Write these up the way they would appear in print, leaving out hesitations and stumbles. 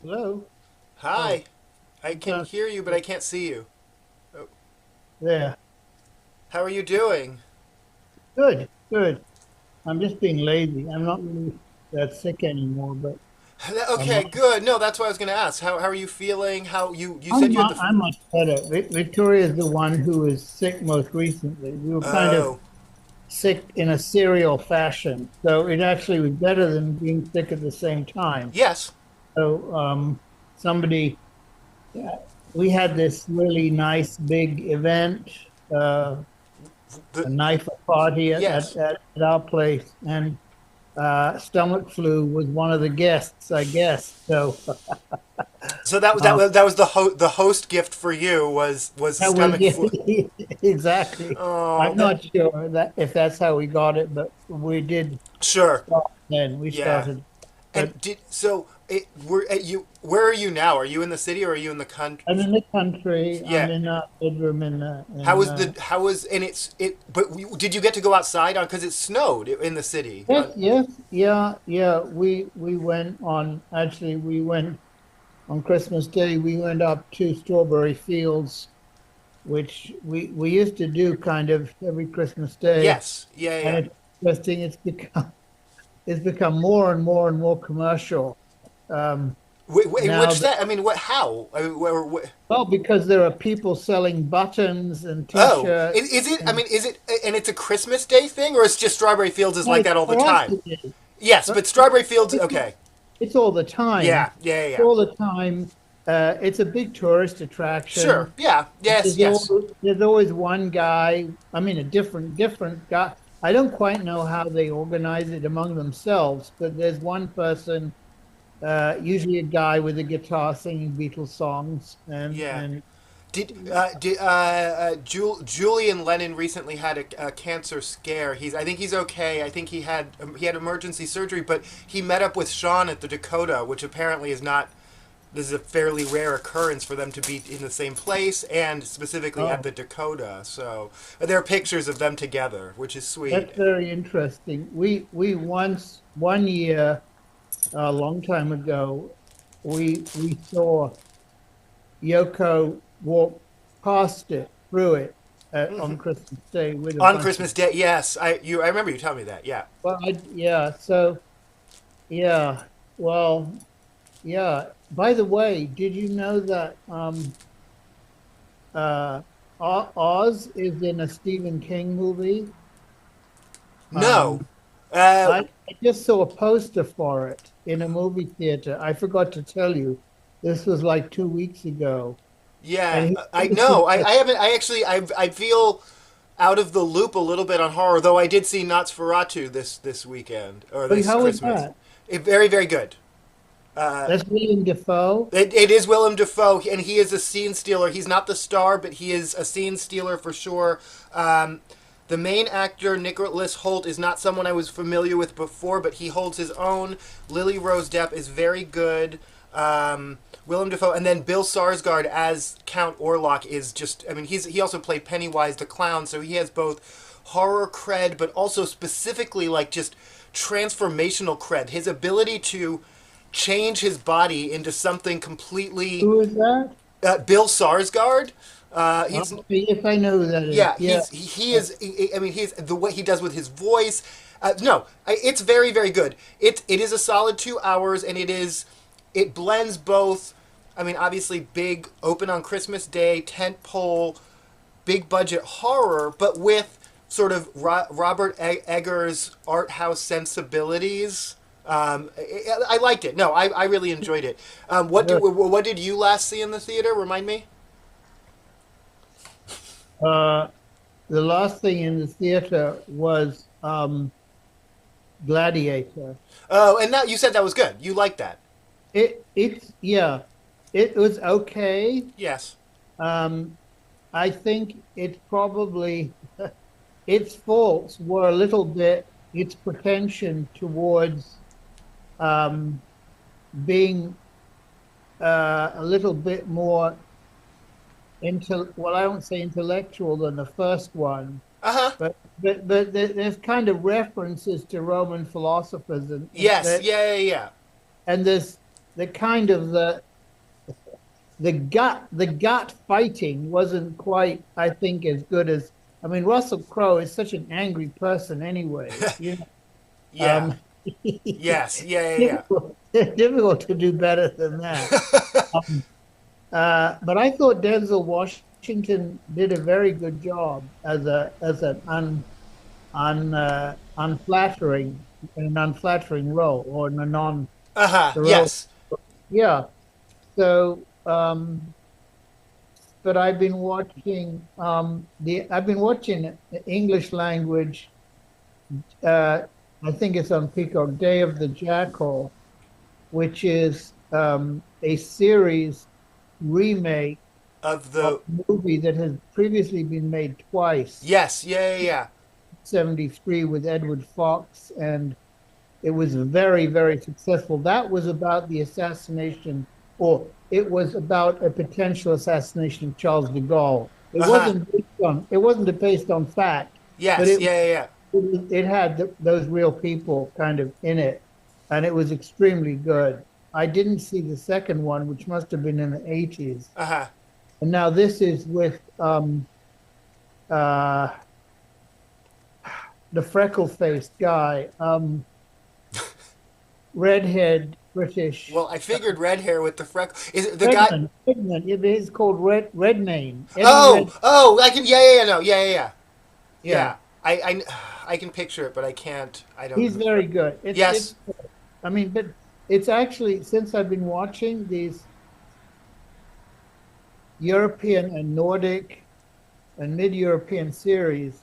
Hello? Oh, Hi, I can just hear you, but I can't see you. Oh, there. how are you doing? Good, good. I'm just being lazy. I'm not really that sick anymore, but I'm Okay, good. No, that's what I was going to ask. How are you feeling? How you said you had the. I'm much better. Victoria is the one who was sick most recently. We were kind of Oh, sick in a serial fashion, so it actually was better than being sick at the same time. yes. So somebody, yeah, we had this really nice big event, uh, The a knife party yes. at our place, and stomach flu was one of the guests, I guess. So So that was um, the host gift for you was that was stomach flu. exactly. Oh, I'm not sure that if that's how we got it, but we did sure. start then. We Yeah. started, but And did so? Where are you now? Are you in the city or are you in the country? I'm in the country. I'm Yeah. in a bedroom in How was the how was and it's it? But did you get to go outside on because it snowed in the city? yes, yes, yeah, yeah. We went on. Actually, we went on Christmas Day. We went up to Strawberry Fields, which we used to do kind of every Christmas Day. Yes. Yeah. And Yeah. it's interesting. It's become more and more and more commercial. In Now which that, set? I mean, what? How? I mean, well, because there are people selling buttons and oh, T-shirts, is it? I and mean, is it? And it's a Christmas Day thing, or it's just Strawberry Fields is like no, that all the for us time? it is. Yes, But but Strawberry Fields. it's, Okay. it's all the time. Yeah. Yeah. Yeah. Yeah. All the time. It's a big tourist Sure. attraction. Yeah. Yes. Yes. There's always one guy. I mean, a different guy. I don't quite know how they organize it among themselves, but there's one person, usually a guy with a guitar singing Beatles songs, Yeah. and Julian Lennon recently had a cancer scare. I think he's okay. I think he had emergency surgery, but he met up with Sean at the Dakota, which apparently is not. This is a fairly rare occurrence for them to be in the same place and specifically at oh, the Dakota. So there are pictures of them together, which is sweet. that's very interesting. We once one year a long time ago we saw Yoko walk past it through it on Christmas Day with a On bunch of Christmas Day, yes, I remember you telling me that. Yeah. yeah, so yeah, well, yeah. By the way, did you know that uh Oz is in a Stephen King movie? No. Um Uh, I just saw a poster for it in a movie theater. I forgot to tell you. This was like 2 weeks ago. yeah, And he I posted know. I haven't. I actually. I feel out of the loop a little bit on horror, though I did see Nosferatu this weekend or oh, this how was Christmas. that? Very very good. Uh, That's William Defoe. it is Willem Dafoe, and he is a scene stealer. He's not the star, but he is a scene stealer for sure. The main actor, Nicholas Holt, is not someone I was familiar with before, but he holds his own. Lily Rose Depp is very good. Willem Dafoe, and then Bill Skarsgård as Count Orlok is just. I mean, he also played Pennywise the clown, so he has both horror cred, but also specifically like just transformational cred. His ability to change his body into something completely. Who is that? Bill Sarsgaard. He's Yes, I know who that is. yeah. Yeah. He is. I mean, he's the way he does with his voice. No, it's very very good. It is a solid 2 hours, and it blends both. I mean, obviously, big open on Christmas Day, tent pole, big budget horror, but with sort of Robert Eggers art house sensibilities. I liked it. No, I really enjoyed it. Good. What did you last see in the theater? Remind me. Uh, the last thing in the theater was Gladiator. Oh, and that you said that was good. You liked that. It's yeah, it was okay. Yes. Um, I think it's probably its faults were a little bit its pretension towards um, being a little bit more well, I won't say intellectual than the first one, Uh huh. but there's kind of references to Roman philosophers Yes. that Yeah. Yeah. Yeah. and there's the kind of the gut fighting wasn't quite, I think, as good as. I mean, Russell Crowe is such an angry person anyway. Yeah. Um, Yes. Yeah. Yeah. difficult to do better than that. Um, but I thought Denzel Washington did a very good job as an unflattering in an unflattering role or in a non Uh huh. the role. Yes. Yeah. So, but I've been watching the English language. Uh, I think it's on Peacock, Day of the Jackal, which is a series remake Of of the. a movie that has previously been made twice, Yes. Yeah. Yeah. Yeah. 73 with Edward Fox, and it was very, very successful. That was about the assassination, or it was about a potential assassination of Charles de Gaulle. Uh huh. It wasn't based on fact, but Yes. Yeah. Yeah. it had those real people kind of in it, and it was extremely good. I didn't see the second one, which must have been in the 80s. Uh huh. And now this is with uh, the freckle-faced guy, redhead British. Well, I figured red hair with the freckle. Is it the guy? Redman. It is called Redmayne. Eddie Red. Oh. Oh. I can. Yeah. Yeah. Yeah. No. Yeah. Yeah. Yeah. Yeah, Yeah. I can picture it, but I can't. I don't he's know. very good. Yes. I mean, but it's actually since I've been watching these European and Nordic and mid-European series,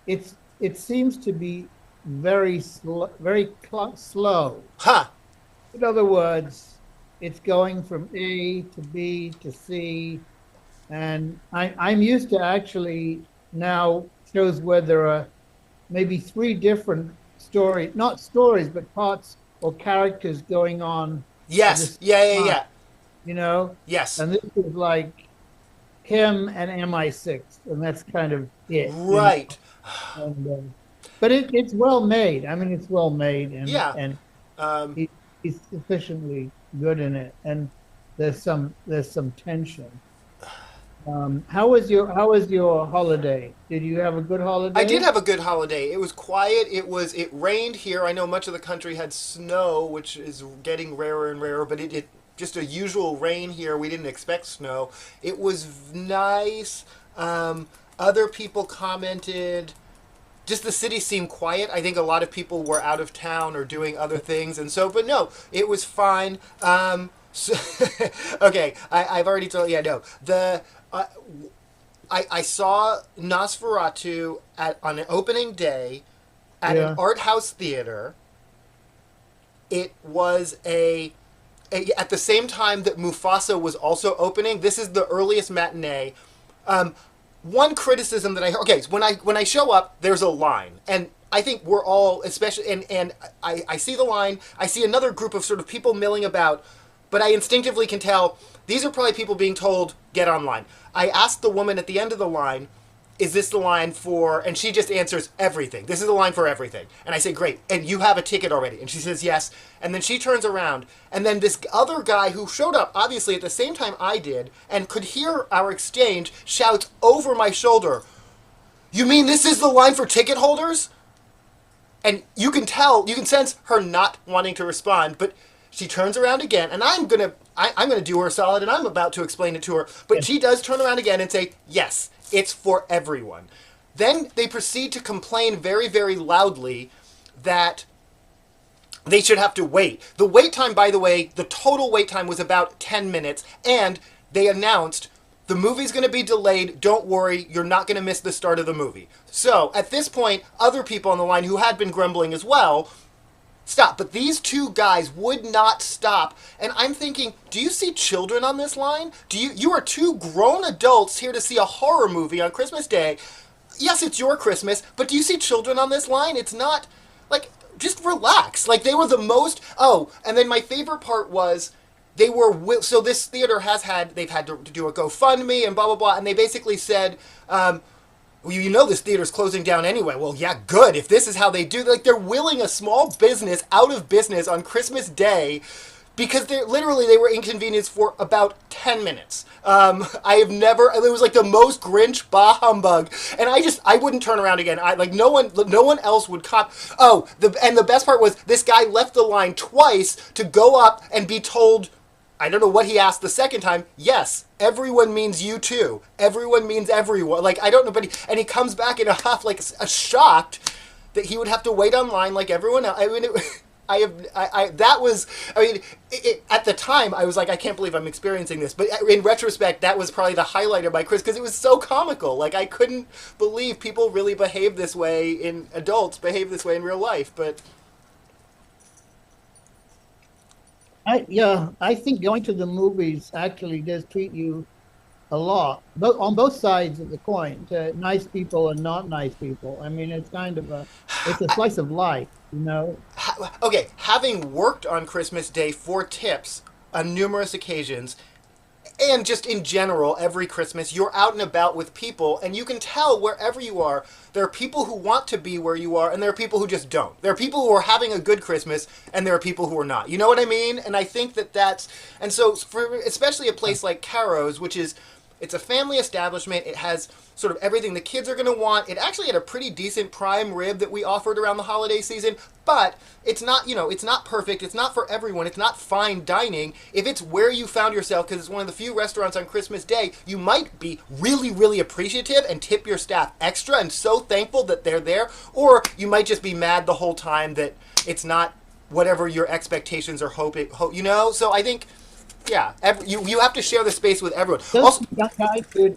it seems to be slow. Huh. In other words, it's going from A to B to C, and I'm used to actually now shows where there are maybe three different stories, not stories, but parts or characters going on at the Yes. same Yeah. Yeah. time, Yeah. you know? Yes. And this is like him and MI6, and that's kind of it. Right. And, but it's well made. I mean, it's well made, Yeah. and Um. he, he's sufficiently good in it, and there's some tension. How was your holiday? Did you have a good I did holiday? have a good holiday. It was quiet. It rained here. I know much of the country had snow, which is getting rarer and rarer, but it just a usual rain here. We didn't expect snow. It was nice. Other people commented. Just the city seemed quiet. I think a lot of people were out of town or doing other things, and so. But no, it was fine. So, okay, I've already told. Yeah, no. Uh, I saw Nosferatu on an opening day at an Yeah, art house theater. It was at the same time that Mufasa was also opening. This is the earliest matinee. Um, One criticism that I heard. Okay, so when I show up, there's a line, and I think we're all, especially, and I see the line. I see another group of sort of people milling about, but I instinctively can tell these are probably people being told get online. I asked the woman at the end of the line, is this the line for, and she just answers everything. This is the line for everything. And I say, great, and you have a ticket already. And she says, yes. And then she turns around, and then this other guy who showed up, obviously, at the same time I did, and could hear our exchange, shouts over my shoulder, you mean this is the line for ticket holders? And you can sense her not wanting to respond, but she turns around again, and I'm gonna do her a solid, and I'm about to explain it to her, yeah, but she does turn around again and say, yes, it's for everyone. Then they proceed to complain very, very loudly that they should have to wait. The wait time, by the way, the total wait time was about 10 minutes, and they announced the movie's going to be delayed. Don't worry, you're not going to miss the start of the movie. So, at this point, other people on the line who had been grumbling as well stop. But these two guys would not stop. And I'm thinking, do you see children on this line? You are two grown adults here to see a horror movie on Christmas Day. Yes, it's your Christmas, but do you see children on this line? It's not like just relax. Like they were the most. Oh, and then my favorite part was they were so this theater they've had to do a GoFundMe and blah blah blah, and they basically said. Well, you know this theater's closing down anyway. Well, yeah, good. If this is how they do, like they're willing a small business out of business on Christmas Day because they were inconvenienced for about 10 minutes. I have never, it was like the most Grinch bah humbug, and I wouldn't turn around again. No one else would cop. And the best part was this guy left the line twice to go up and be told, I don't know what he asked the second time. Yes, everyone means you too. Everyone means everyone. Like, I don't know, and he comes back in a huff, like shocked that he would have to wait online like everyone else. I mean, at the time, I was like, I can't believe I'm experiencing this. But in retrospect, that was probably the highlight of my Chris, because it was so comical. Like, I couldn't believe people really behave this way adults behave this way in real life. But I think going to the movies actually does treat you a lot, but on both sides of the coin, to nice people and not nice people. I mean, it's kind of it's a slice of life, you know. Okay, having worked on Christmas Day for tips on numerous occasions, and just in general, every Christmas, you're out and about with people, and you can tell wherever you are, there are people who want to be where you are, and there are people who just don't. There are people who are having a good Christmas, and there are people who are not. You know what I mean? And I think and so for especially a place like Caro's, which is, it's a family establishment. It has sort of everything the kids are going to want. It actually had a pretty decent prime rib that we offered around the holiday season, but it's not, it's not perfect. It's not for everyone. It's not fine dining. If it's where you found yourself, because it's one of the few restaurants on Christmas Day, you might be really, really appreciative and tip your staff extra and so thankful that they're there, or you might just be mad the whole time that it's not whatever your expectations are hoping, So I think, yeah, you have to share the space with everyone. Those Also, young guys, were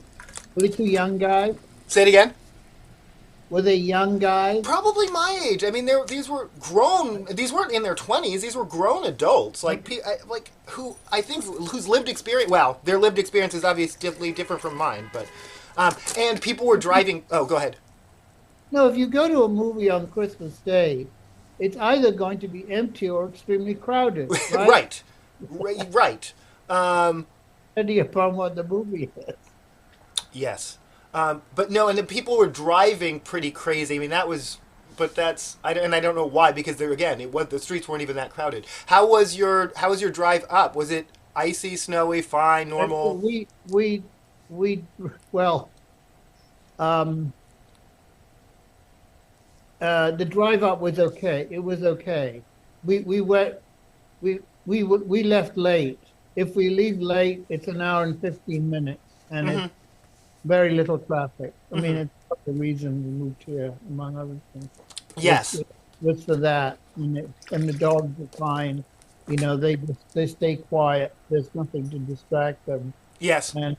they two young guys? say it again. Were they young guys? Probably my age. I mean, these were grown. These weren't in their 20s. These were grown adults, whose lived experience. Well, their lived experience is obviously different from mine, but and people were driving. Oh, go ahead. No, if you go to a movie on Christmas Day, it's either going to be empty or extremely crowded, right? Right. Depending upon what the movie is. Yes. But no, and the people were driving pretty crazy. I mean, but I don't know why, because the streets weren't even that crowded. How was your drive up? Was it icy, snowy, fine, normal? Well, the drive up was okay. It was okay. We left late. If we leave late, it's an hour and 15 minutes, and it's very little traffic. I mean, it's the reason we moved here, among other things. Yes. Was for that, and the dogs are fine. They stay quiet. There's nothing to distract them. Yes. And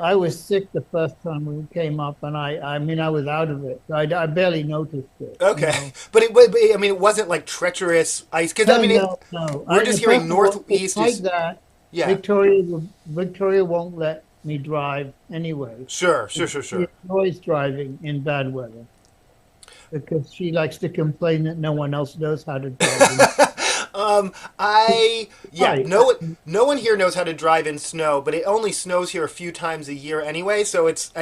I was sick the first time we came up, and I was out of it. So I barely noticed it. Okay, but it wasn't like treacherous ice, because No. We're just hearing northeast. Like that. Yeah. Victoria won't let me drive anyway. Sure. She enjoys driving in bad weather because she likes to complain that no one else knows how to drive. No one here knows how to drive in snow, but it only snows here a few times a year anyway, so it's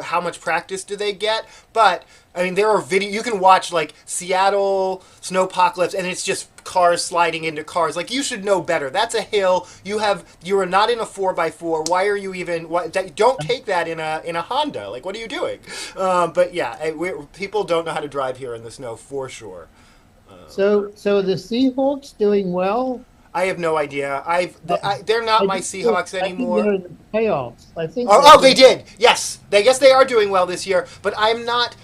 how much practice do they get? But I mean, there are you can watch like Seattle snowpocalypse, and it's just cars sliding into cars. Like, you should know better. That's a hill. You are not in a 4x4. Why are you even? Don't take that in a Honda. Like, what are you doing? But yeah, people don't know how to drive here in the snow for sure. So the Seahawks doing well? I have no idea. They're not my Seahawks anymore. I think they're in the playoffs. I think. Oh, they did. Yes, they are doing well this year. But I'm not.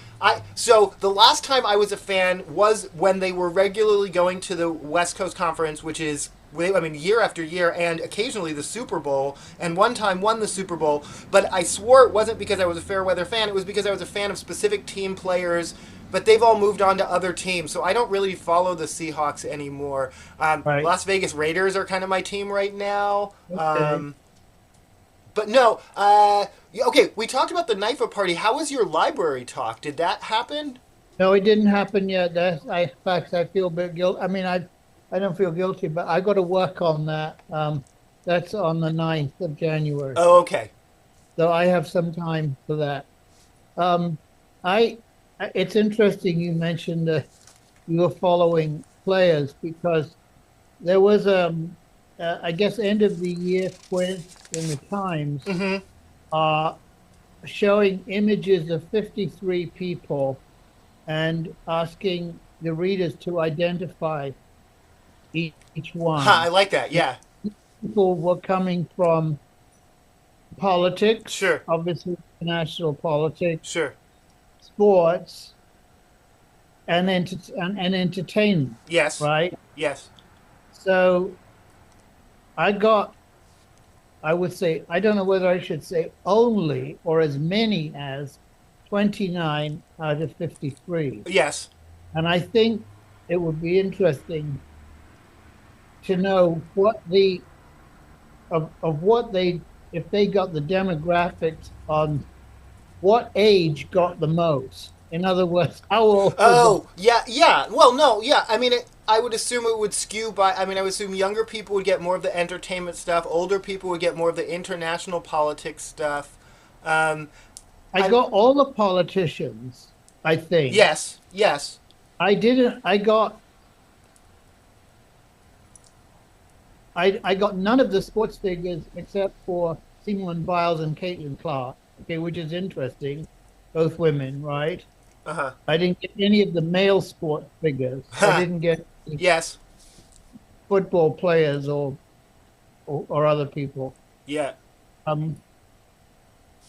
So the last time I was a fan was when they were regularly going to the West Coast Conference, which is, year after year, and occasionally the Super Bowl, and one time won the Super Bowl. But I swore it wasn't because I was a Fairweather fan. It was because I was a fan of specific team players. But they've all moved on to other teams, so I don't really follow the Seahawks anymore. Right. Las Vegas Raiders are kind of my team right now. Okay. But no, okay, we talked about the NIFA party. How was your library talk? Did that happen? No, it didn't happen yet. In fact, I feel a bit guilty. I mean, I don't feel guilty, but I got to work on that. That's on the 9th of January. Oh, okay. So I have some time for that. It's interesting you mentioned that you were following players, because there was I guess end of the year quiz in the Times, Mm-hmm. uh, showing images of 53 people and asking the readers to identify each Ha, I one. like that. Yeah. People were coming from politics, Sure. obviously international politics, Sure. sports, and entertainment, Yes. right? Yes. So I got, I would say, I don't know whether I should say only or as many as 29 out of 53. Yes. And I think it would be interesting to know what the of what they if they got the demographics on what age got the most. In other words, how old was the Oh, yeah, yeah. Well, no, yeah. I mean, I would assume it would skew by. I mean, I would assume younger people would get more of the entertainment stuff. Older people would get more of the international politics stuff. Um, I I got all the politicians, I think. yes, yes. I didn't I got none of the sports figures except for Simone Biles and Caitlin Clark, okay, which is interesting. Both women, right? Uh I didn't get any of the male sport figures. I huh. didn't get the Yes. football players or other people. Yeah. Um,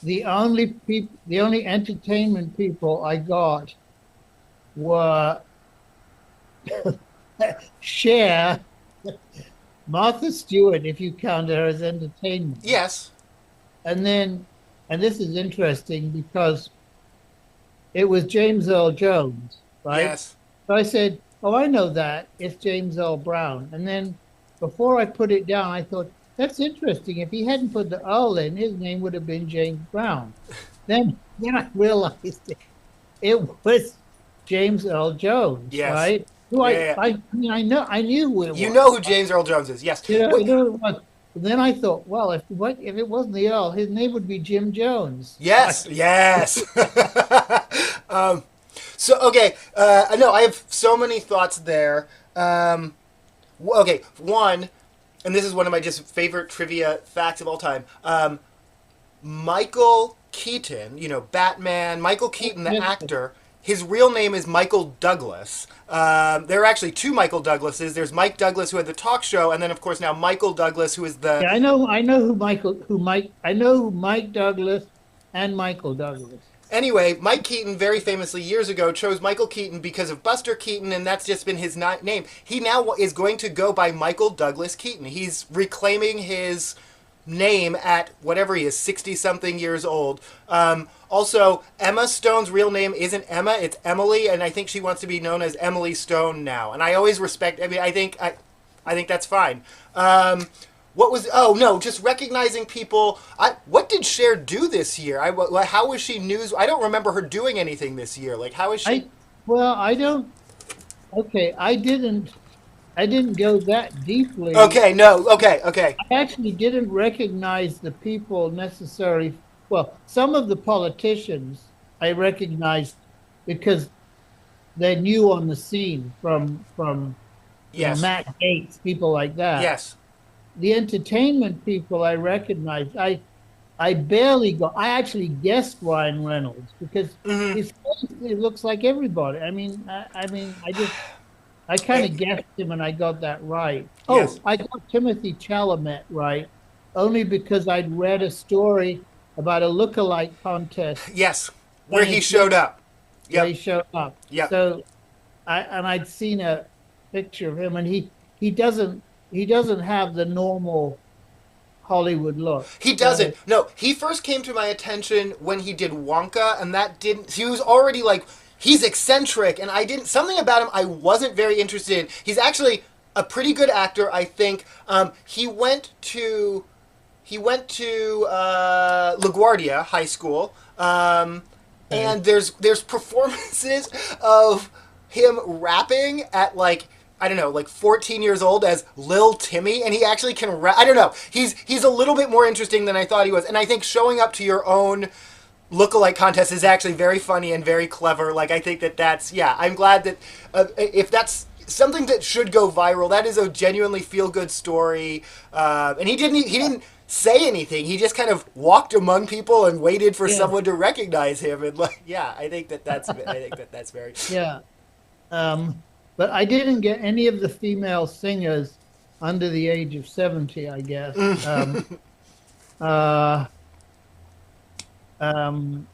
the only entertainment people I got were Cher, Martha Stewart, if you count her as entertainment, Yes. and then, and this is interesting because it was James Earl Jones, right? Yes. So I said, "Oh, I know that. It's James Earl Brown." And then before I put it down, I thought, "That's interesting. If he hadn't put the Earl in, his name would have been James Brown." Then I realized it was James Earl Jones, Yes. right? Who Yeah. Yeah. I mean, I knew who it You was. know who James Earl Jones is? Yes. You know who it was. But then I thought, well, if it wasn't the Earl, his name would be Jim Jones. Yes. Yes. um, so okay. No, I have so many thoughts there. Okay, one, and this is one of my just favorite trivia facts of all time. Michael Keaton, you know, Batman, Michael Keaton, the actor, his real name is Michael Douglas. There are actually two Michael Douglases. There's Mike Douglas, who had the talk show, and then, of course, now Michael Douglas, who is the. Yeah, I know who Mike Douglas and Michael Douglas. Anyway, Mike Keaton, very famously years ago, chose Michael Keaton because of Buster Keaton, and that's just been his name. He now is going to go by Michael Douglas Keaton. He's reclaiming his name at whatever he is, 60 something years old. Also, Emma Stone's real name isn't Emma, it's Emily, and I think she wants to be known as Emily Stone now. And I always respect. I mean, I think that's fine. What was? Oh no, just recognizing people. What did Cher do this year? How was she news? I don't remember her doing anything this year. Like, how is she? I don't. Okay, I didn't go that deeply. Okay, no, okay, okay. I actually didn't recognize the people necessarily. Well, some of the politicians I recognized because they're new on the scene from Yes, Matt Gates, people like that. yes, The entertainment people I recognized. I barely got. I actually guessed Ryan Reynolds because hmm his face it looks like everybody. I kind of guessed him and I got that right. Oh, yes, I got Timothy Chalamet right only because I'd read a story about a lookalike contest yes. Where he running showed up. where he Yep, showed up. yep. So I'd seen a picture of him and he doesn't have the normal Hollywood look. He So doesn't. No, he first came to my attention when he did Wonka, and that didn't. He was already like he's eccentric, and I didn't. Something about him I wasn't very interested in. He's actually a pretty good actor, I think. He went to LaGuardia High School, and there's performances of him rapping at like I don't know, like 14 years old as Lil Timmy, and he actually can rap. I don't know. He's a little bit more interesting than I thought he was, and I think showing up to your own lookalike contest is actually very funny and very clever. Like I think that's yeah. I'm glad that if that's something that should go viral. That is a genuinely feel good story, and he didn't say anything. He just kind of walked among people and waited for Yeah, someone to recognize him. And like, yeah, I think that that's very yeah. But I didn't get any of the female singers under the age of 70, I guess. Uh, um,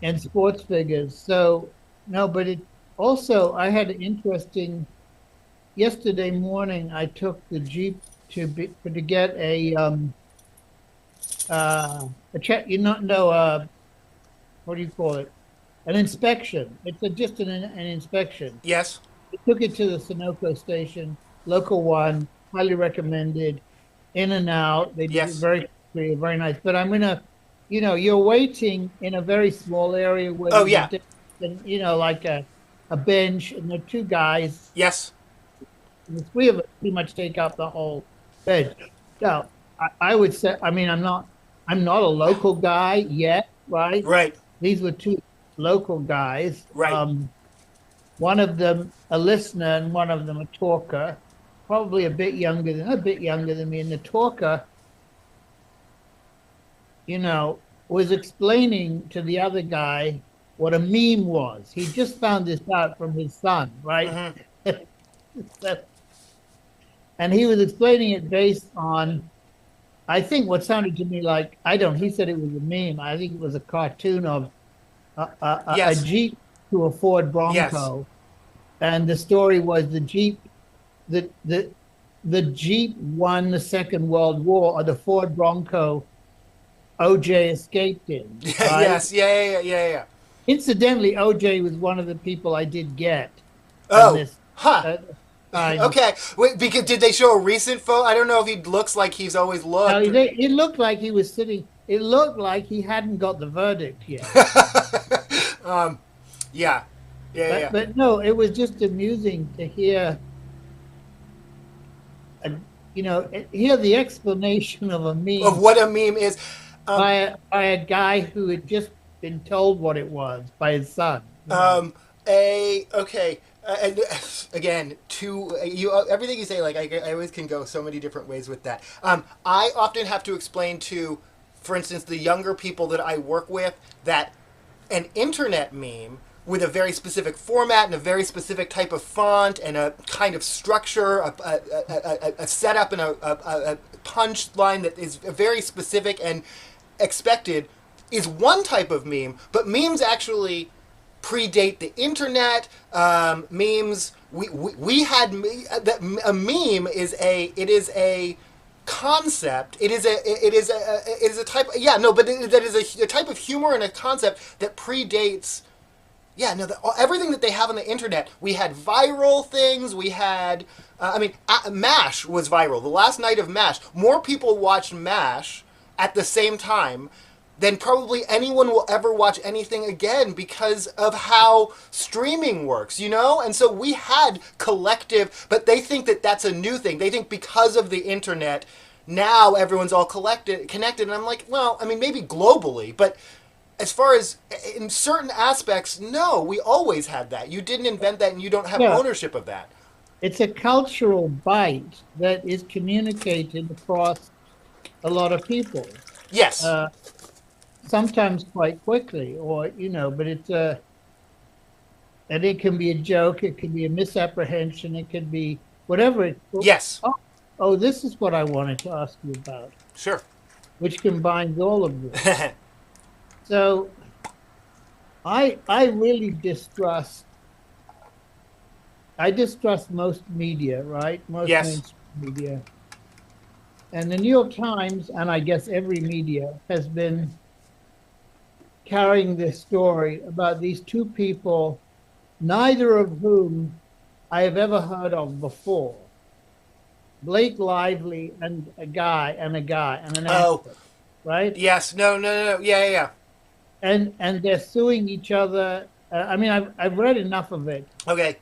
and sports figures. So no, but it also I had an interesting. Yesterday morning, I took the Jeep to get a check. You not know what do you call it? An inspection. It's just an inspection. yes, I took it to the Sunoco station, local one, highly recommended. In and out. They did it yes, very quickly, very nice. But I'm gonna, you're waiting in a very small area where oh there's a yeah, desk and like a bench, and there are two guys, yes, and the three of us pretty much take up the whole bench. Now, I would say, I mean, I'm not a local guy yet, right? right, These were two local guys. right, One of them a listener and one of them a talker, probably a bit younger than me. And the talker, was explaining to the other guy what a meme was. He just found this out from his son, right? hmm And he was explaining it based on, I think, what sounded to me like, I don't, he said it was a meme. I think it was a cartoon of a yes, Jeep to a Ford yes, Bronco. And the story was the, the, the Jeep won the Second World War, or the Ford Bronco OJ escaped in, right? yes, yeah, yeah, yeah, yeah, yeah. Incidentally, OJ was one of the people I did get from Oh, this huh. uh, time. Okay. Wait, because did they show a recent photo? I don't know if he looks like he's always Now, looked. it looked like he was sitting. It looked like he hadn't got the verdict yet. Yeah, yeah, But yeah. no, it was just amusing to hear, uh, hear the explanation of a Of meme what a meme is. Um, by a guy who had just been told what it was by his son. um, okay. And again, everything you say, like I always can go so many different ways with that. I often have to explain to, for instance, the younger people that I work with that an internet meme with a very specific format and a very specific type of font and a kind of structure, a setup and a punch line that is very specific and expected is one type of meme, but memes actually predate the internet. Memes, we had a meme is a concept. It is a type. Yeah, no, but that is a type of humor and a concept that predates. Yeah, no, everything that they have on the internet. We had viral things. We had, MASH was viral. The last night of MASH, more people watched MASH at the same time than probably anyone will ever watch anything again because of how streaming works, you know? And so we had collective, but they think that that's a new thing. They think because of the internet, now everyone's all connected. And I'm like, well, I mean, maybe globally, but as far as in certain aspects, no, we always had that. You didn't invent that and you don't have Yeah, ownership of that. it's a cultural bite that is communicated across a lot of people, Yes. uh, sometimes quite quickly, or but and it can be a joke, it can be a misapprehension, it can be whatever it. Yes. Oh, oh, this is what I wanted to ask you about, Sure. which combines all of this. So I really distrust. I distrust most media, right? Most Yes. mainstream media. And the New York Times, and I guess every media, has been carrying this story about these two people, neither of whom I have ever heard of before. Blake Lively and and an Oh, actor, right? yes. No, no, no, no. Yeah, yeah, yeah. And they're suing each other. I mean, I've read enough of it. Okay.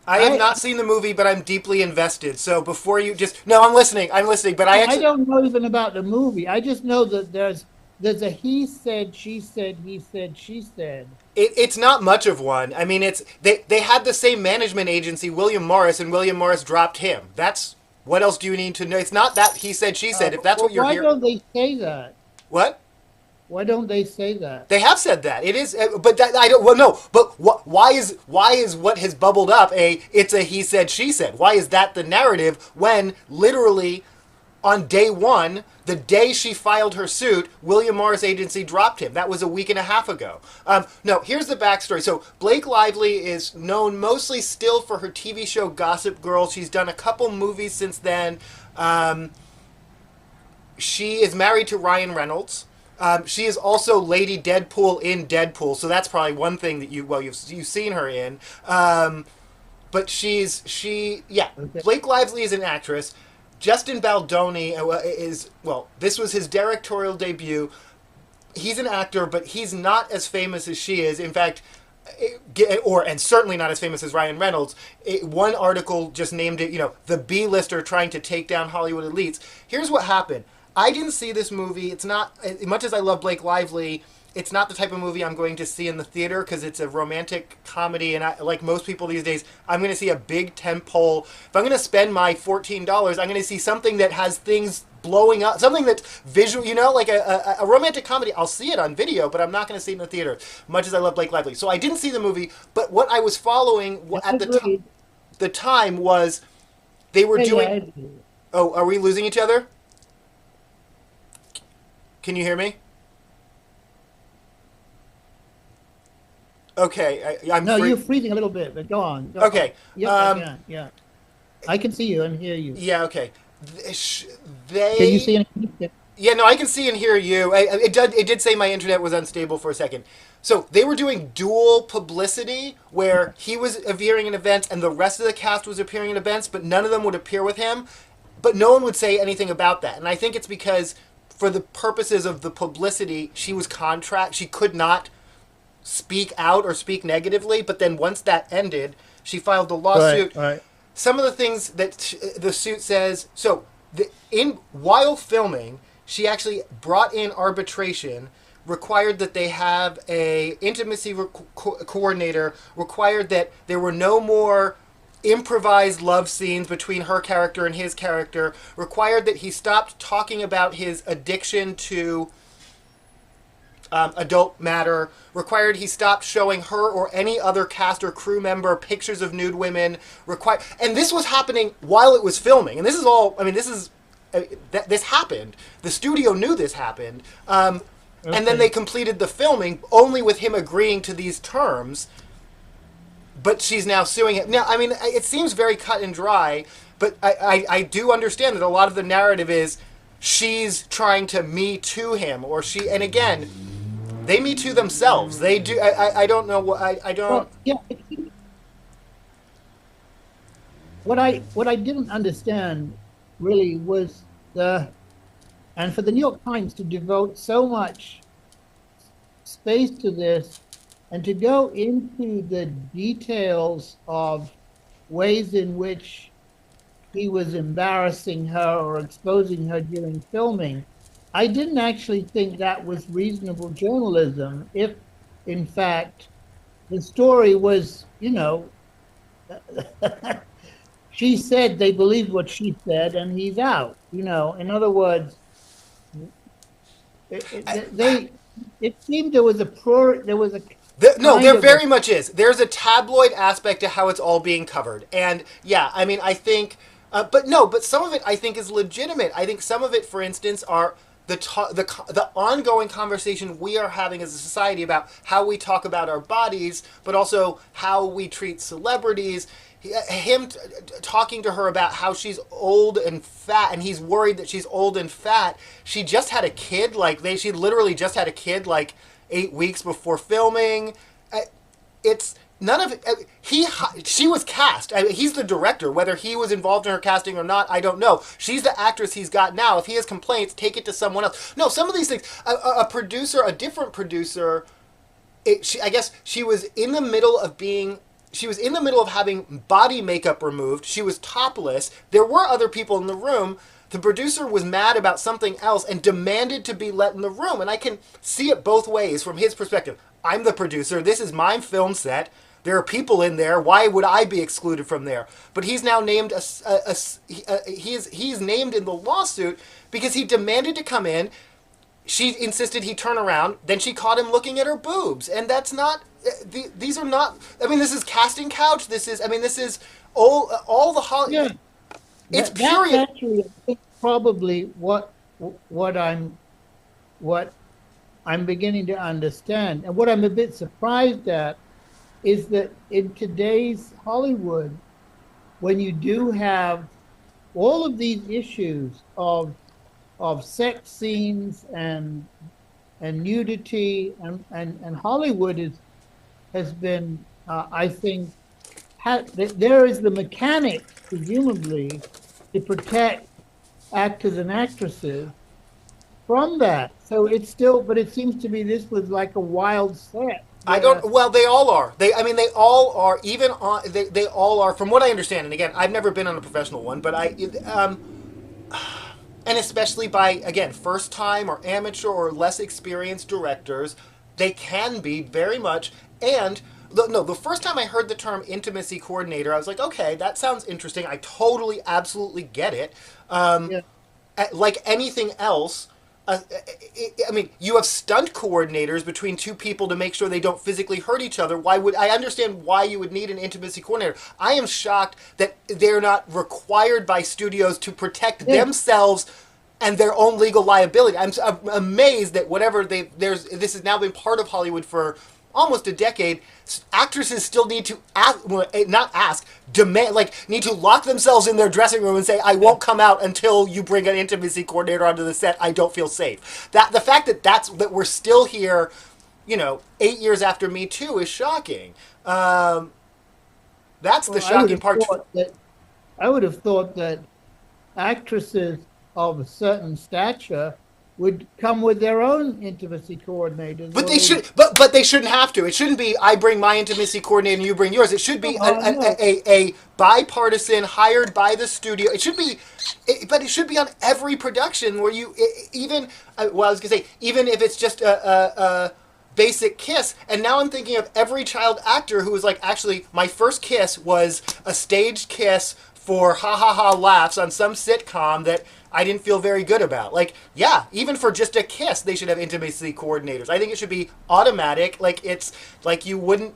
I have I not seen the movie, but I'm deeply invested. So before you just no, I'm listening. I'm listening. But I I actually don't know even about the movie. I just know that there's a he said, she said, he said, she said. It's not much of one. I mean, it's they had the same management agency, William Morris, and William Morris dropped him. That's what else do you need to know? It's not that he said, she said. If that's Well, what you're why hearing, don't they say that? what? Why don't they say that? They have said that it is, but that I don't. Well, no, but why is what has bubbled up a it's a he said she said? Why is that the narrative when literally on day one, the day she filed her suit, William Morris Agency dropped him. That was a week and a half ago. No, here's the backstory. So Blake Lively is known mostly still for her TV show Gossip Girl. She's done a couple movies since then. She is married to Ryan Reynolds. She is also Lady Deadpool in Deadpool, so that's probably one thing that you've seen her in. But yeah. Okay. Blake Lively is an actress. Justin Baldoni is this was his directorial debut. He's an actor, but he's not as famous as she is. In fact, and certainly not as famous as Ryan Reynolds. One article just named it, the B-lister trying to take down Hollywood elites. Here's what happened. I didn't see this movie. It's not, as much as I love Blake Lively, it's not the type of movie I'm going to see in the theater because it's a romantic comedy, and like most people these days, I'm going to see a big tentpole. If I'm going to spend my $14, I'm going to see something that has things blowing up, something that's visual, like a romantic comedy. I'll see it on video, but I'm not going to see it in the theater, much as I love Blake Lively. So I didn't see the movie, but what I was following at the time was they were doing... Oh, are we losing each other? Can you hear me? Okay, I'm No, you're freezing a little bit, but go on. Go okay. On. Yeah, yeah. I can see you and hear you. Yeah, okay. Can you see anything? Yeah, no, I can see and hear you. It did say my internet was unstable for a second. So they were doing dual publicity where he was appearing in events and the rest of the cast was appearing in events, but none of them would appear with him. But no one would say anything about that. And I think it's because for the purposes of the publicity, she could not speak out or speak negatively, but then once that ended, she filed a lawsuit. Right. Some of the things that the suit says, while filming, she actually brought in arbitration, required that they have a intimacy coordinator, required that there were no more improvised love scenes between her character and his character, required that he stopped talking about his addiction to adult matter, required he stopped showing her or any other cast or crew member pictures of nude women, and this was happening while it was filming. And this is all, this happened. The studio knew this happened. And then they completed the filming only with him agreeing to these terms. But she's now suing him. Now, it seems very cut and dry, but I do understand that a lot of the narrative is she's trying to Me Too him, and again, they Me Too themselves. They do. I don't know what I don't. Well, yeah. What I didn't understand really was and for the New York Times to devote so much space to this and to go into the details of ways in which he was embarrassing her or exposing her during filming, I didn't actually think that was reasonable journalism if, in fact, the story was, she said they believed what she said and he's out. In other words, it seemed there was there very much is. There's a tabloid aspect to how it's all being covered. And yeah, I think, but some of it I think is legitimate. I think some of it, for instance, are the ongoing conversation we are having as a society about how we talk about our bodies, but also how we treat celebrities. Him talking to her about how she's old and fat, and he's worried that she's old and fat. She just had a kid. She literally just had a kid 8 weeks before filming. It's none of it. She was cast. He's the director. Whether he was involved in her casting or not, I don't know. She's the actress he's got now. If he has complaints, take it to someone else. No, some of these things. A different producer. I guess she was in the middle of being. She was in the middle of having body makeup removed. She was topless. There were other people in the room. The producer was mad about something else and demanded to be let in the room. And I can see it both ways from his perspective. I'm the producer. This is my film set. There are people in there. Why would I be excluded from there? But he's now named he's named in the lawsuit because he demanded to come in. She insisted he turn around. Then she caught him looking at her boobs, and that's not. These are not. I mean, this is Casting Couch. This is. I mean, this is all the Yeah, It's that's pure. actually I think, probably what I'm what I'm beginning to understand, and what I'm a bit surprised at is that in today's Hollywood, when you do have all of these issues of sex scenes and nudity and Hollywood has been I think there is the mechanics presumably to protect actors and actresses from that. So it's still, but it seems to me this was like a wild set. I Where, don't. Well, they all are. I mean, they all are. Even on. They all are. From what I understand, and again, I've never been on a professional one, but and especially by again first time or amateur or less experienced directors, they can be very much. And no, the first time I heard the term intimacy coordinator, I was like, okay, that sounds interesting. I totally, absolutely get it. yeah, Like anything else, I mean, you have stunt coordinators between two people to make sure they don't physically hurt each other. Why would I understand why you would need an intimacy coordinator? I am shocked that they're not required by studios to protect yeah. themselves and their own legal liability. I'm amazed that whatever this has now been part of Hollywood for almost a decade. Actresses still need to ask, well, not ask, demand, like need to lock themselves in their dressing room and say, "I won't come out until you bring an intimacy coordinator onto the set. I don't feel safe." That the fact that we're still here, 8 years after Me Too is shocking. That's the Well, I would shocking have part. thought that I would have thought that actresses of a certain stature would come with their own intimacy coordinators. But Or they should, but they shouldn't have to. It shouldn't be I bring my intimacy coordinator and you bring yours. It should be no. a bipartisan hired by the studio. It should be, but it should be on every production where you even. Well, I was gonna say even if it's just a basic kiss. And now I'm thinking of every child actor who was like, actually, my first kiss was a staged kiss for ha ha ha laughs on some sitcom that I didn't feel very good about. Like, yeah, even for just a kiss, they should have intimacy coordinators. I think it should be automatic. Like it's like you wouldn't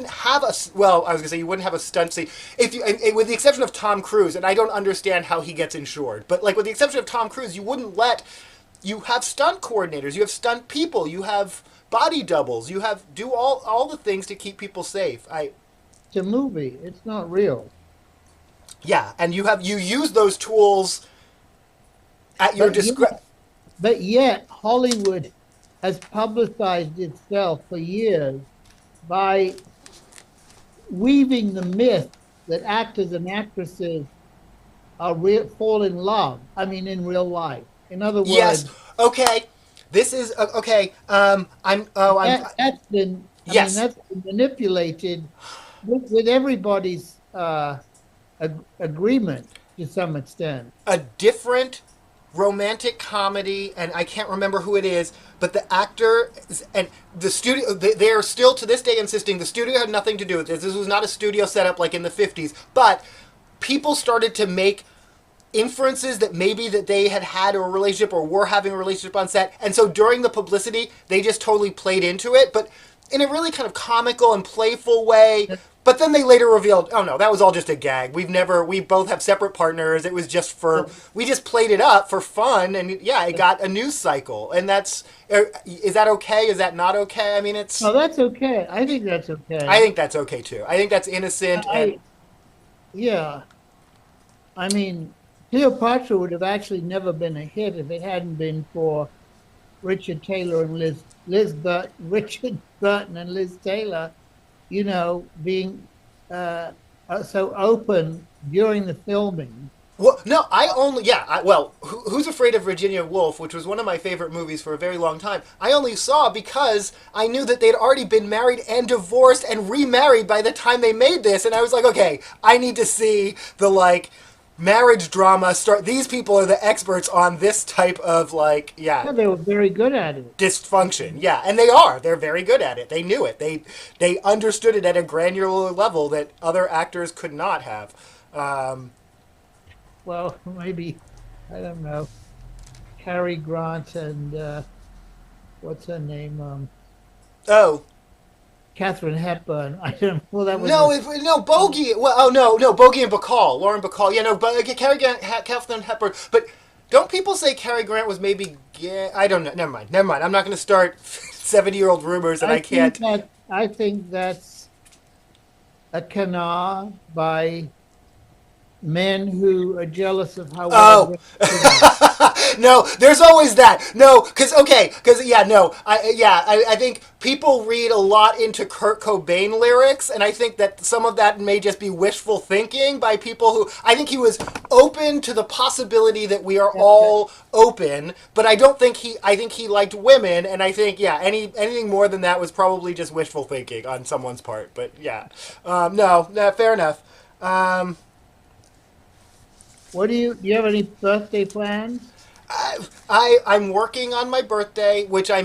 have a well, I was gonna say you wouldn't have a stunt scene if you, with the exception of Tom Cruise, and I don't understand how he gets insured, but like with the exception of Tom Cruise, you wouldn't let you have stunt coordinators, you have stunt people, you have body doubles, you have do all the things to keep people safe. It's a movie. It's not real. Yeah, and you use those tools at your But discretion. yet Hollywood has publicized itself for years by weaving the myth that actors and actresses fall in love. I mean, in real life. In other Yes. words, Okay. This is okay. I'm. Oh, I'm. that's been. I mean, Yes. that's been manipulated with everybody's agreement to some extent. A different romantic comedy, and I can't remember who it is, but the actor and the studio, they are still to this day insisting the studio had nothing to do with this. This was not a studio setup like in the 50s, but people started to make inferences that maybe that they had a relationship or were having a relationship on set, and so during the publicity they just totally played into it, but in a really kind of comical and playful way. But then they later revealed, oh no, that was all just a gag. We both have separate partners. It was just we just played it up for fun, and yeah, it got a news cycle, and is that okay? Is that not okay? I mean, No, that's okay. I think that's I okay. think that's okay too. I think that's innocent, and I Yeah. I mean, Cleopatra would have actually never been a hit if it hadn't been for Richard Taylor and Richard Burton and Liz Taylor, being so open during the filming. well, no, I only yeah. Well, Who's Afraid of Virginia Woolf, which was one of my favorite movies for a very long time, I only saw because I knew that they'd already been married and divorced and remarried by the time they made this, and I was like, okay, I need to see the like. marriage drama. These people are the experts on this type of like, yeah, Yeah, they were very good at it. dysfunction. Yeah, and they are. They're very good at it. They knew it. They understood it at a granular level that other actors could not have. Um, Well, maybe, I don't know, Cary Grant and what's her name? oh, Catherine Hepburn. I don't know. Well, that was no, a, no, Bogey. Well, oh no, Bogey and Bacall, Lauren Bacall. Yeah, no, but Cary Grant, Kathleen Hepburn. But don't people say Cary Grant was maybe gay? I don't know. Never mind. Never mind. I'm not going to start 70-year-old rumors, and I can't. I think that's a canard by men who are jealous of how well Oh, women. no, there's always that. No, because yeah, no, I think people read a lot into Kurt Cobain lyrics, and I think that some of that may just be wishful thinking by people who I think he was open to the possibility that we are all open, but I don't think he. I think he liked women, and I think anything more than that was probably just wishful thinking on someone's part. But yeah, no, fair enough. Um, Do you have any birthday plans? I'm working on my birthday, which I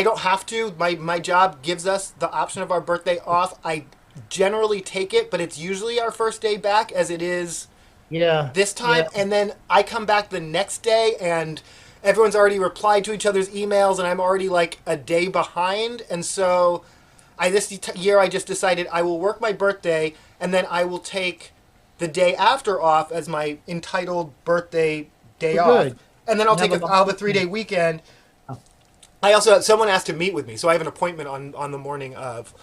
don't have to. My job gives us the option of our birthday off. I generally take it, but it's usually our first day back, as it is Yeah, this time. yeah. And then I come back the next day, and everyone's already replied to each other's emails, and I'm already like a day behind. And so, year I just decided I will work my birthday, and then I will take the day after off as my entitled birthday day Well, off, good. and then And have a I'll have long a 3 day weekend. weekend. Oh, I also someone asked to meet with me, so I have an appointment on the morning of.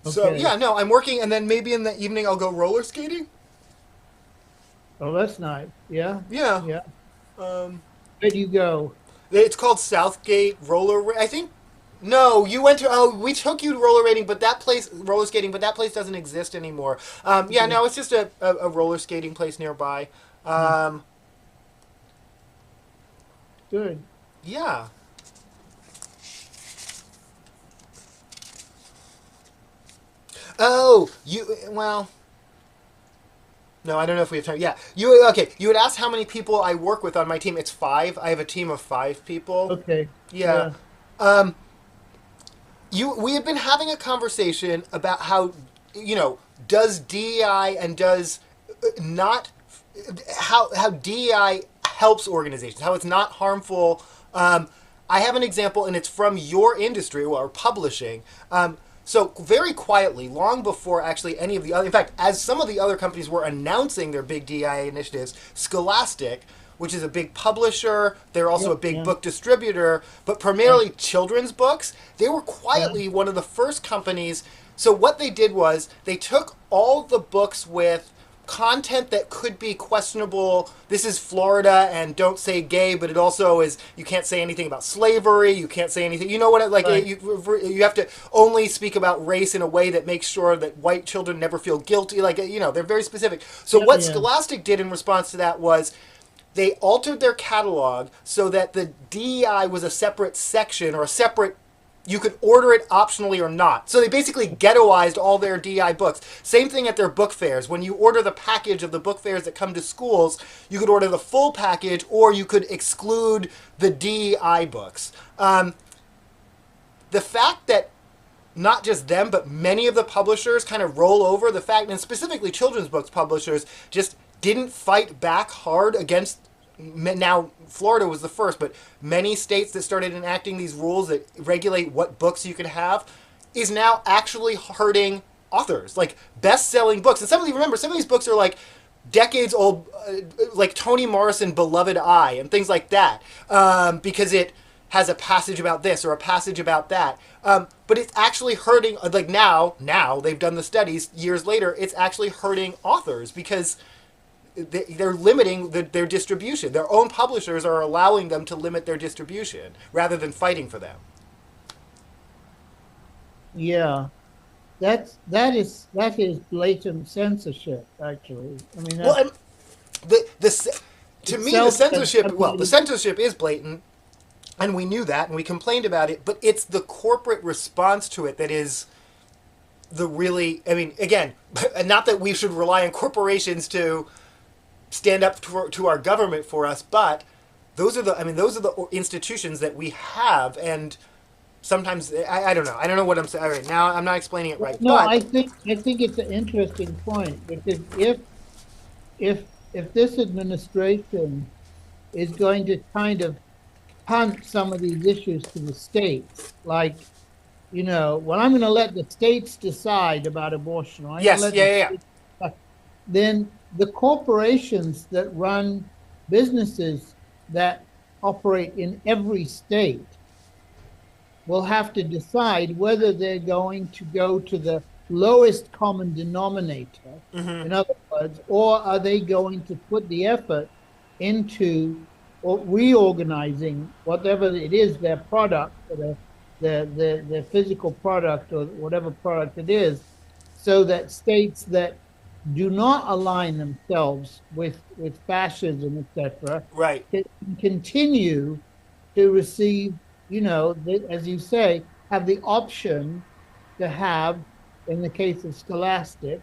So okay. yeah, no, I'm working, and then maybe in the evening I'll go roller skating. Oh, that's nice. Yeah, Yeah, yeah. um, Where do you go? it's called Southgate I think. No, you went to. Oh, we took you to roller skating, but that place doesn't exist anymore. Yeah, Okay. no, it's just a roller skating place nearby. Hmm, Um, good. yeah. Oh, well. No, I don't know if we have time. Yeah, you okay? You had asked how many people I work with on my team. It's five. I have a team of five people. Okay. Yeah. Yeah. Um, we have been having a conversation about how does DEI and does not how DEI helps organizations, how it's not harmful. I have an example, and it's from your industry or publishing. So very quietly, long before actually any of the other, in fact, as some of the other companies were announcing their big DEI initiatives, Scholastic, which is a big publisher, they're also a Yep. big Yeah. book distributor, but Yeah. primarily children's books. They were Yeah. quietly one of the first companies. So what they did was they took all the books with content that could be questionable. This is Florida, and don't say gay, but it also is you can't say anything about slavery. You can't say anything. You know what? Right. You have to only speak about race in a way that makes sure that white children never feel guilty. They're very specific. So Yeah. what Yeah. Scholastic did in response to that was they altered their catalog so that the DEI was a separate section or a separate. You could order it optionally or not. So they basically ghettoized all their DEI books. Same thing at their book fairs. When you order the package of the book fairs that come to schools, you could order the full package or you could exclude the DEI books. The fact that not just them, but many of the publishers kind of roll over the fact, and specifically children's books publishers, just didn't fight back hard against. Now, Florida was the first, but many states that started enacting these rules that regulate what books you can have is now actually hurting authors. Like best-selling books. And remember, some of these books are like decades old, like Toni Morrison, Beloved Eye, and things like that, because it has a passage about this or a passage about that. But it's actually hurting, like now they've done the studies years later, it's actually hurting authors because they're limiting their distribution. Their own publishers are allowing them to limit their distribution rather than fighting for them. Yeah. That is blatant censorship, actually. I mean, Well, that's and to it's me, the self. censorship, I well, the mean, censorship is blatant, and we knew that, and we complained about it, but it's the corporate response to it that is I mean, again, not that we should rely on corporations to stand up to our government for us, but those are the institutions that we have, and sometimes I don't know. I don't know what I'm saying. All right, now I'm not explaining it right, No, but I think it's an interesting point because if if this administration is going to kind of punt some of these issues to the states, like, well, I'm going to let the states decide about abortion, or I'm going to yes, let yeah, the yeah, yeah. states decide, then the corporations that run businesses that operate in every state will have to decide whether they're going to go to the lowest common denominator, Mm-hmm. in other words, or are they going to put the effort into reorganizing whatever it is, their product, or their physical product, or whatever product it is, so that states that do not align themselves with fascism, etc., Right. can continue to receive, as you say, have the option to have, in the case of Scholastic,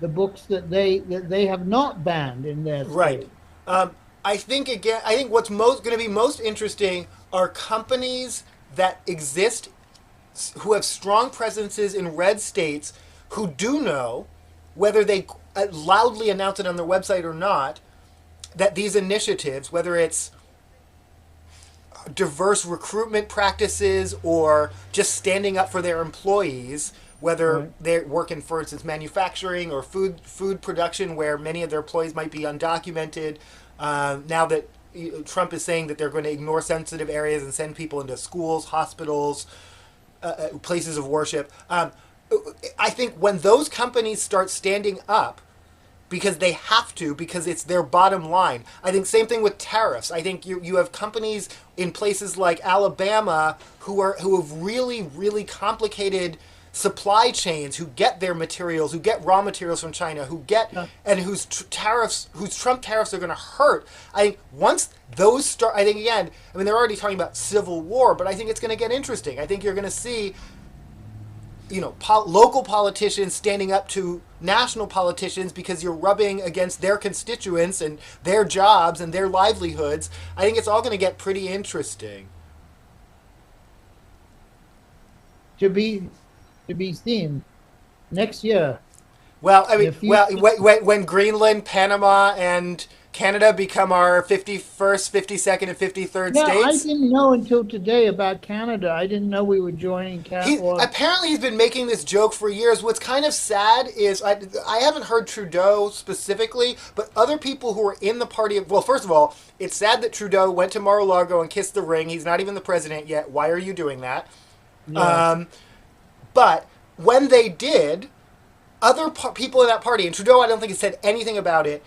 the books that they have not banned in their Right. state. Um, I think again. I think what's most going to be most interesting are companies that exist who have strong presences in red states who do know, whether they loudly announce it on their website or not, that these initiatives, whether it's diverse recruitment practices or just standing up for their employees, whether Right. they're working, for instance, manufacturing or food production, where many of their employees might be undocumented. Now that Trump is saying that they're going to ignore sensitive areas and send people into schools, hospitals, places of worship. I think when those companies start standing up because they have to, because it's their bottom line. I think same thing with tariffs. I think you have companies in places like Alabama who have really really complicated supply chains, who get their materials, who get raw materials from China, who get Yeah. and whose Trump tariffs are going to hurt. I think once those start, I think again, I mean they're already talking about civil war, but I think it's going to get interesting. I think you're going to see local politicians standing up to national politicians because you're rubbing against their constituents and their jobs and their livelihoods. I think it's all going to get pretty interesting. To be seen next year. Well, I mean, If you well, when Greenland, Panama, and Canada become our 51st, 52nd, and 53rd Yeah, I states, didn't know until today about Canada. I didn't know we were joining he or apparently he's been making this joke for years. What's kind of sad is I haven't heard Trudeau specifically, but other people who are in the party. Well, first of all, it's sad that Trudeau went to Mar-a-Lago and kissed the ring. He's not even the president yet. Why are you doing that? yeah. Um, but when they did, other people in that party, and Trudeau, I don't think has said anything about it.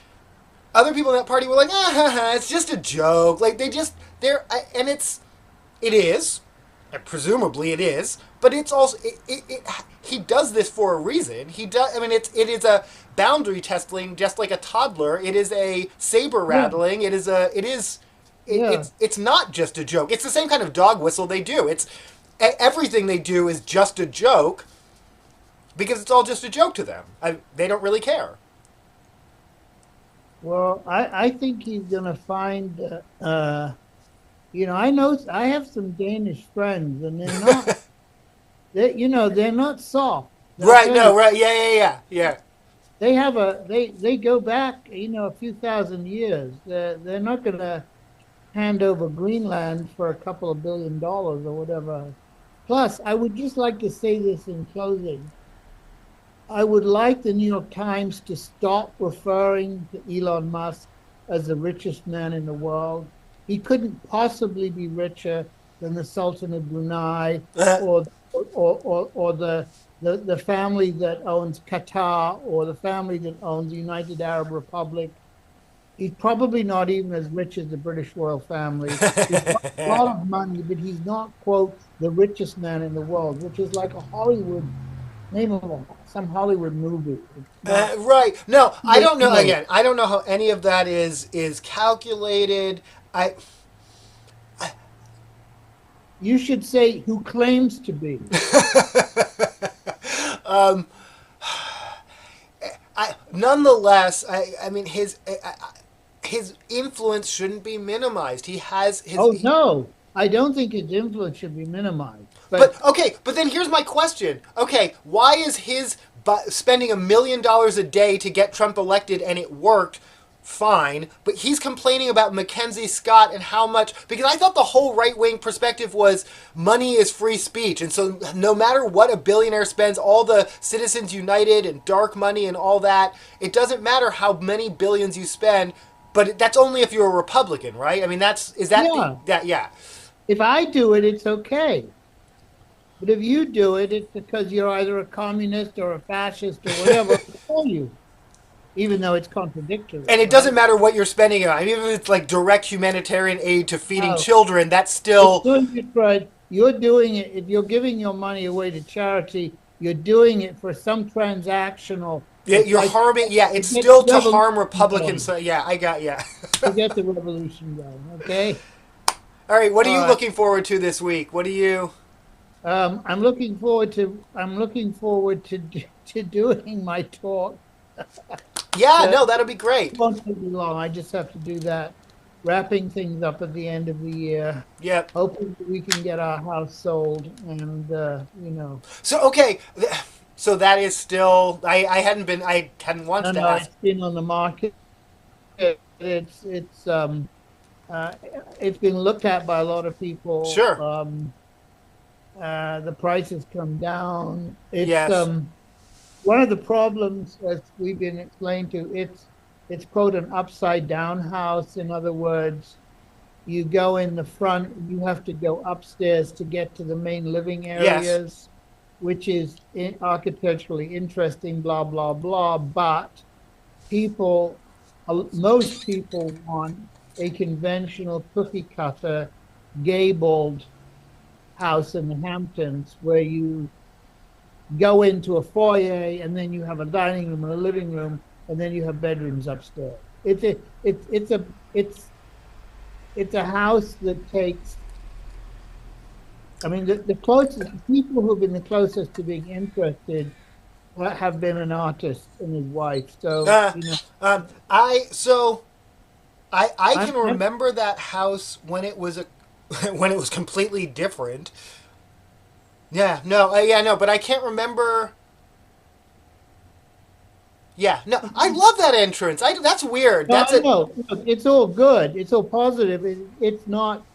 Other people in that party were like, it's just a joke. Like and it is, and presumably it is, but it's also he does this for a reason. He does. I mean, it is a boundary testing, just like a toddler. It is a saber Yeah, rattling. yeah. It's not just a joke. It's the same kind of dog whistle they do. Everything they do is just a joke because it's all just a joke to them. They don't really care. Well, I think he's gonna find. I have some Danish friends, and they're not soft. They'll Right? tell you No. Right? Yeah. Yeah. Yeah. Yeah. they go back, a few thousand years. They're not gonna hand over Greenland for a couple of $1 billion or whatever. Plus, I would just like to say this in closing. I would like the New York Times to stop referring to Elon Musk as the richest man in the world. He couldn't possibly be richer than the Sultan of Brunei or the family that owns Qatar or the family that owns the United Arab Republic. He's probably not even as rich as the British royal family. He's got a lot of money, but he's not, quote, the richest man in the world, which is like a Hollywood name of some Hollywood movie. It's not. Right. No, I don't know. No, Again, I don't know how any of that is calculated. I you should say who claims to be. nonetheless, I mean his. his influence shouldn't be minimized. He has his. Oh no, I don't think his influence should be minimized. But But okay, but then here's my question. Okay, why is his spending $1 million a day to get Trump elected and it worked? Fine, but he's complaining about Mackenzie Scott and how much, because I thought the whole right wing perspective was money is free speech, and so no matter what a billionaire spends, all the Citizens United and dark money and all that, it doesn't matter how many billions you spend, but that's only if you're a Republican, right? I mean, that's is that the yeah, that yeah. if I do it, it's okay. But if you do it, it's because you're either a communist or a fascist or whatever I call you, even though it's contradictory, And it doesn't right? matter what you're spending it on. I mean, even if it's like direct humanitarian aid to feeding No, children, that's it's still. doing it right. You're doing it. If you're giving your money away to charity, you're doing it for some transactional. Yeah, It's you're like harming. Yeah, to it's get the still to harm revolution Republicans. going. So yeah, I got yeah. To get the revolution going. Okay. All right, what are All you right. looking forward to this week? What do you? I'm looking forward to. I'm looking forward to to doing my talk. Yeah, It no, that'll be great. won't take me long. I just have to do that. Wrapping things up at the end of the year. Yep. Hoping that we can get our house sold, and So okay, so that is still. I hadn't no, wanted to no, ask. it's been on the market. It's uh, it's been looked at by a lot of people. Sure. The price has come down. It's Yes. one of the problems, as we've been explained to. It's quote an upside down house. In other words, you go in the front, you have to go upstairs to get to the main living Yes. areas, which is architecturally interesting. Blah blah blah. But people, most people want a conventional cookie cutter, gabled house in the Hamptons where you go into a foyer and then you have a dining room and a living room and then you have bedrooms upstairs. It's it's a house that takes. I mean, the closest the people who've been the closest to being interested have been an artist and his wife. So Uh, I so I can I'm remember that house when it was a when it was completely different. Yeah, no, yeah, no, but I can't remember. Yeah, no, I love that entrance. That's weird. no, That's I a know. Look, it's all good. It's all positive. It's not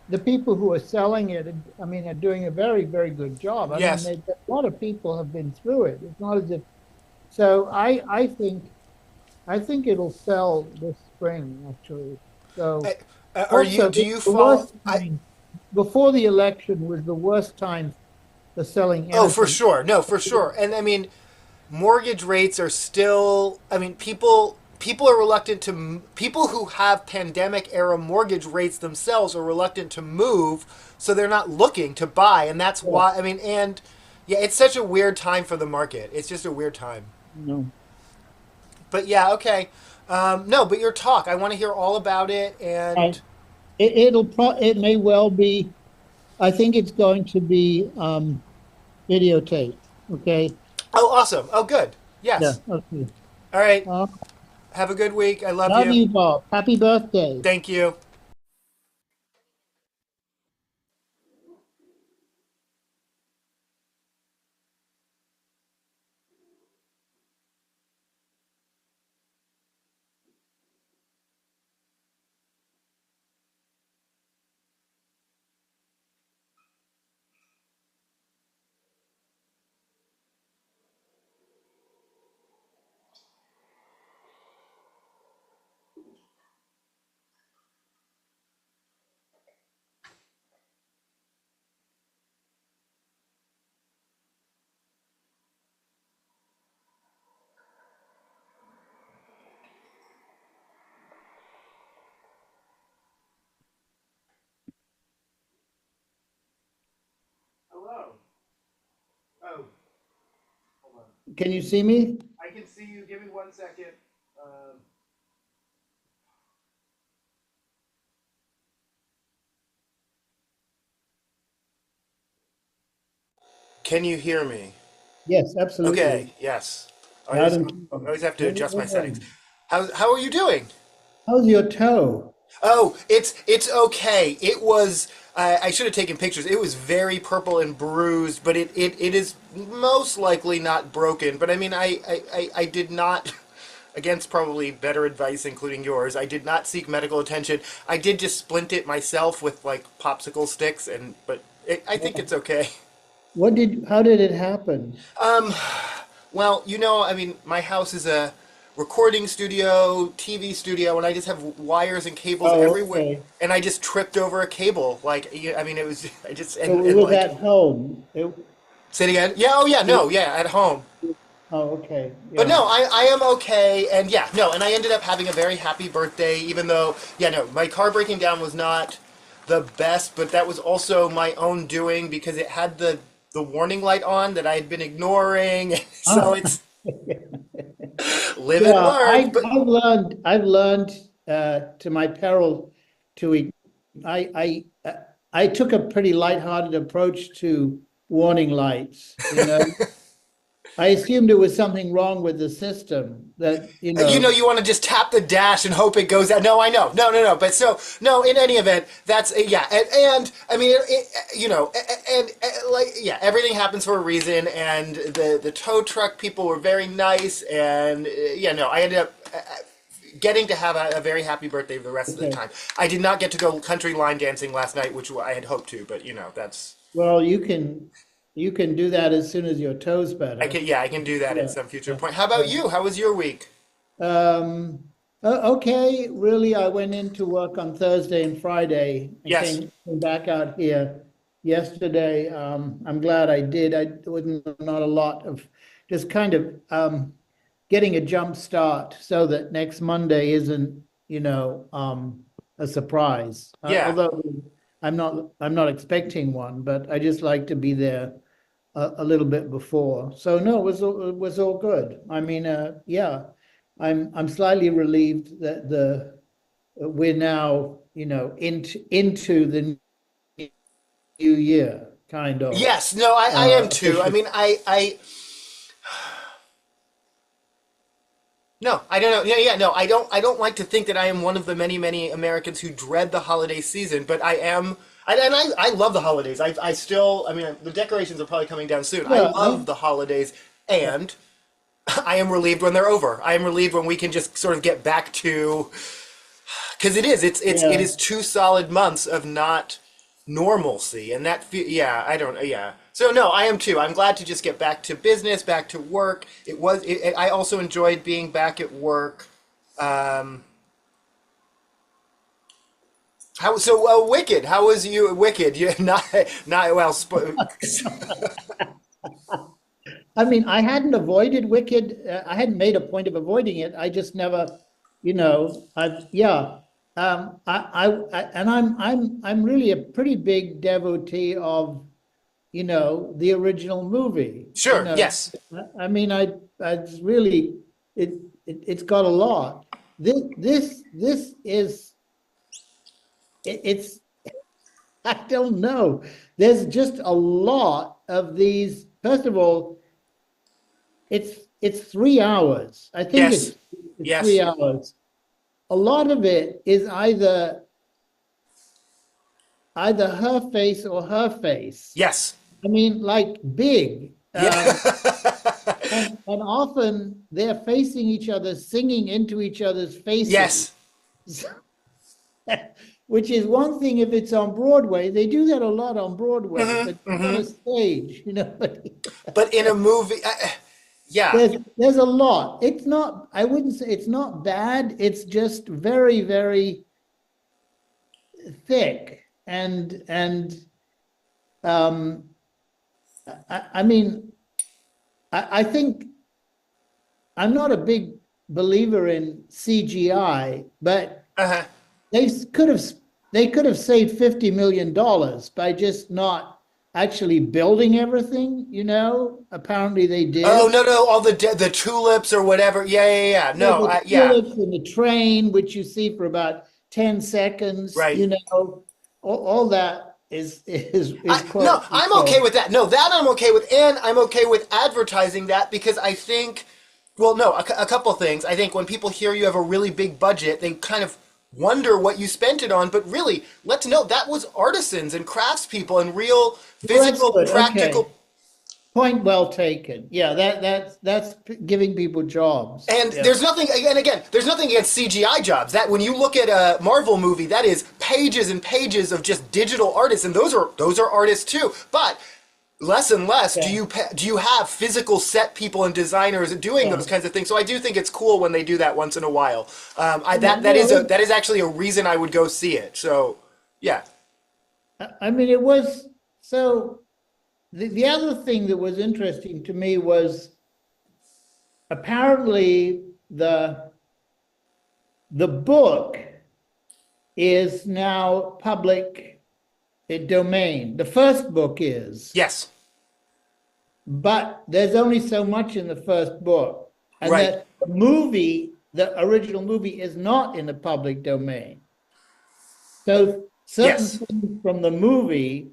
the people who are selling it. I mean, are doing a very, very good job. I mean, yes. a lot of people have been through it. It's not as if. So I think it'll sell this spring actually. So Are you? also Do you the follow? worst time before the election was the worst time for selling Oh, for anything. sure. No, for sure. And I mean, mortgage rates are still. I mean, people are reluctant to people who have pandemic era mortgage rates themselves are reluctant to move, so they're not looking to buy, and that's Yeah, why. I mean, and yeah, it's such a weird time for the market. It's just a weird time. no. But yeah, okay. No, but your talk, I want to hear all about it. I, And it may well be. I think it's going to be videotaped. Okay. oh, awesome. Oh, good. Yeah. Yes. Okay. All right. Uh, Have a good week. I love love you. you, Bob. Happy birthday. Thank you. Hello. Oh, hold on. Can you see me? I can see you. Give me 1 second. Um, can you hear me? Yes, absolutely. Okay. Yes. I Loud always, and I clear. always have to Very adjust my settings. good. How are you doing? how's your toe? Oh, it's okay. It was. I should have taken pictures. It was very purple and bruised, but it is most likely not broken. But I mean, I did not, against probably better advice, including yours, I did not seek medical attention. I did just splint it myself with like popsicle sticks, but I think it's okay. How did it happen? Well, I mean, my house is a recording studio, TV studio, and I just have wires and cables Oh, everywhere. okay. And I just tripped over a cable. I mean, it was, I just, So it and was like, at home. say it again? Yeah, oh yeah, no, yeah, at home. Oh, okay. But Yeah. no, I am okay. And yeah, no, and I ended up having a very happy birthday, even though, yeah, no, my car breaking down was not the best, but that was also my own doing because it had the warning light on that I had been ignoring. So Ah, it's live and yeah, learn. But I've learned to my peril to I took a pretty lighthearted approach to warning lights, you know. I assumed it was something wrong with the system that, you want to just tap the dash and hope it goes out. No, I know. No, no, no. But so, no, in any event, that's, yeah. And I mean, like, yeah, everything happens for a reason. And the tow truck people were very nice. And yeah, no, I ended up getting to have a very happy birthday the rest of the okay. time. I did not get to go country line dancing last night, which I had hoped to, but that's. Well, you can do that as soon as your toe's I better. can, yeah, I can do that at Yeah. some future Yeah. point. How about Yeah. you? How was your week? Okay, really, I went into work on Thursday and Friday and Yes. came back out here yesterday. I'm glad I did. There was not a lot of just kind of getting a jump start so that next Monday isn't, a surprise. Yeah. Although I'm not expecting one, but I just like to be there a little bit before. So no, it was all good. I mean, yeah, I'm slightly relieved that the we're now, into the new year, kind of, Yes. No, I am too. I officially. mean, no, I don't know. Yeah, yeah, no, I don't like to think that I am one of the many, many Americans who dread the holiday season, but I am. I love the holidays. I still, I mean, the decorations are probably coming down soon. I Yeah, love the holidays, and I am relieved when they're over. I am relieved when we can just sort of get back to, because it yeah. is 2 solid months of not normalcy, and yeah, I don't, yeah. So no, I am too. I'm glad to just get back to business, back to work. I also enjoyed being back at work. Um, how so? Wicked. How was you? Wicked. You not well. I mean, I hadn't avoided Wicked. I hadn't made a point of avoiding it. I just never, yeah. And I'm really a pretty big devotee of, the original movie. Sure. Yes. I mean, I it's really it's got a lot. This is it's I don't know. There's just a lot of these. First of all, it's 3 hours. I think Yes. it's three Yes. hours. A lot of it is either her face or her face. Yes. I mean, like big. Yeah. And often they're facing each other, singing into each other's faces, Yes. which is one thing if it's on Broadway. They do that a lot on Broadway, Hmm. but on a Hmm. stage, But in a movie, yeah. there's a lot. It's not, I wouldn't say it's not bad. It's just very, very thick. And um, I mean, I think I'm not a big believer in CGI, but Uh-huh. they could have they could have saved $50 million by just not actually building everything, Apparently they Oh did. no, no, all the tulips or whatever. Yeah, yeah, yeah. Yeah, No, the yeah. tulips and the train, which you see for about 10 seconds, Right. all that is quite No, I'm okay with that. No, that I'm okay with, and I'm okay with advertising that because I think Well, no, a couple things. I think when people hear you have a really big budget, they kind of wonder what you spent it on. But really, let's know that was artisans and craftspeople and real Well, that's physical, good. Okay. practical. Point well taken. Yeah, that's giving people jobs. And Yeah. there's nothing, and again, there's nothing against CGI jobs. That when you look at a Marvel movie, that is pages and pages of just digital artists, and those are artists too. But less and less Yeah. do you have physical set people and designers doing Yeah. those kinds of things. So I do think it's cool when they do that once in a while. No, That is actually a reason I would go see it. So yeah. I mean, it was so. The other thing that was interesting to me was apparently the book is now public domain. The first book is, Yes. but there's only so much in the first book, and Right. that the movie, the original movie, is not in the public domain. So certain Yes. things from the movie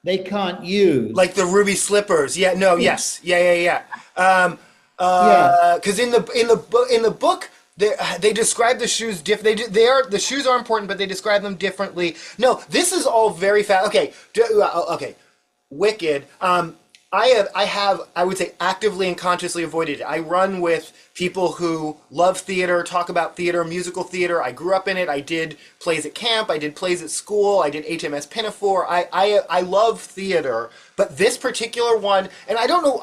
they can't use. Like the ruby slippers. Yeah. No. Yes. Yeah. Yeah. Yeah. Yeah. Because in the book they describe the shoes the shoes are important, but they describe them differently. No, this is all very fast. Okay. Okay. Wicked. I would say actively and consciously avoided it. I run with people who love theater, talk about theater, musical theater. I grew up in it. I did plays at camp. I did plays at school. I did HMS Pinafore. I love theater, but this particular one, and I don't know.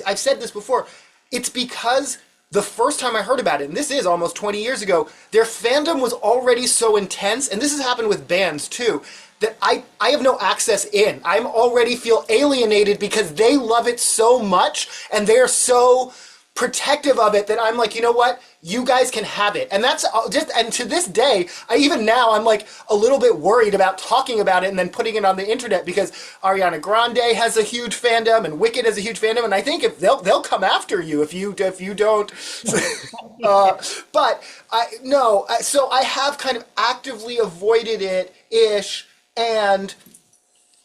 I've said this before. It's because the first time I heard about it, and this is almost 20 years ago, their fandom was already so intense, and this has happened with bands too, that I have no access in. I'm already feel alienated because they love it so much, and they're so protective of it that I'm like, you know what? You guys can have it. And that's just, and to this day, even now, I'm like a little bit worried about talking about it and then putting it on the internet because Ariana Grande has a huge fandom and Wicked has a huge fandom. And I think if they'll come after you if you don't. But no, so I have kind of actively avoided it ish. And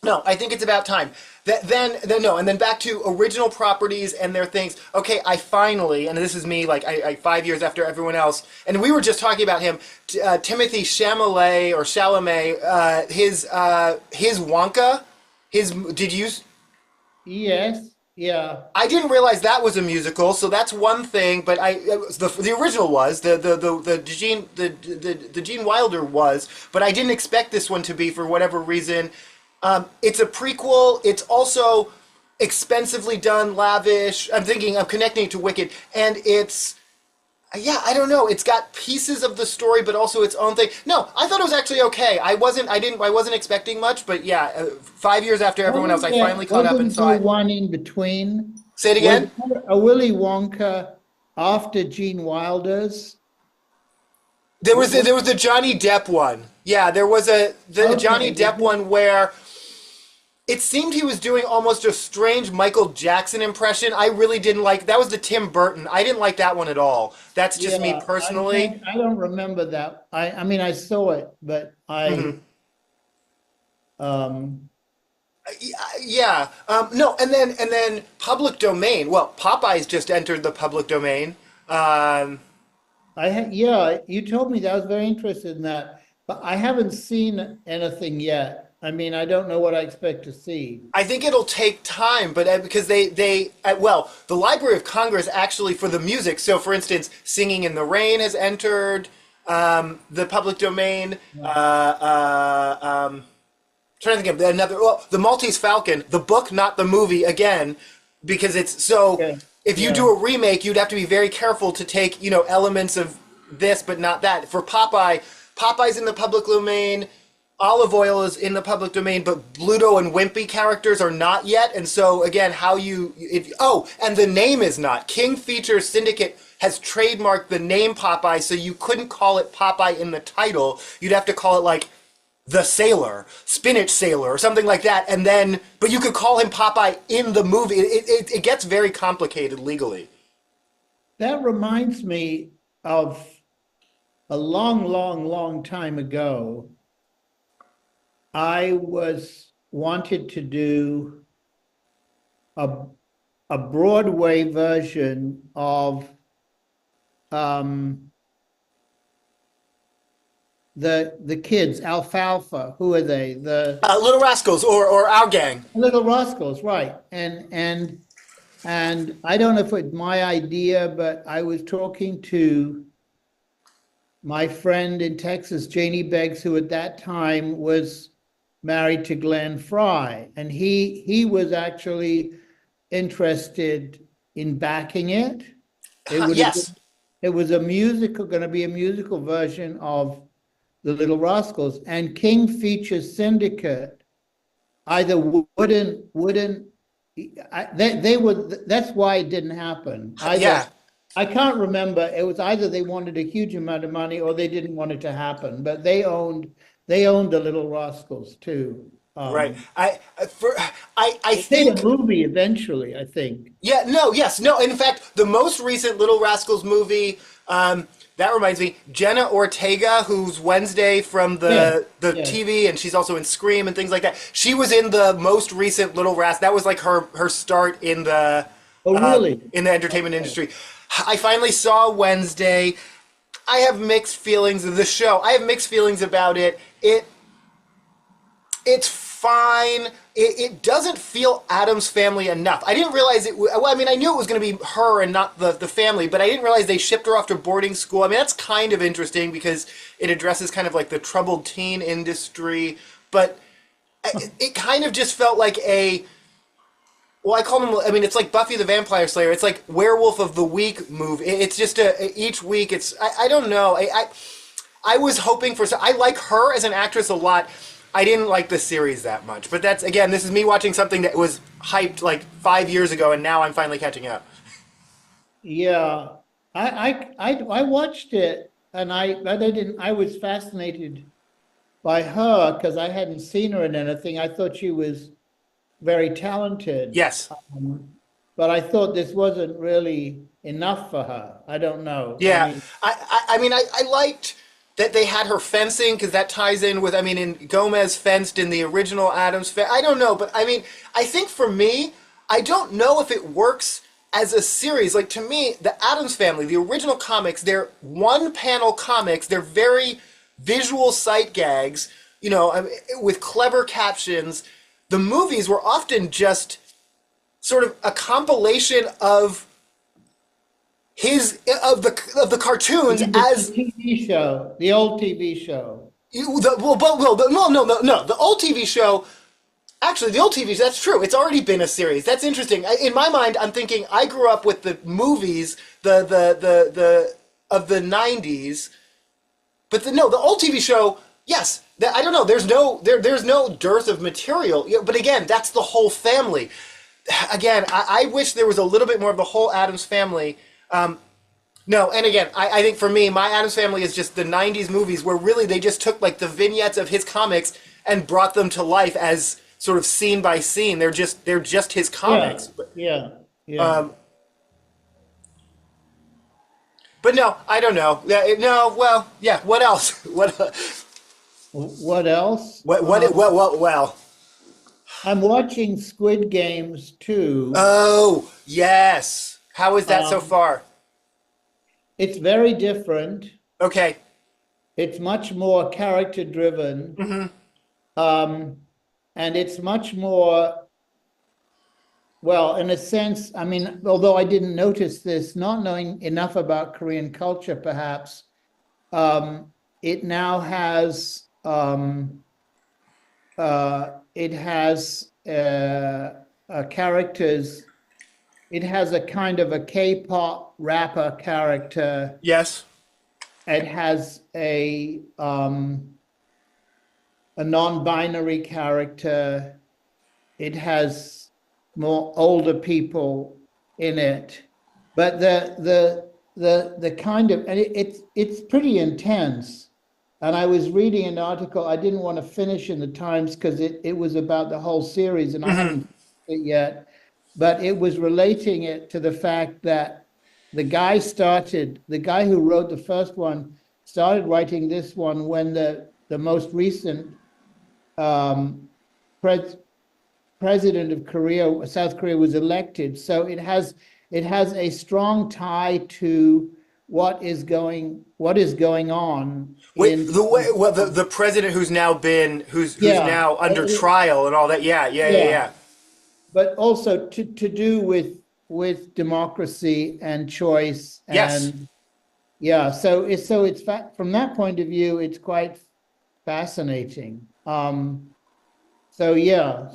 no, I think it's about time. Then no, and then back to original properties and their things. Okay, I finally, and this is me, like I 5 years after everyone else, and we were just talking about him, Timothy Chalamet or Chalamet, his Wonka, did you? Yes. Yeah. I didn't realize that was a musical, so that's one thing. But the original was the Gene Wilder was, but I didn't expect this one to be for whatever reason. It's a prequel. It's also expensively done, lavish. I'm connecting it to Wicked, and yeah, I don't know. It's got pieces of the story, but also its own thing. No, I thought it was actually okay. I wasn't expecting much, but yeah, 5 years after everyone else, I finally caught up and saw there it. one in between? Say it again. Was there a Willy Wonka after Gene Wilder's? There was the Johnny Depp one. Yeah, there was the Johnny Depp one where it seemed he was doing almost a strange Michael Jackson impression. I really didn't like that. Was the Tim Burton. I didn't like that one at all. That's just me personally. I don't remember that. I mean, I saw it, but Yeah. No, and then public domain. Well, Popeyes just entered the public domain. yeah, you told me that. I was very interested in that, but I haven't seen anything yet. I mean, I don't know what I expect to see. I think it'll take time, but because well, the Library of Congress actually for the music. So, for instance, Singing in the Rain has entered the public domain. Trying to think of another. Well, the Maltese Falcon, the book, not the movie. Again, because it's so. Okay. If you Yeah. do a remake, you'd have to be very careful to take elements of this, but not that. For Popeye's in the public domain. Olive Oil is in the public domain, but Bluto and Wimpy characters are not yet. And so again, and the name is not. King Features Syndicate has trademarked the name Popeye, so you couldn't call it Popeye in the title. You'd have to call it like the Sailor, Spinach Sailor, or something like that. And then, but you could call him Popeye in the movie. It gets very complicated legally. That reminds me of a long, long, long time ago. I wanted to do a Broadway version of um, the kids, Alfalfa. Who are they? The Little Rascals or Our Gang. Little Rascals, right? And I don't know if it's my idea, but I was talking to my friend in Texas, Janie Beggs, who at that time was married to Glenn Fry, and he was actually interested in backing it. It would have Yes. been, it was a musical, going to be a musical version of The Little Rascals, and King Features Syndicate either wouldn't they would, that's why it didn't happen. Either Yeah. I can't remember, it was either they wanted a huge amount of money or they didn't want it to happen, but they owned the Little Rascals too. Right. I They made a think. movie eventually, I think. Yeah, no, yes, no. In fact, the most recent Little Rascals movie, that reminds me, Jenna Ortega, who's Wednesday from Yeah, the yeah. TV, and she's also in Scream and things like that. She was in the most recent Little Rascals. That was like her start Oh, really? in the entertainment industry. I finally saw Wednesday. I have mixed feelings of the show. I have mixed feelings about it. It's fine. It doesn't feel Adam's Family enough. I didn't realize it. Well, I mean, I knew it was going to be her and not the family, but I didn't realize they shipped her off to boarding school. I mean, that's kind of interesting because it addresses kind of like the troubled teen industry, but it kind of just felt like a. Well, I call them. I mean, it's like Buffy the Vampire Slayer. It's like Werewolf of the Week movie. It's just each week. It's I don't know. I was hoping for. I like her as an actress a lot. I didn't like the series that much, but that's again. This is me watching something that was hyped like 5 years ago, and now I'm finally catching up. Yeah, I watched it, and but I didn't. I was fascinated by her because I hadn't seen her in anything. I thought she was very talented, Yes. but I thought this wasn't really enough for her. I don't know. I Yeah. mean, I mean, I liked that they had her fencing because that ties in with, I mean, in Gomez fenced in the original Adams. I don't know, but I mean, I think for me, I don't know if it works as a series. Like to me, the Adams Family, the original comics, they're one panel comics. They're very visual sight gags, you know, with clever captions. The movies were often just sort of a compilation of his of the cartoons the as TV show, the old TV show. no, the old TV show. Actually, the old TV, that's true. It's already been a series. That's interesting. In my mind, I'm thinking I grew up with the movies, the of the '90s, but no, the old TV show. Yes, I don't know. There's no dearth of material. But again, that's the whole family. Again, I wish there was a little bit more of the whole Adams Family. No, and again, I think for me, my Adams Family is just the '90s movies where really they just took like the vignettes of his comics and brought them to life as sort of scene by scene. They're just his Yeah, comics. yeah, yeah. Um, but no, I don't know. Yeah, no, well, yeah. What else? What else? Well. I'm watching Squid Games too. Oh yes. How is that so Um, far? it's very different. Okay. It's much more character driven. Um, and it's much more, well, in a sense, I mean, although I didn't notice this, not knowing enough about Korean culture, perhaps, it now has characters. It has a kind of a K-pop rapper character. Yes. It has a non-binary character. It has more older people in it, but the kind of, and it's pretty intense. And I was reading an article. I didn't want to finish in the Times because it was about the whole series, and I haven't finished it yet. But it was relating it to the fact that the guy who wrote the first one started writing this one when the most recent um, pres, president of Korea, South Korea, was elected. So it has a strong tie to what is going on Wait, in the way well the president who's now been who's yeah now under trial and all that. Yeah, yeah, yeah, yeah, yeah. but also to do with democracy and choice Yes. and yeah. So it's from that point of view, it's quite fascinating. So yeah,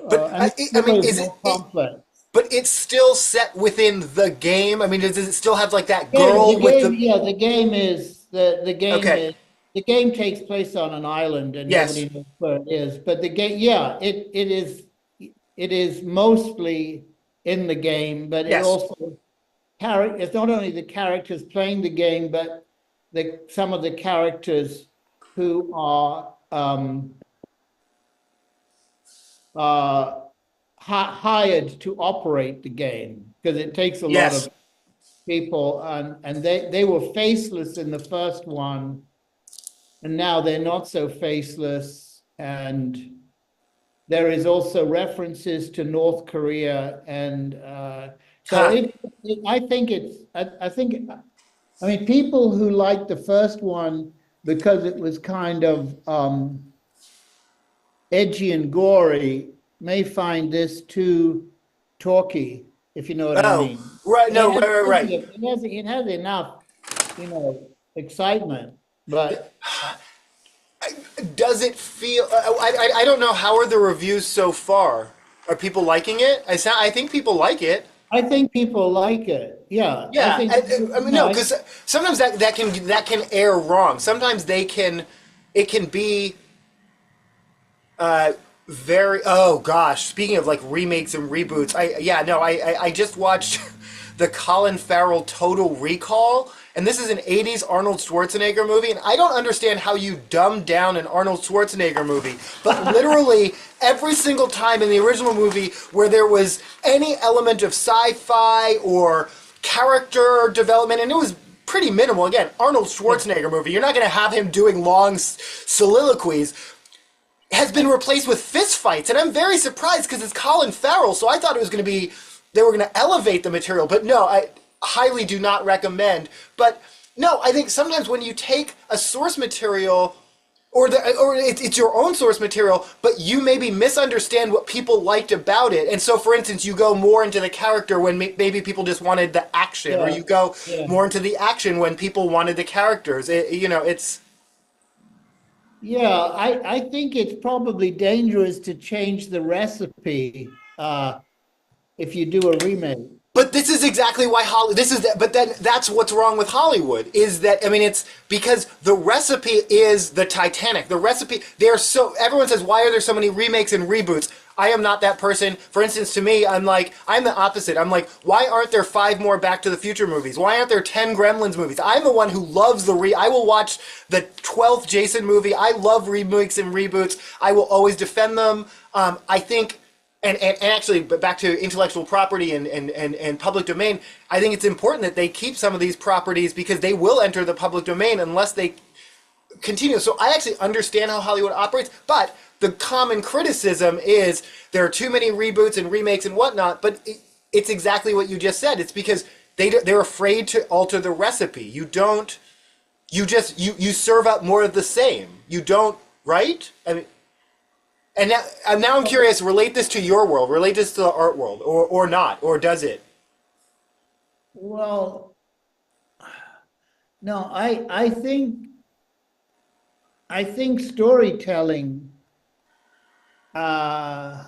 But and the I mean, story is is it, more complex. but it's still set within the game. I mean, does it still have like that Game, girl with the yeah, the game is Okay. the game takes place on an island and Yes. nobody knows where it is. But the game, yeah, it is mostly in the game, but it Yes. also it's not only the characters playing the game, but some of the characters who are uh, hired to operate the game because it takes a lot Yes. of people, and they were faceless in the first one, and now they're not so faceless. And there is also references to North Korea, and so Huh. I think I think I mean people who liked the first one because it was kind of edgy and gory may find this too talky, if you know what I Oh, mean. right. It No, has right, right, right. plenty of, it has enough, excitement, but Does it feel? I don't know. How are the reviews so far? Are people liking it? I think people like it. I think people like it. Yeah, I Yeah, think I mean no, because sometimes that can air wrong. Sometimes it can be uh, very. Oh gosh, speaking of like remakes and reboots, I just watched the Colin Farrell Total Recall, and this is an '80s Arnold Schwarzenegger movie, and I don't understand how you dumb down an Arnold Schwarzenegger movie, but literally every single time in the original movie where there was any element of sci-fi or character development, and it was pretty minimal. Again, Arnold Schwarzenegger movie. You're not going to have him doing long soliloquies. Has been replaced with fist fights, and I'm very surprised because it's Colin Farrell. So I thought it was going to be they were going to elevate the material, but no, I highly do not recommend. But no, I think sometimes when you take a source material or it's your own source material, but you maybe misunderstand what people liked about it. And so, for instance, you go more into the character when maybe people just wanted the action, or yeah, you go yeah, more into the action when people wanted the characters. It's yeah. I think it's probably dangerous to change the recipe if you do a remake. But this is exactly why Hollywood. But then that's what's wrong with Hollywood is that I mean it's because the recipe is the Titanic. The recipe they're so everyone says why are there so many remakes and reboots? I am not that person. For instance, to me, I'm the opposite. I'm like, why aren't there 5 more Back to the Future movies? Why aren't there 10 Gremlins movies? I'm the one who loves I will watch the 12th Jason movie. I love remakes and reboots. I will always defend them. I think and actually, but back to intellectual property and public domain, I think it's important that they keep some of these properties because they will enter the public domain unless they continue. So I actually understand how Hollywood operates, but the common criticism is there are too many reboots and remakes and whatnot, but it's exactly what you just said. It's because they're afraid to alter the recipe. You don't, you serve up more of the same. You don't, right? I mean, and now I'm curious. Relate this to your world. Relate this to the art world, or not, or does it? Well, no, I think storytelling. Uh,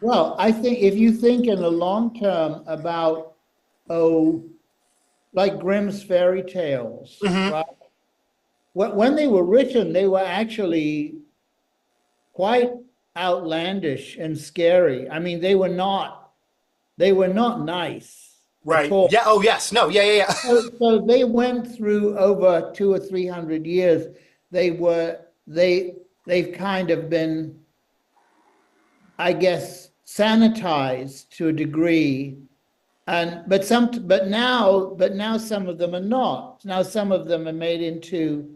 well, I think if you think in the long term about oh, like Grimm's fairy tales, right? When they were written, they were actually quite outlandish and scary. I mean, they were not nice at Right. all. Yeah. Oh, yes. No. Yeah. Yeah. Yeah. So they went through over 200 or 300 years. They were they've kind of been, I guess, sanitized to a degree. And but now some of them are not. Now some of them are made into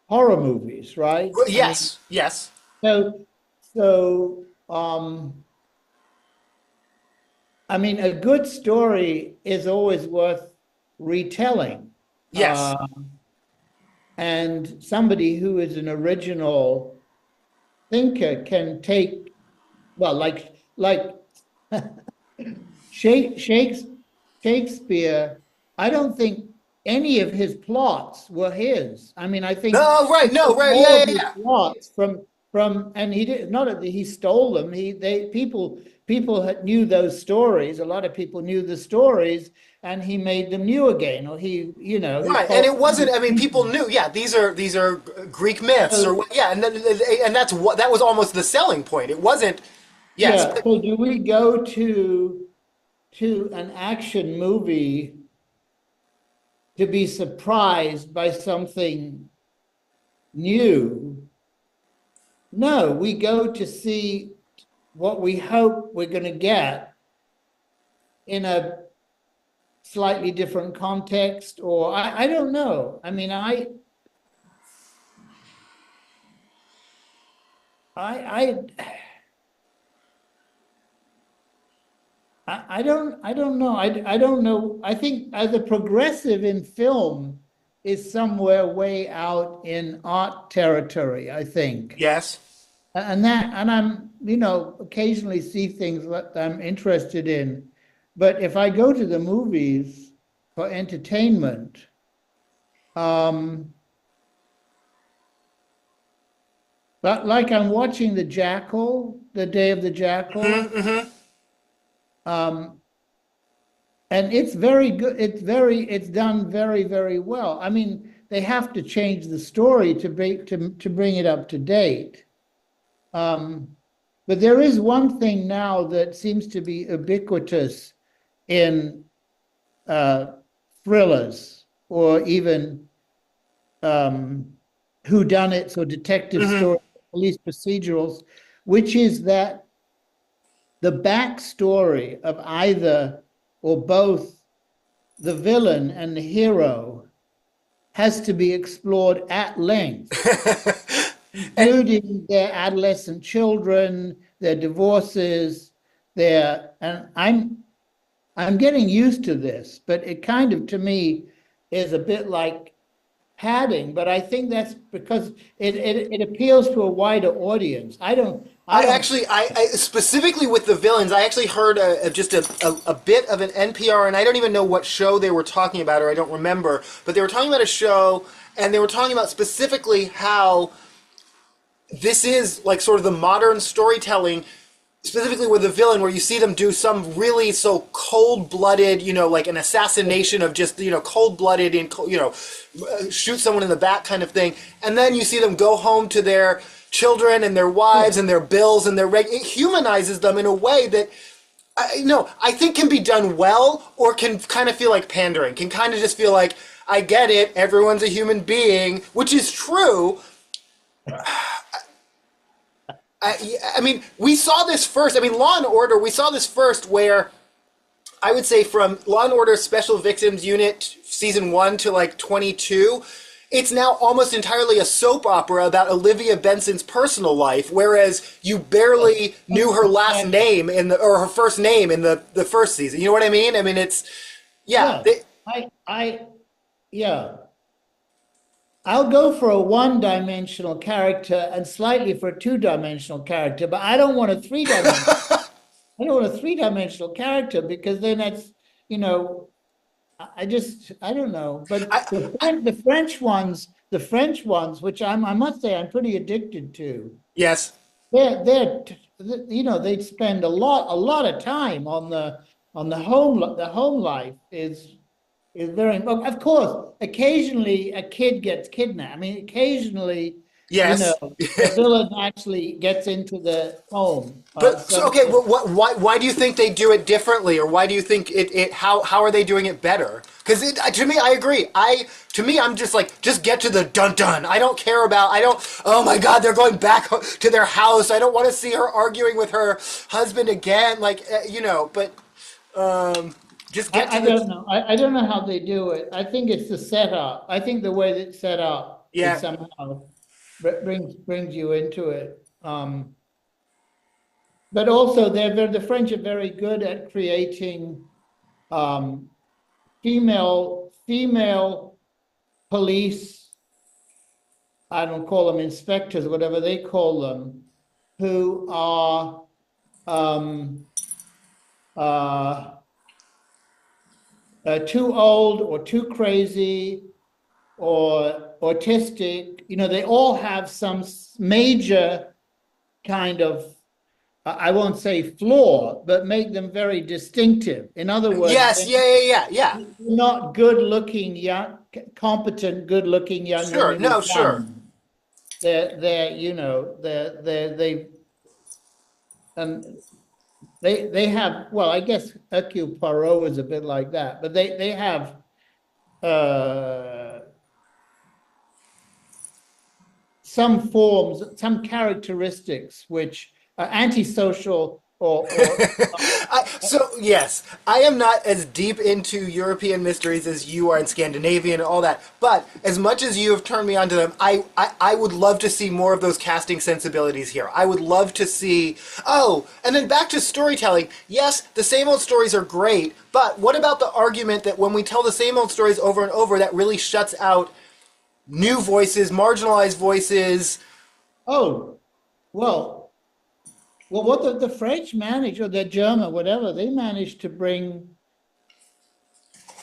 horror movies, right? I mean, Yes. Yes. so so um, I mean, a good story is always worth retelling. Yes. And somebody who is an original thinker can take, well, like Shakespeare, I don't think any of his plots were his. I mean, I think No, right. he No, took right. all Yeah, of yeah, his yeah. plots from, and he did not that he stole them. People knew those stories. A lot of people knew the stories, and he made them new again, or he Right, and followed. it wasn't. I mean, people knew. Yeah, these are Greek myths, or So, yeah, and that's what that was almost the selling point. It wasn't. Yes, yeah. So do we go to an action movie to be surprised by something new? No, we go to see what we hope we're going to get in a slightly different context, or I don't know. I mean, I I don't know. I don't know. I think as a progressive in film is somewhere way out in art territory, I think. yes. And I'm, occasionally see things that I'm interested in. But if I go to the movies for entertainment, um, but like I'm watching The Jackal, The Day of the Jackal, um, and it's very good. It's done very, very well. I mean, they have to change the story to bring it up to date. Um, but there is one thing now that seems to be ubiquitous in thrillers or even whodunits or detective stories, police procedurals, which is that the backstory of either or both the villain and the hero has to be explored at length, including their adolescent children, their divorces, and I'm getting used to this, but it kind of to me is a bit like padding, but I think that's because it appeals to a wider audience. I I don't actually, I specifically with the villains, I actually heard just a bit of an NPR, and I don't even know what show they were talking about, or I don't remember, but they were talking about a show, and they were talking about specifically how this is like sort of the modern storytelling, specifically with the villain, where you see them do some really so cold-blooded, like an assassination of just, cold-blooded and, shoot someone in the back kind of thing, and then you see them go home to their children and their wives and their bills and it humanizes them in a way that I think can be done well, or can kind of feel like pandering, can kind of just feel like, I get it, everyone's a human being, which is true. I mean, we saw this first. I mean, Law and Order, we saw this first where I would say from Law and Order Special Victims Unit season 1 to like 22, it's now almost entirely a soap opera about Olivia Benson's personal life, whereas you barely knew her last name or her first name in the first season. You know what I mean? I mean, it's, yeah. yeah. I yeah. I'll go for a one-dimensional character and slightly for a two-dimensional character, but I don't want a three-dimensional. I don't want a three-dimensional character because then that's, you know, I don't know. But I, the French ones, which I must say I'm pretty addicted to. yes. They're they'd spend a lot of time on the home life is very, well, of course, occasionally a kid gets kidnapped. I mean, occasionally, Yes. the villain actually gets into the home. But so, okay, well, why do you think they do it differently, or why do you think how are they doing it better? Because to me, I agree. To me, I'm just like, just get to the dun dun. I don't care about. I don't. Oh my God, they're going back to their house. I don't want to see her arguing with her husband again. Like but just get to I don't know. I don't know how they do it. I think it's the setup. I think the way that it's set up is yeah. somehow brings you into it. but also the French are very good at creating um, female police. I don't call them inspectors, whatever they call them, who are um, uh, too old or too crazy or autistic. You know, they all have some major kind of, I won't say flaw, but make them very distinctive. In other words, Yes, yeah, yeah, yeah, yeah. they're not good-looking young, competent, good-looking young Sure, women no, with sure. guns. They're you know they and they have, well, I guess Hercule Poirot is a bit like that, but they have uh, some forms, some characteristics which are antisocial or So yes, I am not as deep into European mysteries as you are in Scandinavian and all that. But as much as you have turned me onto them, I would love to see more of those casting sensibilities here. I would love to see. Oh, and then back to storytelling. Yes, the same old stories are great, but what about the argument that when we tell the same old stories over and over, that really shuts out new voices, marginalized voices? oh, well, what the French managed, or the German, whatever, they managed to bring.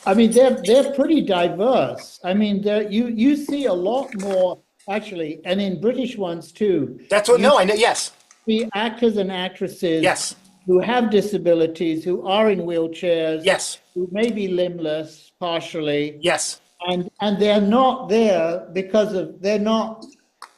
I mean, they're pretty diverse. I mean, you see a lot more actually, and in British ones too. That's what. You No, I know. Yes, see actors and actresses yes, who have disabilities, who are in wheelchairs, yes, who may be limbless partially, yes. and they're not there because of they're not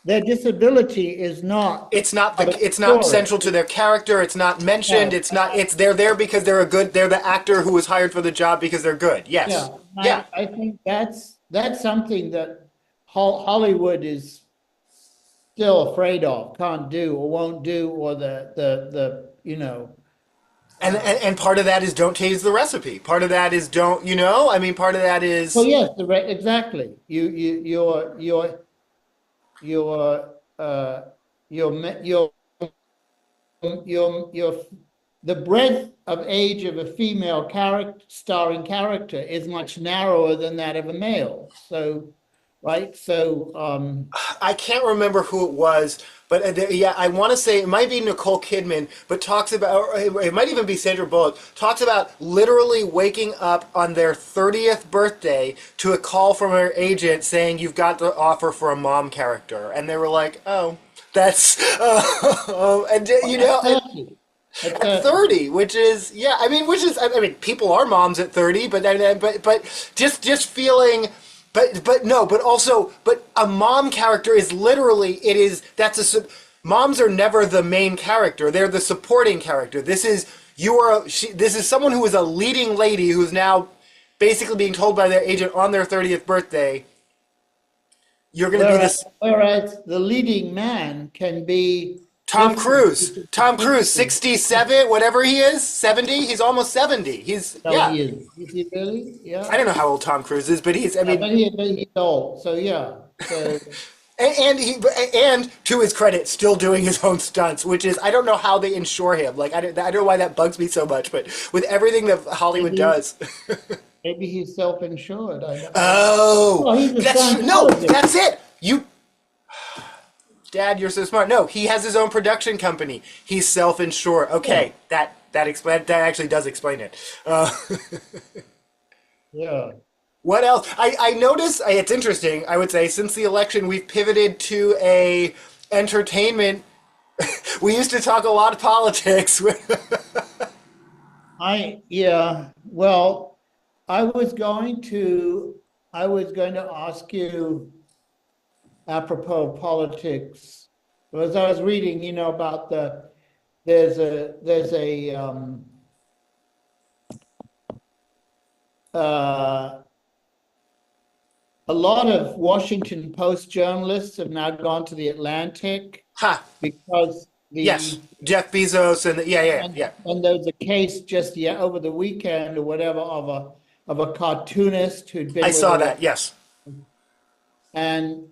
their disability is not It's not part the of the it's not story. central to their character. It's not mentioned. No, It's not. It's they're there because they're a good. They're the actor who was hired for the job because they're good. Yes. yeah, Yeah. I think that's something that Hollywood is still afraid of, can't do or won't do, or the you know. And part of that is don't change the recipe. Part of that is don't. I mean, part of that Well, is yes, exactly. Your your your the breadth of age of a female character starring character is much narrower than that of a male. So, right? So, I can't remember who it was, but yeah, I want to say it might be Nicole Kidman, but talks about, or it might even be Sandra Bullock, talks about literally waking up on their 30th birthday to a call from her agent saying, "You've got the offer for a mom character." And they were like, "Oh, that's," and at 30, at at 30. 30, which is, yeah, I mean, people are moms at 30, but just feeling, but no, but also, but a mom character is literally, it is, moms are never the main character. They're the supporting character. This is someone who is a leading lady who's now basically being told by their agent on their 30th birthday, you're going to be this. Whereas the leading man can be Tom different. Cruise. Tom Cruise, 67, whatever he is, 70. He's almost 70. So Yeah. he is. Is he really? Yeah. I don't know how old Tom Cruise is, but I Yeah, mean, but he's old. So yeah. So and to his credit, still doing his own stunts, which is, I don't know how they insure him. Like, I don't know why that bugs me so much, but with everything that Hollywood maybe does. maybe he's self-insured. Oh, Well, he's a no, Scientologist. that's it. Dad, you're so smart. No, he has his own production company. He's self-insured. Okay, that actually does explain it. Yeah. What else? I notice, it's interesting, I would say, since the election, we've pivoted to a entertainment. We used to talk a lot of politics. Yeah. Well, I was going to I was going to ask you apropos of politics, as I was reading, about there's uh, a lot of Washington Post journalists have now gone to the Atlantic Ha! because Yes, Jeff Bezos and yeah, yeah, yeah. and there was a case just over the weekend or whatever of a cartoonist who'd I been with saw a that. Yes. and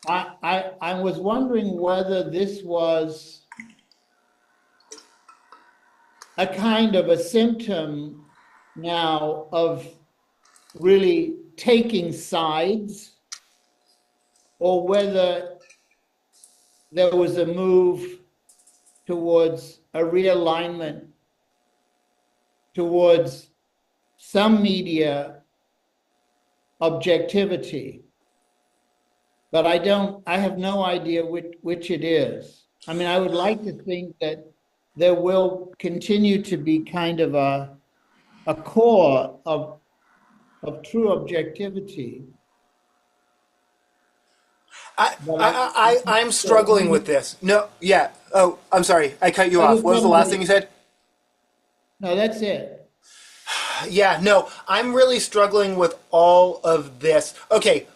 I was wondering whether this was a kind of a symptom now of really taking sides, or whether there was a move towards a realignment towards some media objectivity. But I have no idea which it is. I mean, I would like to think that there will continue to be kind of a core of true objectivity. I'm struggling with this. No, yeah. Oh, I'm sorry. I cut you off. What was the last thing you said? No, that's it. Yeah, no, I'm really struggling with all of this. Okay.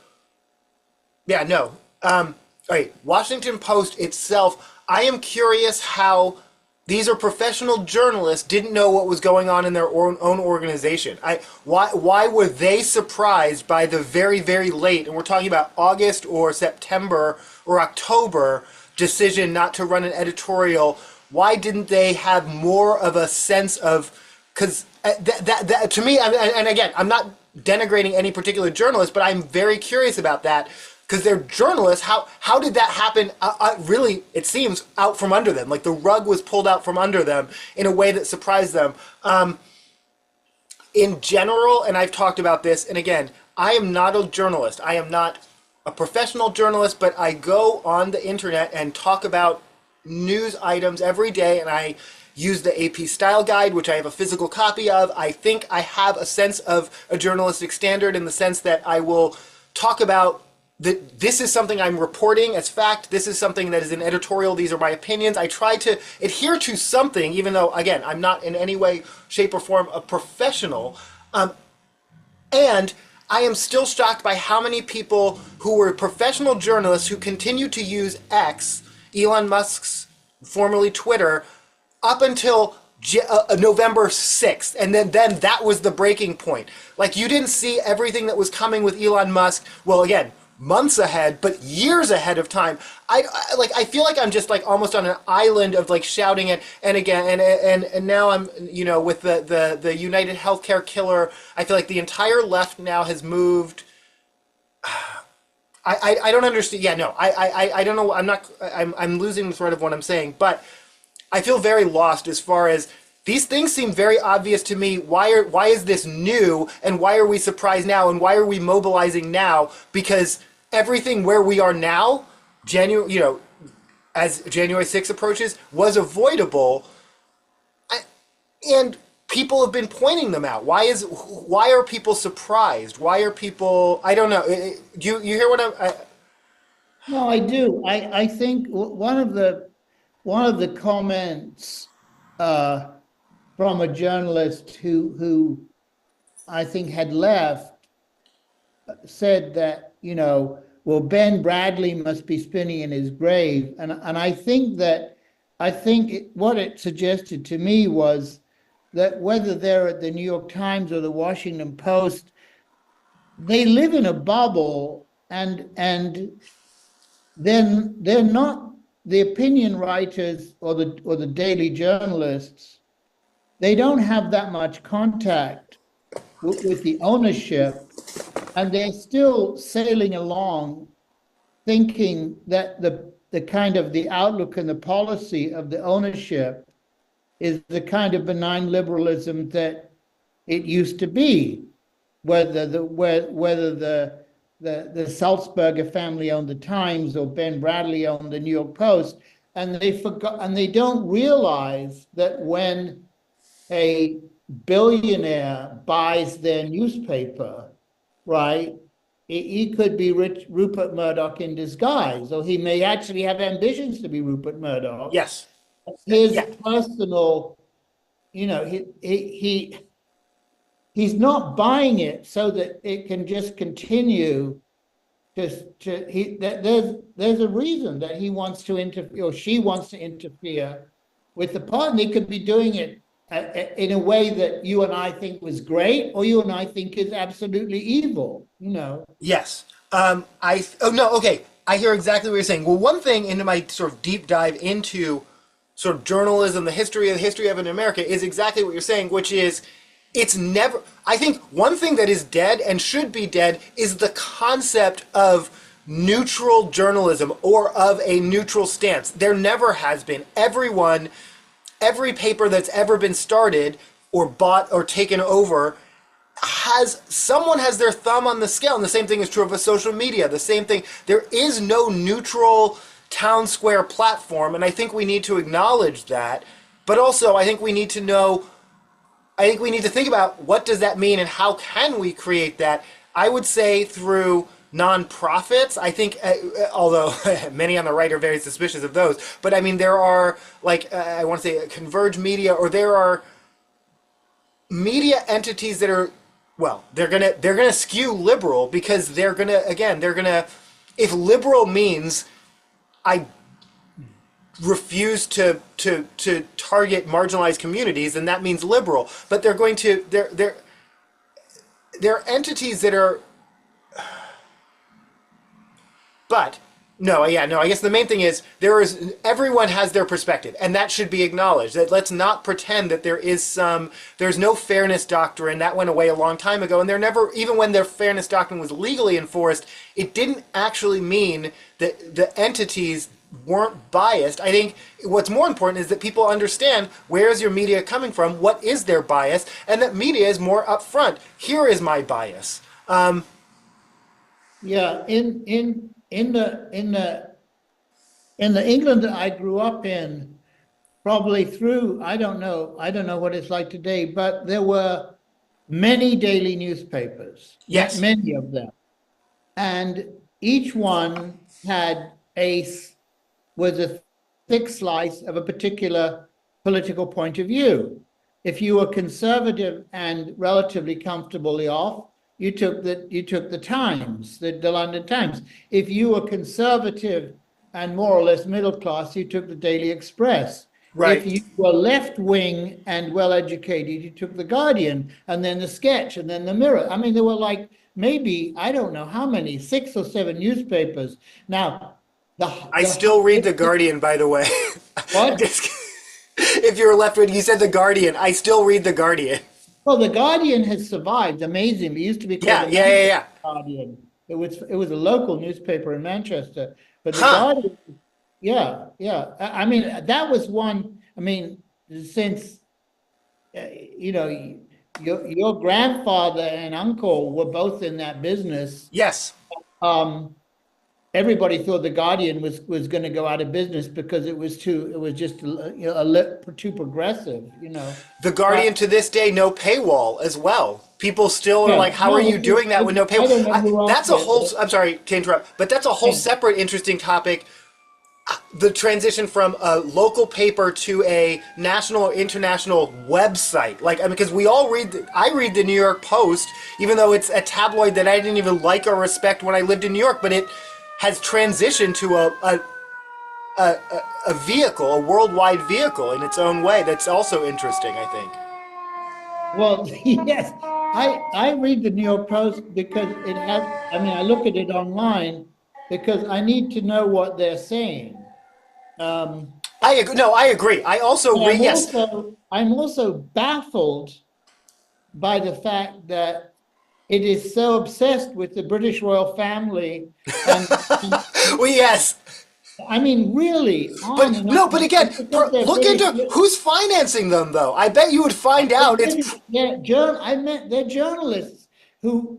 Yeah, no. All right. Washington Post itself, I am curious how these are professional journalists didn't know what was going on in their own organization. Why were they surprised by the very, very late, and we're talking about August or September or October, decision not to run an editorial? Why didn't they have more of a sense of, because that to me, and again, I'm not denigrating any particular journalist, but I'm very curious about that. Because they're journalists, how did that happen? Really, it seems out from under them. Like the rug was pulled out from under them in a way that surprised them. In general, and I've talked about this, and again, I am not a journalist. I am not a professional journalist, but I go on the internet and talk about news items every day, and I use the AP Style Guide, which I have a physical copy of. I think I have a sense of a journalistic standard in the sense that I will talk about that this is something I'm reporting as fact. This is something that is an editorial. These are my opinions. I try to adhere to something, even though, again, I'm not in any way, shape, or form a professional. And I am still shocked by how many people who were professional journalists who continue to use X, Elon Musk's formerly Twitter, up until November 6th. And then that was the breaking point. Like, you didn't see everything that was coming with Elon Musk. Well, again, months ahead, but years ahead of time. I feel like I'm just like almost on an island of like shouting it, and again, and now I'm, you know, with the United Healthcare killer. I feel like the entire left now has moved. I don't understand. Yeah, no, I don't know. I'm losing the thread of what I'm saying, but I feel very lost as far as these things seem very obvious to me. Why is this new, and why are we surprised now, and why are we mobilizing now? Because everything where we are now, as January 6th approaches, was avoidable, and people have been pointing them out. Why are people surprised? Why are people? I don't know. You hear what I'm? No, I do. I think one of the comments from a journalist who I think had left said that, well, Ben Bradley must be spinning in his grave. And I think what it suggested to me was that whether they're at the New York Times or the Washington Post, they live in a bubble, and then they're not the opinion writers or the daily journalists. They don't have that much contact with the ownership, and they're still sailing along thinking that the kind of the outlook and the policy of the ownership is the kind of benign liberalism that it used to be, whether the Sulzberger family owned the Times or Ben Bradley owned the New York Post, and they don't realize that when a billionaire buys their newspaper, right, he could be Rupert Murdoch in disguise, or he may actually have ambitions to be Rupert Murdoch. Yes. His personal, he's not buying it so that it can just continue. There's a reason that he wants to interfere, or she wants to interfere with the part. And he could be doing it in a way that you and I think was great, or you and I think is absolutely evil. Yes. Okay. I hear exactly what you're saying. Well, one thing into my sort of deep dive into sort of journalism, the history of it in America is exactly what you're saying, which is it's never. I think one thing that is dead and should be dead is the concept of neutral journalism or of a neutral stance. There never has been. Every paper that's ever been started or bought or taken over someone has their thumb on the scale, and the same thing is true of a social media. The same thing. There is no neutral town square platform, and I think we need to acknowledge that. But also, I think we need to know. I think we need to think about what does that mean and how can we create that. I would say through nonprofits. I think, although many on the right are very suspicious of those, but I mean there are I want to say Converge Media, or there are media entities that are, well, they're gonna skew liberal because they're gonna if liberal means I refuse to target marginalized communities, then that means liberal. But they're entities that are. But no, yeah, no. I guess the main thing is everyone has their perspective, and that should be acknowledged. That let's not pretend that there's no fairness doctrine that went away a long time ago, and there never, even when the fairness doctrine was legally enforced, it didn't actually mean that the entities weren't biased. I think what's more important is that people understand where is your media coming from, what is their bias, and that media is more upfront. Here is my bias. Yeah, in the England that I grew up in, probably through, I don't know what it's like today, but there were many daily newspapers. Yes. Many of them. And each one was a thick slice of a particular political point of view. If you were conservative and relatively comfortably off, you took the Times, the London Times. If you were conservative and more or less middle class, you took the Daily Express. Right. If you were left wing and well educated, you took the Guardian, and then the Sketch, and then the Mirror. I mean, there were maybe, I don't know how many, 6 or 7 newspapers. Now, I still read the Guardian, by the way. What? If you're left wing, you said the Guardian. I still read the Guardian. Well, the Guardian has survived amazingly. It used to be called the Guardian. It was a local newspaper in Manchester, but the Guardian, yeah. I mean, that was one. I mean, since your grandfather and uncle were both in that business. Yes. Everybody thought the Guardian was going to go out of business because it was just too progressive, The Guardian to this day, no paywall as well. People still are like, how are you doing that with no paywall? That's a whole, I'm sorry to interrupt, but that's a whole separate interesting topic. The transition from a local paper to a national or international website. Because I read the New York Post, even though it's a tabloid that I didn't even like or respect when I lived in New York, but it has transitioned to a vehicle, a worldwide vehicle in its own way. That's also interesting, I think. Well, yes, I read the New York Post because I look at it online because I need to know what they're saying. I agree. No, I agree. I also read, yes. I'm also baffled by the fact that it is so obsessed with the British royal family. Well, yes. I mean, really. But again, look into who's financing them, though. I bet you would find out. I met they're journalists who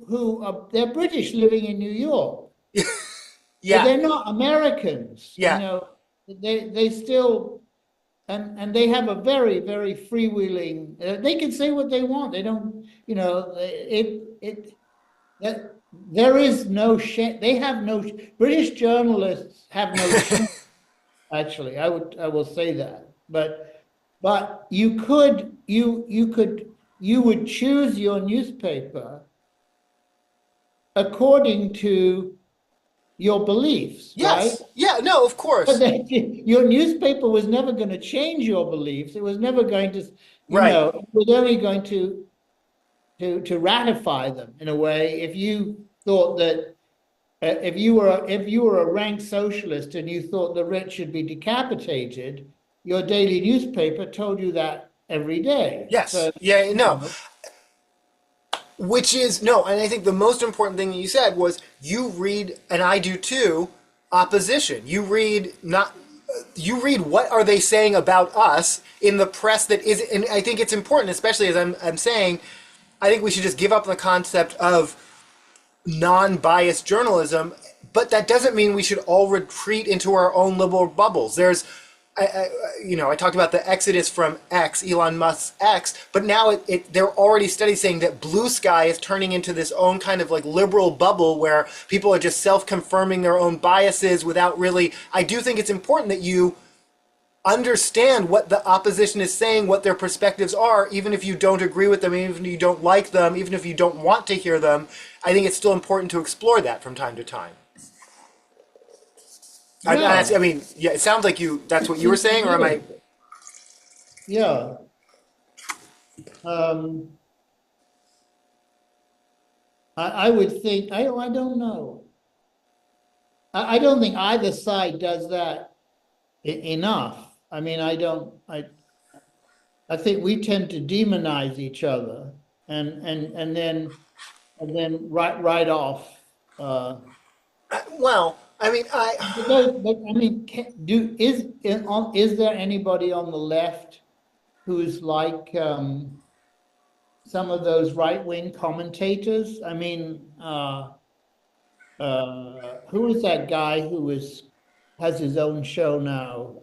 they're British living in New York. Yeah. But they're not Americans. Yeah. They still. And they have a very, very freewheeling. They can say what they want. They don't, there is no shame. They have no. British journalists have no shame. Actually, I will say that. But you would choose your newspaper according to your beliefs, yes. Right? Yeah, no, of course. But your newspaper was never going to change your beliefs. It was never going to, it was only going to ratify them in a way. If you thought that if you were a rank socialist and you thought the rich should be decapitated, your daily newspaper told you that every day. Yes. So, Yeah. you No. know, Which is no, and I think the most important thing that you said was you read, and I do too, opposition. You read what are they saying about us in the press that is, and I think it's important, especially as I'm saying, I think we should just give up the concept of non-biased journalism, but that doesn't mean we should all retreat into our own liberal bubbles. I talked about the exodus from X, Elon Musk's X, but now there are already studies saying that Blue Sky is turning into this own kind of like liberal bubble where people are just self-confirming their own biases without really. I do think it's important that you understand what the opposition is saying, what their perspectives are, even if you don't agree with them, even if you don't like them, even if you don't want to hear them. I think it's still important to explore that from time to time. yeah, I mean, yeah, it sounds like that's what you were saying, or am I? yeah. Um, I would think, I don't know. I don't think either side does that enough. I mean, I think we tend to demonize each other and then write off. Well, I mean, But I mean, is there anybody on the left who's like some of those right-wing commentators? I mean, who is that guy has his own show now?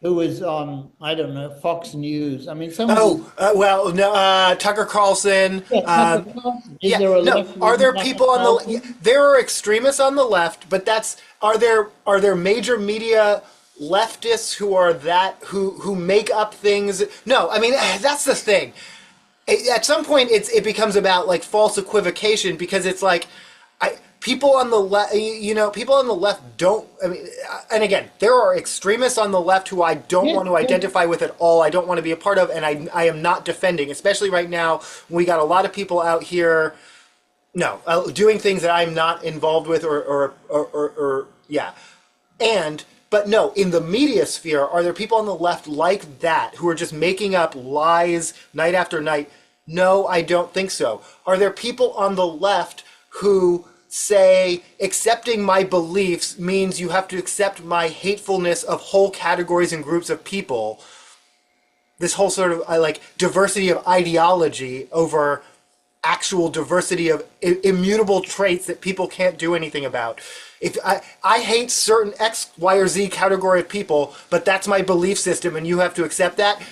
Who is on, I don't know, Fox News? I mean, some of these. well, no, Tucker Carlson. Yeah, Tucker Carlson. Is Yeah, there a no. left Are wing there Tucker people on the? Yeah, Carlson? there are extremists on the left, but are there major media leftists who make up things? No, I mean that's the thing. At some point it becomes about like false equivocation because it's like people on the left, people on the left don't. I mean, and again, there are extremists on the left who I don't Yeah, want to yeah. identify with at all. I don't want to be a part of, and I am not defending, especially right now. We got a lot of people out here, no, doing things that I'm not involved with, or yeah, but no, in the media sphere, are there people on the left like that who are just making up lies night after night? No, I don't think so. Are there people on the left who say accepting my beliefs means you have to accept my hatefulness of whole categories and groups of people? This whole sort of like diversity of ideology over actual diversity of immutable traits that people can't do anything about. If I hate certain X, Y, or Z category of people, but that's my belief system and you have to accept that.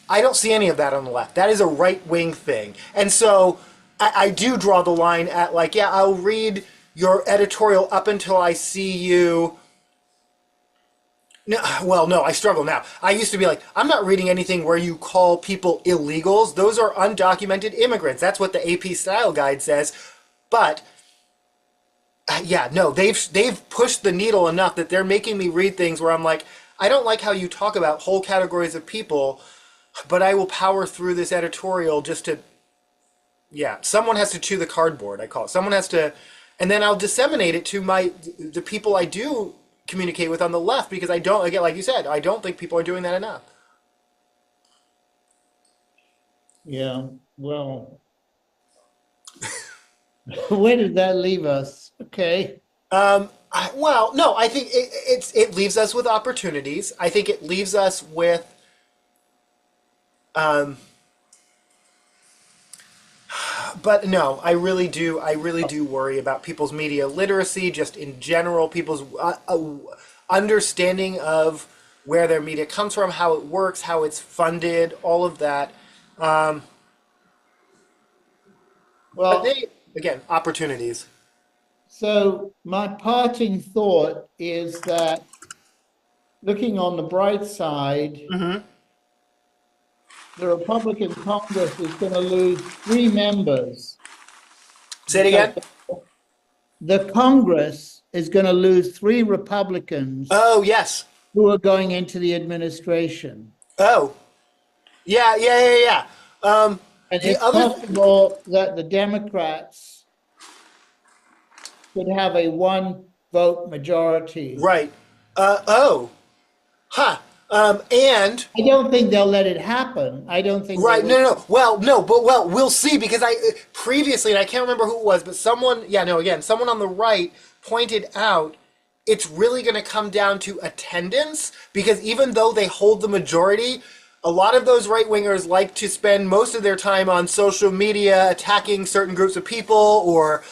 I don't see any of that on the left. That is a right-wing thing. And so I do draw the line at like, yeah, I'll read your editorial up until I see you. No, well, no, I struggle now. I used to be like, I'm not reading anything where you call people illegals. Those are undocumented immigrants. That's what the AP Style Guide says. But yeah, no, they've pushed the needle enough that they're making me read things where I'm like, I don't like how you talk about whole categories of people, but I will power through this editorial just to, yeah, someone has to chew the cardboard, I call it. Someone has to, and then I'll disseminate it to the people I do communicate with on the left because I don't, again, like you said, I don't think people are doing that enough. Yeah, well, where did that leave us? Okay. Well, no, I think it leaves us with opportunities. I think it leaves us with, but no, I really do worry about people's media literacy, just in general, people's understanding of where their media comes from, how it works, how it's funded, all of that. But Well, they, again, opportunities. so my parting thought is that looking on the bright side, the Republican Congress is going to lose three members Say it because again. the Congress is going to lose three Republicans Oh, yes. who are going into the administration. Oh, yeah, yeah, yeah, yeah. And The it's other, possible that the Democrats could have a one vote majority. right. Oh, huh. And I don't think they'll let it happen. I don't think they right, will. no. Well, no, but well, we'll see because I previously, and I can't remember who it was, but someone, yeah, no, again, someone on the right pointed out it's really going to come down to attendance because even though they hold the majority, a lot of those right wingers like to spend most of their time on social media attacking certain groups of people or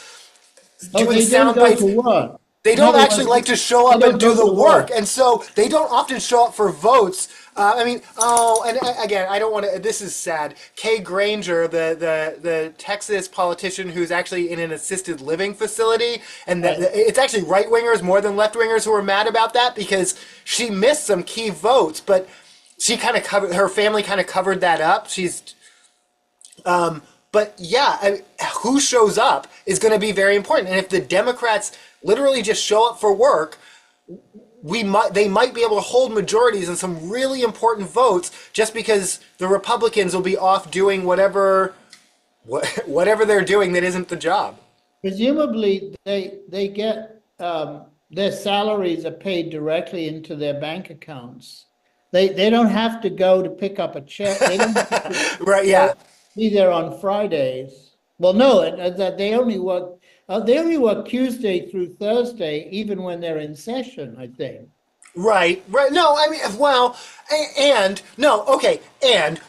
Oh, doing they don't sound go to bites. work. They In don't other actually words, like to show they up and don't do go the to work, work. and so they don't often show up for votes. I mean, oh, and again, I don't want to. This is sad. Kay Granger, the Texas politician who's actually in an assisted living facility, and Right. it's actually right wingers more than left wingers who are mad about that because she missed some key votes, but she kind of covered her family kind of covered that up. But yeah, who shows up is going to be very important. And if the Democrats literally just show up for work, they might be able to hold majorities in some really important votes just because the Republicans will be off doing whatever they're doing that isn't the job. Presumably, they get their salaries are paid directly into their bank accounts. They don't have to go to pick up a check. They don't have to Right? Yeah. go be there on Fridays. Well, no, that they only work Tuesday through Thursday, even when they're in session, I think. Right, right. No, I mean, well, and no, okay,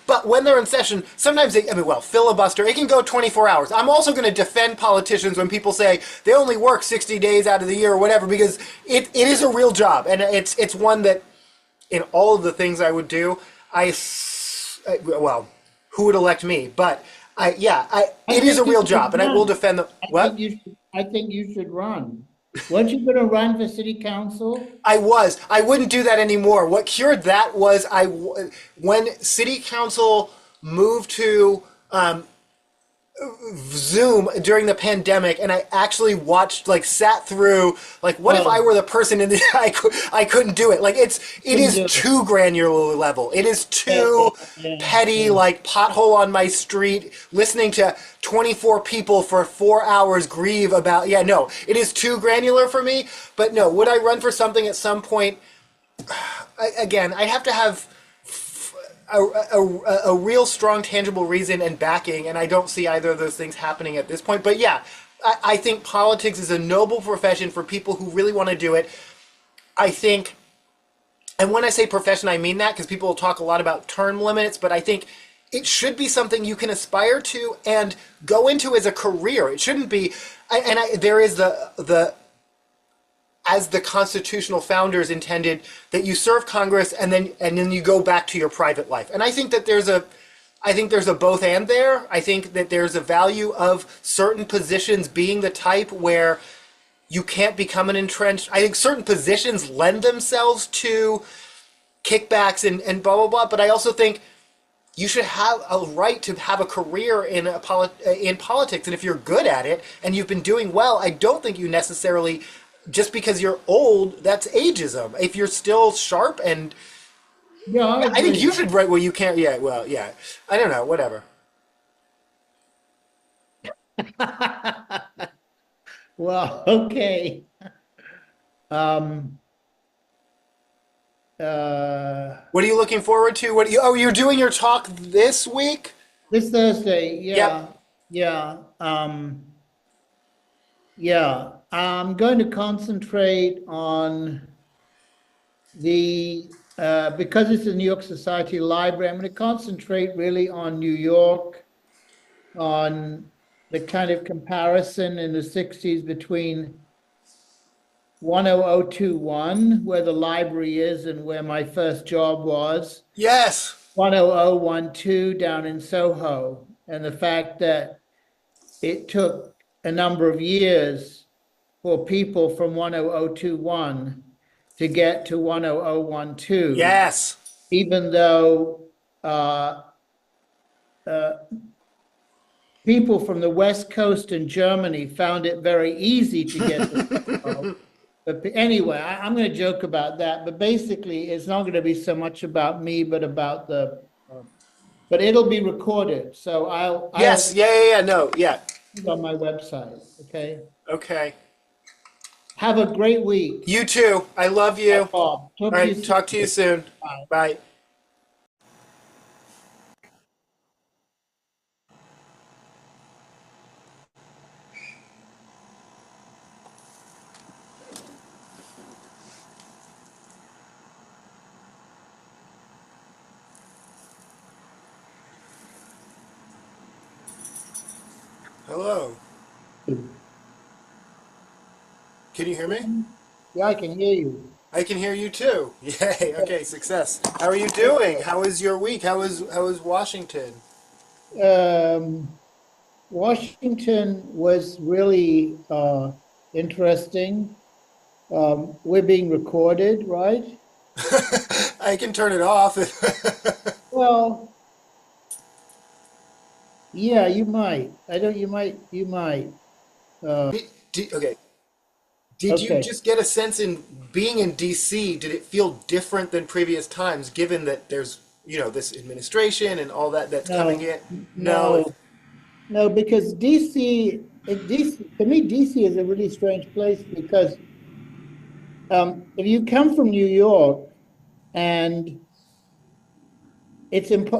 but when they're in session, sometimes I mean, well, filibuster, it can go 24 hours. I'm also going to defend politicians when people say they only work 60 days out of the year or whatever, because it is a real job, and it's one that, in all of the things I would do, well, who would elect me? But I it is a think you real should job, and I will run. defend the what? I think you should run. Weren't you going to run for city council? I was. I wouldn't do that anymore. What cured that was when city council moved to Zoom during the pandemic, and I actually watched, like, sat through, like, what if I Oh, were the person in the I couldn't do it. Like, it couldn't is do it. too granular level. It is Yeah, yeah, too yeah, petty, yeah. like pothole on my street, listening to 24 people for 4 hours grieve about. Yeah, no, it is too granular for me. But no, would I run for something at some point? Again, I have to have a real strong, tangible reason and backing, and I don't see either of those things happening at this point. But yeah, I think politics is a noble profession for people who really want to do it. I think, and when I say profession, I mean that because people will talk a lot about term limits, but I think it should be something you can aspire to and go into as a career. It shouldn't be, there is the as the constitutional founders intended, that you serve Congress and then you go back to your private life. And I think that there's a both and there. I think that there's a value of certain positions being the type where you can't become an entrenched. I think certain positions lend themselves to kickbacks and blah blah blah. But I also think you should have a right to have a career in politics, and if you're good at it and you've been doing well, I don't think you necessarily, just because you're old, that's ageism. If you're still sharp, and Yeah, I I think you agree. should write. Well, you can't. Yeah, well, yeah. I don't know. Whatever. Well, okay. Um, uh, What are you looking forward to? What? Oh, you're doing your talk this week. this Thursday, Yep. yeah, yeah, yeah. I'm going to concentrate on because it's the New York Society Library, I'm going to concentrate really on New York, on the kind of comparison in the 60s between 10021, where the library is and where my first job was, Yes. 10012 down in Soho, and the fact that it took a number of years for people from 10021 to get to 10012, Yes. even though uh, uh, people from the West Coast in Germany found it very easy to get to Soho. But anyway, I'm going to joke about that. But basically, it's not going to be so much about me, but about but it'll be recorded. So Yes. I'll Yeah. Yeah. Yeah. No. Yeah. put it on my website. Okay. Okay. Have a great week. You too. I love you. Bob. All Talk to you right. soon. Talk to you soon. Bye. Bye. Hello. Can you hear me? Yeah, I can hear you. I can hear you too. Yay. Okay. Success. How are you doing? How was your week? How was Washington? Um, Washington was really interesting. We're being recorded, right? I can turn it off. Well, yeah, you might. I don't, you might. Uh, Okay. Did you okay. just get a sense in being in DC, did it feel different than previous times, given that there's, this administration and all that that's coming No, in? No, no, no, because DC, to me, DC is a really strange place because if you come from New York and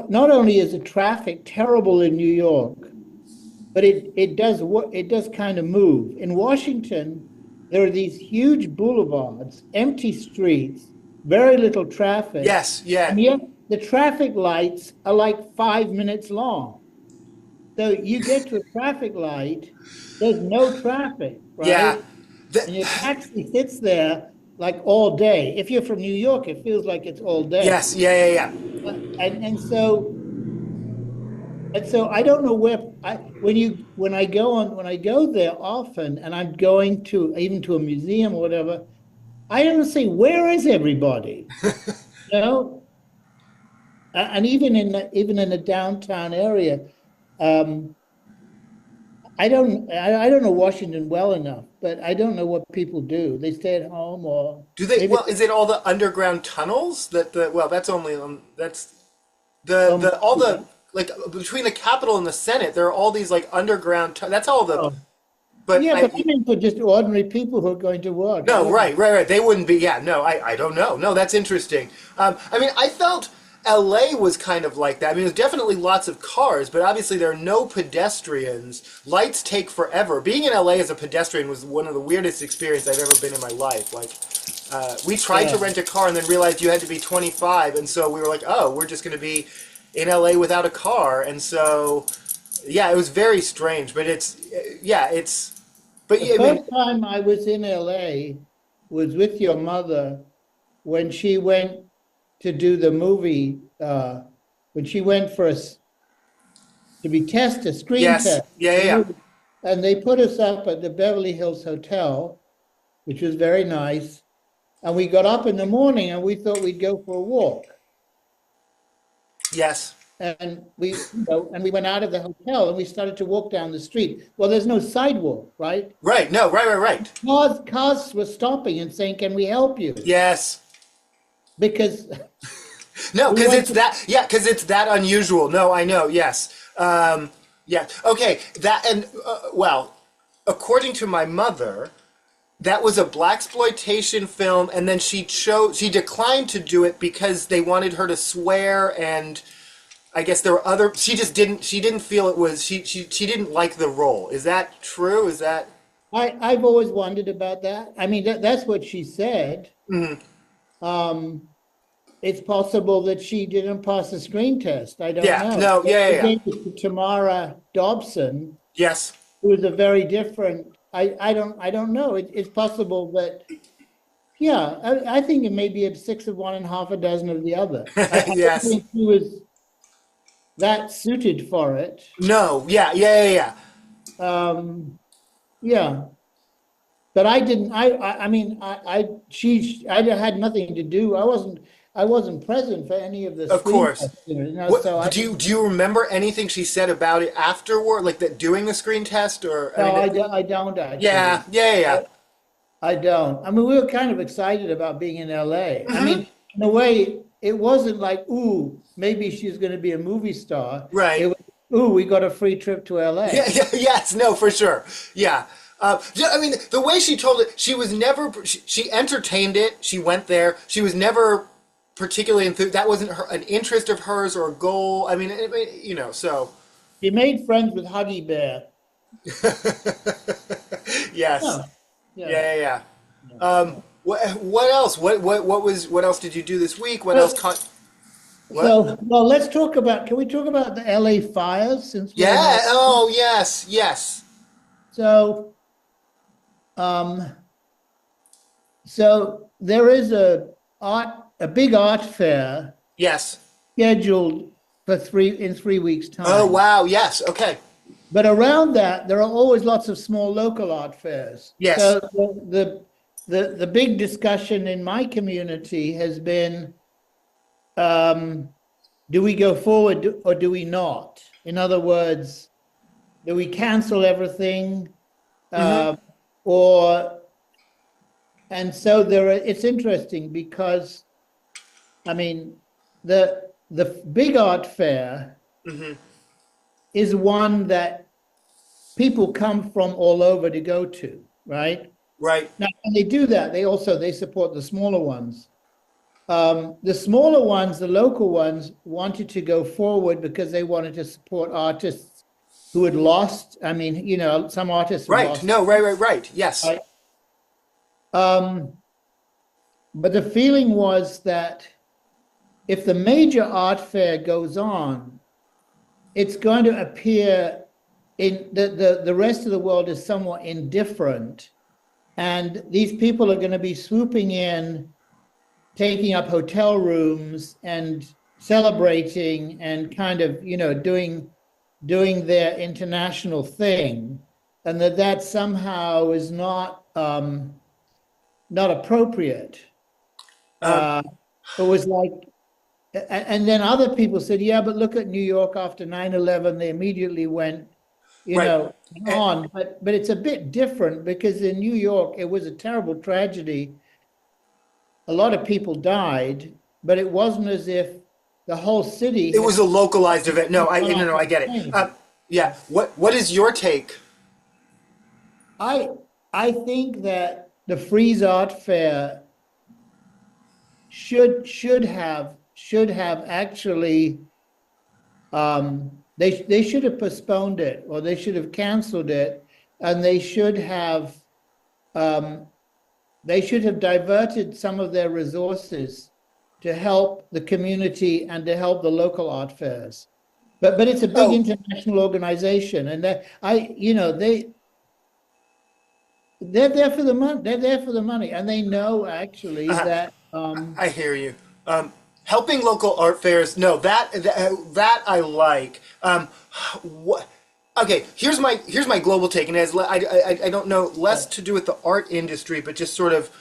not only is the traffic terrible in New York, but it does kind of move. In Washington, there are these huge boulevards, empty streets, very little traffic, yes, yeah, and yet the traffic lights are like 5 minutes long. So you get to a traffic light, there's no traffic, yeah. right? And your The, taxi sits there like all day. If you're from New York, it feels like it's all day. yes, yeah, yeah, yeah. And so I don't know where when I go there often and I'm going to even to a museum or whatever, I don't say where is everybody? You know? And even in the downtown area, um, I don't know Washington well enough, but I don't know what people do. They stay at home or Do they, maybe well, is it all the underground tunnels well, that's only, that's um, all the, like, between the Capitol and the Senate, there are all these, like, underground, that's all oh, but yeah, but I mean for just ordinary people who are going to work. I No, don't right, right, right. They wouldn't be. Yeah, no, I don't know. No, that's interesting. I mean, I felt LA was kind of like that. I mean, there's definitely lots of cars, but obviously there are no pedestrians. Lights take forever. Being in LA as a pedestrian was one of the weirdest experiences I've ever been in my life. Like, we tried to yeah. rent a car and then realized you had to be 25, and so we were like, oh, we're just going to be in LA without a car, and so yeah, it was very strange. But but The yeah, I mean, first time I was in LA was with your mother when she went to do the movie, when she went for us to be tested, screen yes, test, yeah, the yeah, yeah. movie. And they put us up at the Beverly Hills Hotel, which was very nice. And we got up in the morning and we thought we'd go for a walk. Yes. And and we went out of the hotel and we started to walk down the street. Well, there's no sidewalk, right? Right. No. Right. Right. Right. Cars were stopping and saying, "Can we help you?" Yes. Because No. we Because went it's to, that. Yeah. Because it's that unusual. No. I know. Yes. Yeah. Okay. That and well, according to my mother, that was a black exploitation film, and then she declined to do it because they wanted her to swear, and I guess there were other. She didn't feel it was. She didn't like the role. Is that true? Is that? I've always wondered about that. I mean, that's what she said. Mhm. Um, it's possible that she didn't pass the screen test. I don't Yeah. know. No. Yeah. Yeah. They Yeah. gave it to Tamara Dobson, Yes. who was a very different. I don't know. It's possible that. Yeah, I think it may be a six of one and half a dozen of the other. I don't Yes. think she was that suited for it. No. Yeah. Yeah. Yeah. Yeah. Um, yeah, but I didn't. I mean, I had nothing to do. I wasn't present for any of the Of screen course. testing, so What do you remember anything she said about it afterward, like that doing the screen test, or I no, mean, I don't yeah, actually. yeah, yeah, yeah. I don't. I mean, we were kind of excited about being in LA. I Hmm. mean, in a way, it wasn't like, ooh, maybe she's going to be a movie star. It Right. was, ooh, we got a free trip to Yeah, LA. yeah, yes, no, for sure. Yeah. I mean, the way she told it, she was never. She entertained it. She went there. She was never particularly enthused. That wasn't an interest of hers or a goal. I mean, so He made friends with Huggy Bear. yes, Yeah, yeah. yeah, yeah, yeah. Yeah. What else? What else did you do this week? What else? Well, What? well, let's talk about. Can we talk about the LA fires since we're in Yeah. LA? Oh, yes, yes, So, um, so there is a big art fair yes. scheduled for in 3 weeks' Oh, time. wow. Yes. Okay. But around that, there are always lots of small local art fairs. Yes. So the big discussion in my community has been, do we go forward or do we not? In other words, do we cancel everything, or? And so it's interesting because, I mean, the big art fair is one that people come from all over to go to, right? Right. Now, when they do that, they support the smaller ones. The smaller ones, the local ones, wanted to go forward because they wanted to support artists who had lost. I mean, some artists had Right. lost. No. Right. Right. Right. Yes. Right? But the feeling was that if the major art fair goes on, it's going to appear in the rest of the world is somewhat indifferent. And these people are going to be swooping in, taking up hotel rooms and celebrating and kind of, doing their international thing. And that somehow is not appropriate. It was like, and then other people said, yeah, but look at New York after 9/11, they immediately went, Right. on. But it's a bit different because in New York, it was a terrible tragedy. A lot of people died, but it wasn't as if the whole city It was a localized event. No. No. I get it. had. Yeah. What is your take? I think that the Frieze Art Fair should have actually, they should have postponed it, or they should have canceled it, and they should have diverted some of their resources to help the community and to help the local art fairs. But it's a big international organization, and they're there for the money. They're there for the money, and they know actually that. I hear you. Helping local art fairs. No, that I like. What? Okay, here's my global take, and I don't know, less to do with the art industry, but just sort of,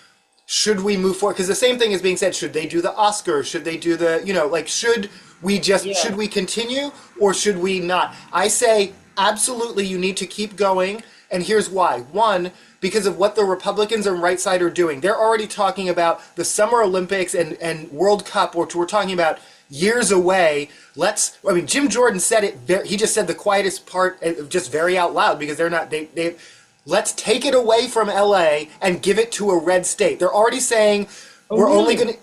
should we move forward? Because the same thing is being said. Should they do the Oscars? Should they do the should we continue or should we not? I say absolutely, you need to keep going, and here's why. One, because of what the Republicans and right side are doing. They're already talking about the Summer Olympics and World Cup, which we're talking about years away. Jim Jordan said it, he just said the quietest part, just very out loud, because let's take it away from LA and give it to a red state. They're already saying we're really? only going to,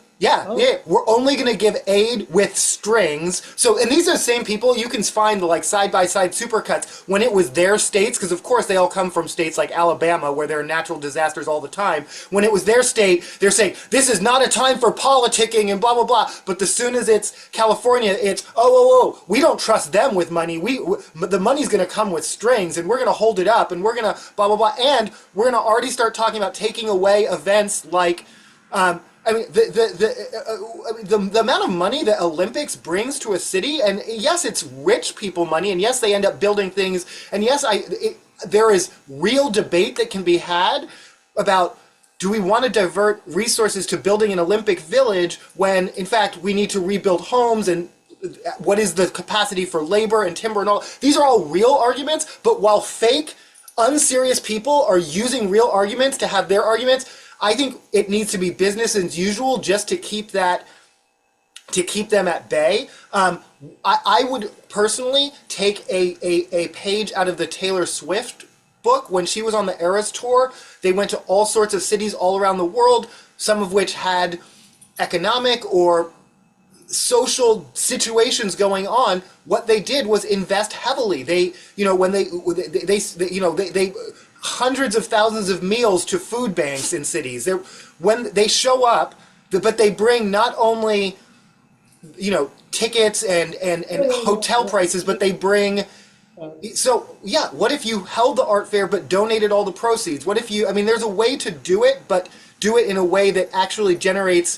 we're only going to give aid with strings. So, and these are the same people, you can find the side-by-side supercuts when it was their states, because of course they all come from states like Alabama where there are natural disasters all the time. When it was their state, they're saying, this is not a time for politicking and blah, blah, blah. But as soon as it's California, it's, we don't trust them with money. The money's going to come with strings, and we're going to hold it up, and we're going to blah, blah, blah. And we're going to already start talking about taking away events like, the amount of money that Olympics brings to a city, and yes, it's rich people money, and yes, they end up building things, and yes, there is real debate that can be had about, do we want to divert resources to building an Olympic village when, in fact, we need to rebuild homes, and what is the capacity for labor and timber and all? These are all real arguments, but while fake, unserious people are using real arguments to have their arguments, I think it needs to be business as usual just to keep them at bay. I would personally take a page out of the Taylor Swift book, when she was on the Eras tour, they went to all sorts of cities all around the world, some of which had economic or social situations going on. What they did was invest heavily. They, you know, when they hundreds of thousands of meals to food banks in cities. They, when they show up, but they bring not only, you know, tickets and hotel prices, but they bring. So yeah, what if you held the art fair but donated all the proceeds? What if you? I mean, there's a way to do it, but do it in a way that actually generates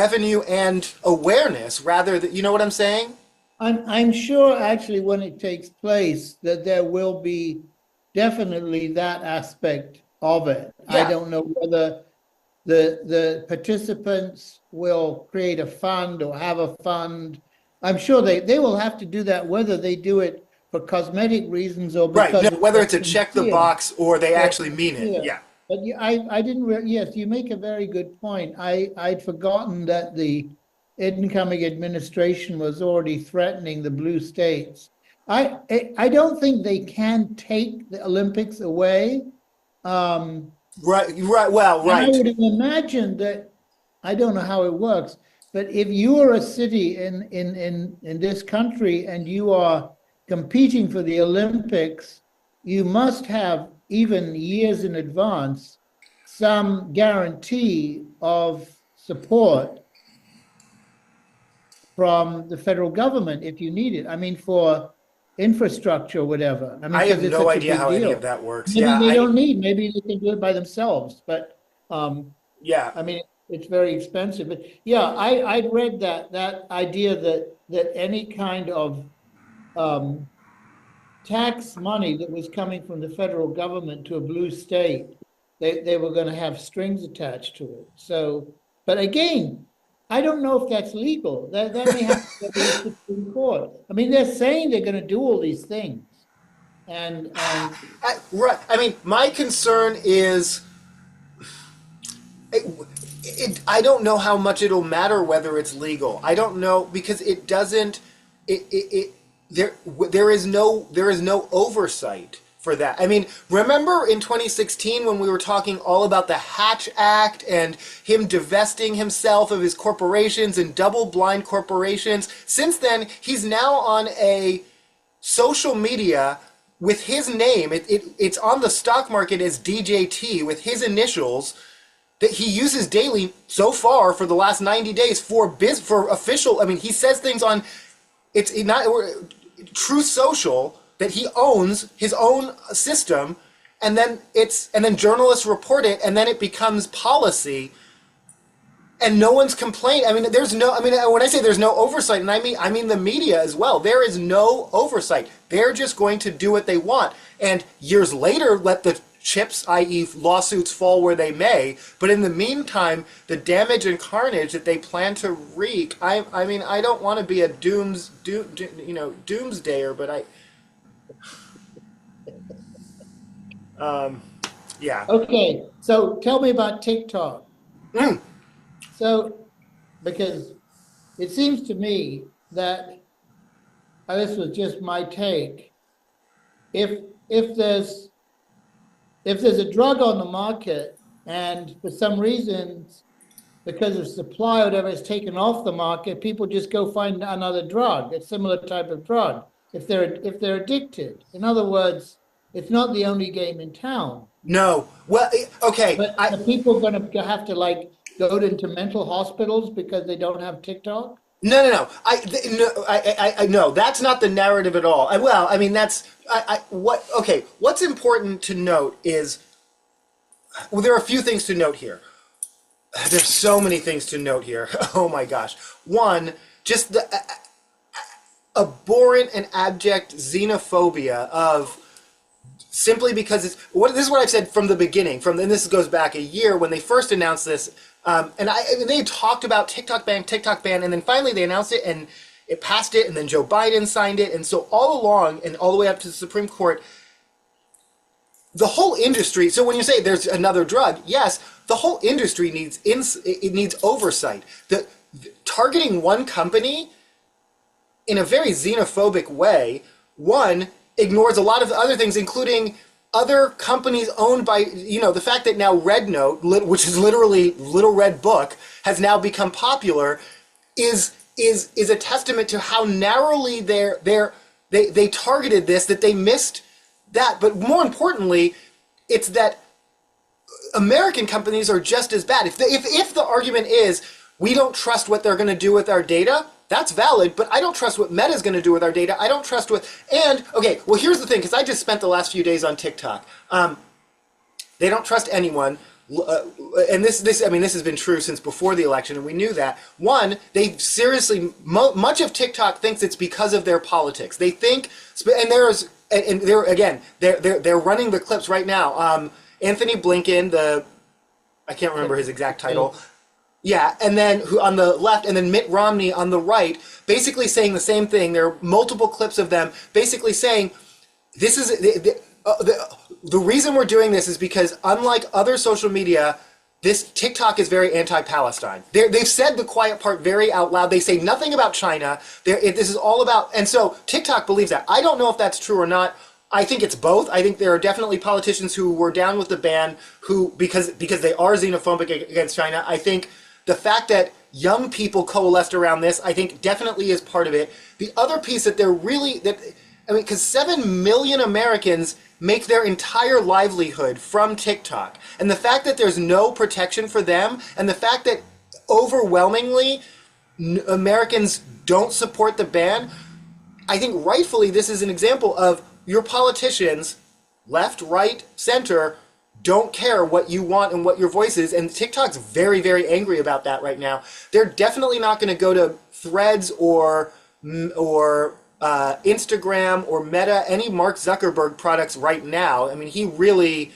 revenue and awareness rather than, you know what I'm saying? I'm sure actually when it takes place that there will be definitely that aspect of it. Yeah. I don't know whether the participants will create a fund or have a fund. I'm sure they will have to do that, whether they do it for cosmetic reasons or Right. because No, whether it's a check the box or they actually mean it. yeah. Yeah. But I didn't yes, you make a very good point. I'd forgotten that the incoming administration was already threatening the blue states. I don't think they can take the Olympics away. Right. Right. Well, And I right. would imagine that, I don't know how it works, but if you are a city in this country and you are competing for the Olympics, you must have, even years in advance, some guarantee of support from the federal government if you need it. I mean, for infrastructure or whatever. I mean, I have because it's no such a idea big how any deal. of that works. Maybe Yeah. they don't need, maybe they can do it by themselves, but Yeah. I mean, it's very expensive. But yeah, I'd read that idea that any kind of tax money that was coming from the federal government to a blue state, they were going to have strings attached to it. So, but again, I don't know if that's legal. That may have to go to the Supreme Court. I mean, they're saying they're going to do all these things, and Right. I mean, my concern is I don't know how much it'll matter whether it's legal. I don't know because it doesn't. There is no oversight for that. I mean, remember in 2016 when we were talking all about the Hatch Act and him divesting himself of his corporations and double blind corporations? Since then, he's now on a social media with his name. It's on the stock market as DJT with his initials that he uses daily so far for the last 90 days for official. I mean, he says things on it's not True Social that he owns his own system, and then journalists report it, and then it becomes policy, and no one's complained. I mean, there's no. I mean, when I say there's no oversight, and I mean the media as well. There is no oversight. They're just going to do what they want, and years later, let the chips, i.e., lawsuits, fall where they may. But in the meantime, the damage and carnage that they plan to wreak. I mean, I don't want to be a doomsdayer, but yeah. okay. So tell me about TikTok. Mm. So, because it seems to me that this was just my take. If there's a drug on the market and for some reason, because of supply or whatever, it's taken off the market, people just go find another drug, a similar type of drug, if they're addicted. In other words, it's not the only game in town. No. Well, okay. But are people going to have to like go into mental hospitals because they don't have TikTok? No. I no. That's not the narrative at all. Well, I mean, that's what. Okay. What's important to note is, well, there are a few things to note here. There's so many things to note here. Oh my gosh. One, just the abhorrent and abject xenophobia of. Simply because this is what I've said from the beginning. And this goes back a year when they first announced this, and they talked about TikTok ban, and then finally they announced it, and it passed it, and then Joe Biden signed it, and so all along and all the way up to the Supreme Court, the whole industry. So when you say there's another drug, yes, the whole industry needs oversight. Targeting one company in a very xenophobic way, ignores a lot of other things, including other companies owned by, the fact that now Red Note, which is literally Little Red Book, has now become popular, is a testament to how narrowly they targeted this, that they missed that. But more importantly, it's that American companies are just as bad. If the argument is we don't trust what they're going to do with our data, that's valid, but I don't trust what Meta's going to do with our data. I don't trust okay, well, here's the thing, because I just spent the last few days on TikTok. They don't trust anyone. And this has been true since before the election, and we knew that. One, they seriously, much of TikTok thinks it's because of their politics. They think, and they're running the clips right now. Anthony Blinken, I can't remember his exact title. Yeah, and then who on the left, and then Mitt Romney on the right, basically saying the same thing. There are multiple clips of them basically saying, this is the reason we're doing this is because unlike other social media, this TikTok is very anti-Palestine. They've said the quiet part very out loud. They say nothing about China. This is all about, and so TikTok believes that. I don't know if that's true or not. I think it's both. I think there are definitely politicians who were down with the ban because they are xenophobic against China. I think the fact that young people coalesced around this, I think definitely is part of it. The other piece that because 7 million Americans make their entire livelihood from TikTok. And the fact that there's no protection for them, and the fact that overwhelmingly Americans don't support the ban, I think rightfully this is an example of your politicians, left, right, center, don't care what you want and what your voice is, and TikTok's very, very angry about that right now. They're definitely not going to go to Threads or Instagram or Meta, any Mark Zuckerberg products right now. I mean, he really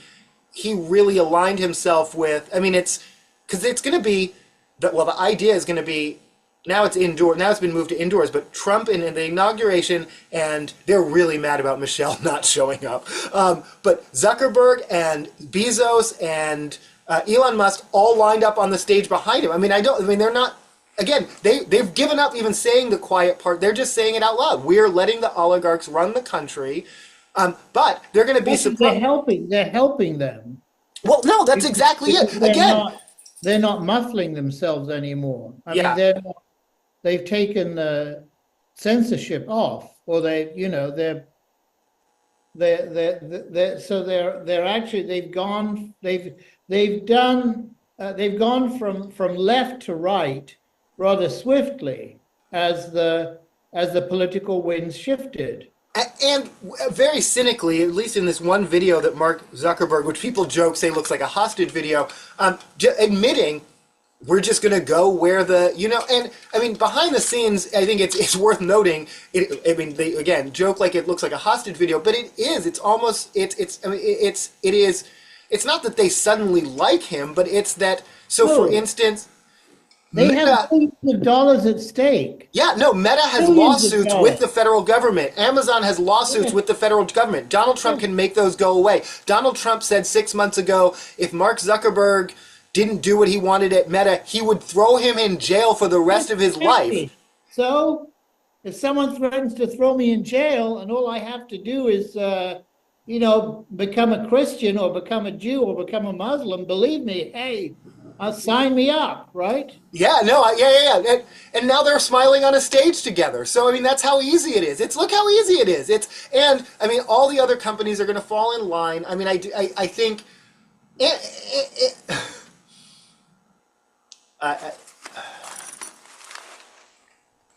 aligned himself with. I mean, it's going to be. The idea is going to be. Now it's indoor. Now it's been moved to indoors. But Trump in the inauguration, and they're really mad about Michelle not showing up. But Zuckerberg and Bezos and Elon Musk all lined up on the stage behind him. I mean, they're not. Again, they've given up even saying the quiet part. They're just saying it out loud. We're letting the oligarchs run the country, but they're going to be surprised. They're helping them. Well, no, that's exactly it. Again, they're not muffling themselves anymore. I mean, they've taken the censorship off, or they've gone from left to right rather swiftly as the political winds shifted. And very cynically, at least in this one video that Mark Zuckerberg, which people joke say looks like a hostage video, admitting we're just going to go where and I mean, behind the scenes, I think it's worth noting. They again joke like it looks like a hostage video, but it is. It's almost it's not that they suddenly like him, but it's that. So, for instance, they have billions of dollars at stake. Yeah, no, Meta has lawsuits with the federal government. Amazon has lawsuits with the federal government. Donald Trump can make those go away. Donald Trump said 6 months ago, if Mark Zuckerberg didn't do what he wanted at Meta, he would throw him in jail for the rest of his life. So, if someone threatens to throw me in jail, and all I have to do is, become a Christian or become a Jew or become a Muslim, believe me, hey, sign me up, right? Yeah, no, yeah. And now they're smiling on a stage together. So, I mean, that's how easy it is. Look how easy it is. And I mean, all the other companies are going to fall in line. I mean, I think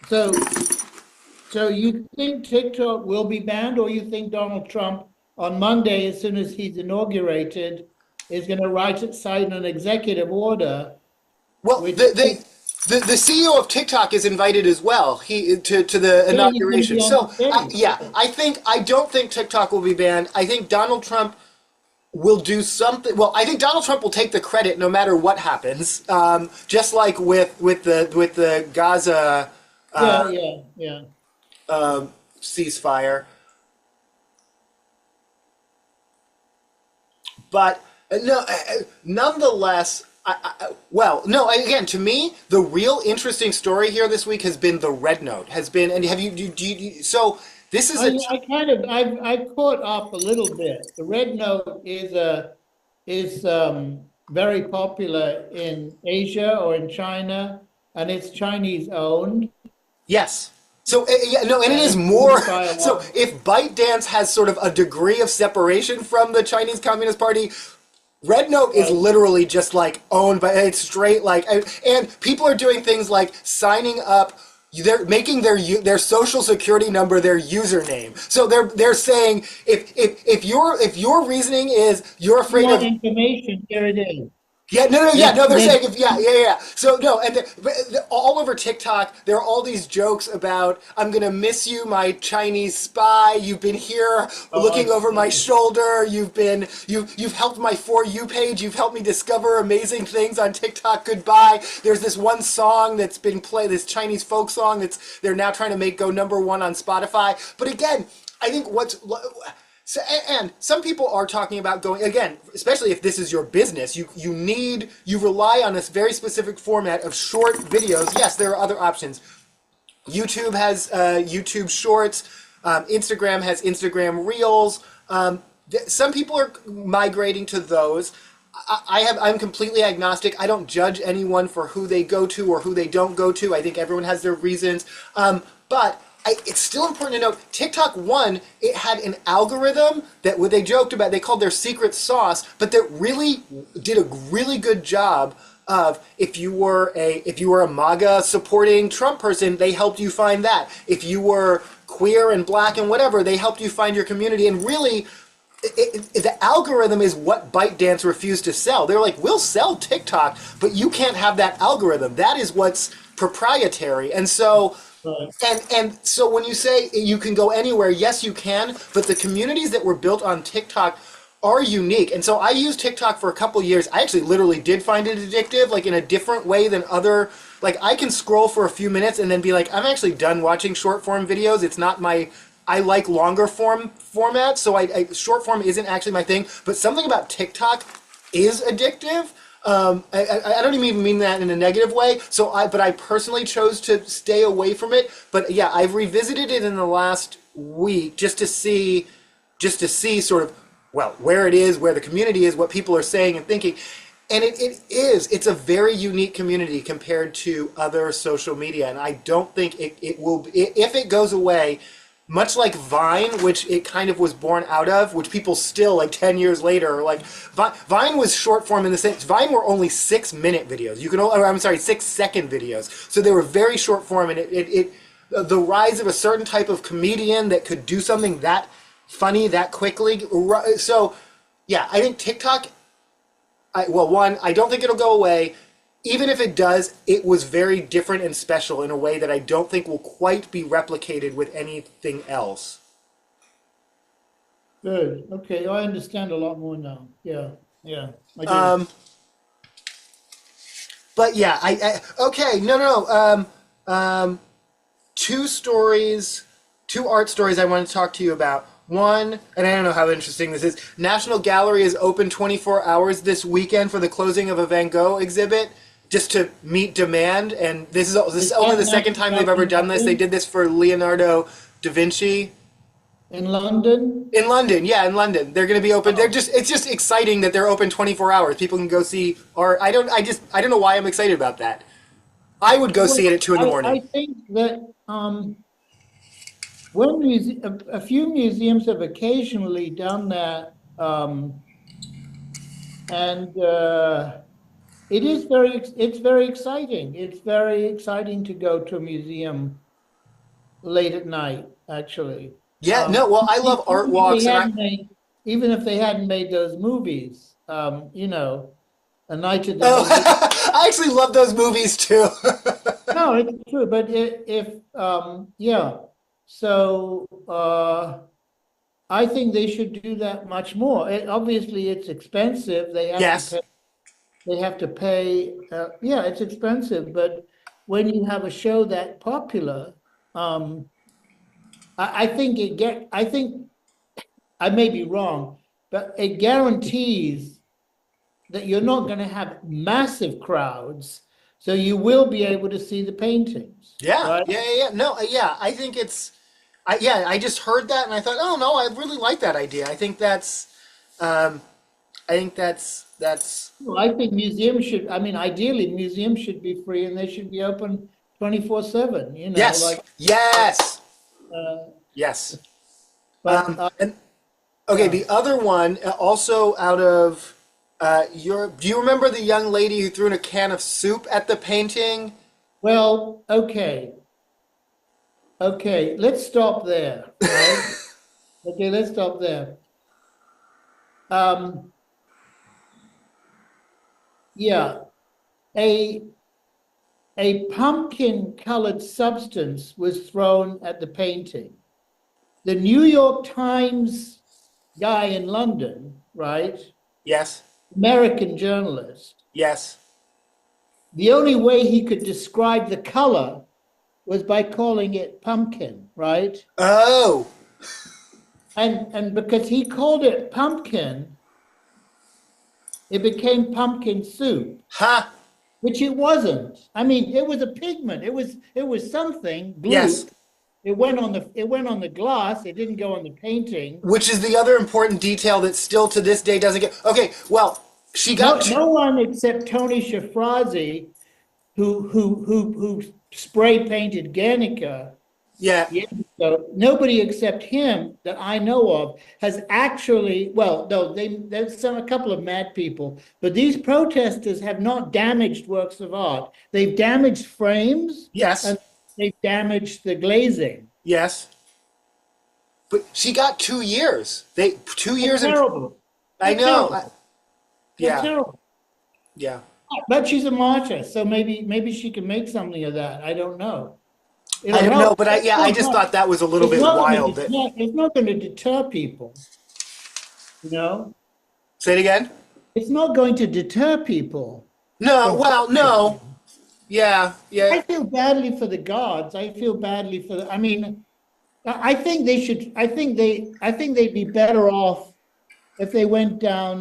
So you think TikTok will be banned, or you think Donald Trump on Monday, as soon as he's inaugurated, is going to sign an executive order? Well, the CEO of TikTok is invited as well. To the inauguration. So I don't think TikTok will be banned. I think Donald Trump will do something. Well, I think Donald Trump will take the credit no matter what happens. Just like with the Gaza ceasefire. But no, nonetheless, again, to me, the real interesting story here this week has been the Red Note. And have you so This is I've caught up a little bit. The Red Note is very popular in Asia or in China, and it's Chinese owned, yes. So yeah, no, and it and is it's more. used by a So lot. if ByteDance has sort of a degree of separation from the Chinese Communist Party, Red Note is Right. literally just like owned by it's straight like and people are doing things like signing up. They're making their social security number their username. So they're saying if your reasoning is you're You afraid want of information? Here it is. yeah, no, no, yeah, There's, no. They're there's, saying if yeah. So no, and all over TikTok, there are all these jokes about I'm gonna miss you, my Chinese spy. You've been here oh, looking I over my see. shoulder. You've helped my For You page. You've helped me discover amazing things on TikTok. Goodbye. There's this one song that's been played, this Chinese folk song that's they're now trying to make go #1 on Spotify. But again, I think what's so, and some people are talking about going again, especially if this is your business. You rely on this very specific format of short videos. Yes, there are other options. YouTube has YouTube Shorts. Instagram has Instagram Reels. Some people are migrating to those. I'm completely agnostic. I don't judge anyone for who they go to or who they don't go to. I think everyone has their reasons. But it's still important to note TikTok one, it had an algorithm that what they joked about, they called their secret sauce, but that really did a really good job of if you were a MAGA supporting Trump person, they helped you find that. If you were queer and black and whatever, they helped you find your community. And really, the algorithm is what ByteDance refused to sell. They're like, we'll sell TikTok, but you can't have that algorithm. That is what's proprietary. And so Right. and so when you say you can go anywhere, yes, you can, but the communities that were built on TikTok are unique. And so I used TikTok for a couple years. I actually literally did find it addictive, like in a different way than other. Like I can scroll for a few minutes and then be like, I'm actually done watching short form videos. It's not my. I like longer form formats, so short form isn't actually my thing. But something about TikTok is addictive. I don't even mean that in a negative way. But I personally chose to stay away from it. But yeah, I've revisited it in the last week just to see sort of, well, where it is, where the community is, what people are saying and thinking. And it's a very unique community compared to other social media. And I don't think it will, if it goes away, much like Vine, which it kind of was born out of, which people still like 10 years later are like, Vine was short form in the sense, Vine were only 6-minute videos. I'm sorry, 6-second videos. So they were very short form, and the rise of a certain type of comedian that could do something that funny that quickly. So yeah, I think TikTok, one, I don't think it'll go away. Even if it does, it was very different and special in a way that I don't think will quite be replicated with anything else. Good. Okay, I understand a lot more now. Yeah, yeah, I do. Um, but yeah, okay, two stories, two art stories I want to talk to you about. One, and I don't know how interesting this is. National Gallery is open 24 hours this weekend for the closing of a Van Gogh exhibit, just to meet demand. And this is Is only that the second time they've ever in done this. They London? did this for Leonardo da Vinci In London? in London. Yeah, in London, they're going to be open. Oh, It's just exciting that they're open 24 hours. People can go see art. I don't know why I'm excited about that. I would go see it well, at 2 in the I morning. think that when a few museums have occasionally done that, and it's very exciting. It's very exciting to go to a museum late at night, actually. Yeah, no, well, I love art Even if they walks, and I hadn't made, even if they hadn't made those movies, A Night at the oh, Museum. I actually love those movies too. No, it's true, but if yeah, so I think they should do that much more. Obviously, it's expensive. Yes. They have to pay. Yeah, it's expensive, but when you have a show that popular, um, I think I think I may be wrong, but it guarantees that you're not going to have massive crowds, so you will be able to see the paintings, Yeah, right? yeah. No, yeah. I think it's. I just heard that and I thought, oh no, I really like that idea. Um, I think that's Well, I think museums should, I mean, ideally, museums should be free and they should be open 24/7, yes, yes, uh, yes. but, And okay, yeah. the other one also out of your. Do you remember the young lady who threw in a can of soup at the painting? Well, okay. Okay, let's stop there, right? Okay, let's stop there. Um, yeah, a a pumpkin colored substance was thrown at the painting. The New York Times guy in London, right? Yes, American journalist. yes. The only way he could describe the color was by calling it pumpkin, right? Oh, And because he called it pumpkin, it became pumpkin soup, ha, which it wasn't. I mean, it was a pigment. It was something yes. blue. It went on the glass. It didn't go on the painting. Which is the other important detail that still to this day doesn't get. Okay, well, she No, got. no one except Tony Shafrazi, who spray painted Guernica Yeah, years ago. Nobody except him that I know of has actually. Well, no, there's a couple of mad people, but these protesters have not damaged works of art. They've damaged frames yes, and they've damaged the glazing. yes. But she got 2 years. They 2 years They're in. terrible. I They're know. terrible. They're Yeah, terrible. yeah. But she's a martyr, so maybe she can make something of that. I don't know. I It'll don't know, help. but I just thought that was a little bit wild. That It's not going to deter people, you know? say it again. It's not going to deter people No, from well, no. protesting. Yeah, I yeah. feel badly for the guards. I feel badly for I mean, I think they'd be better off if they went down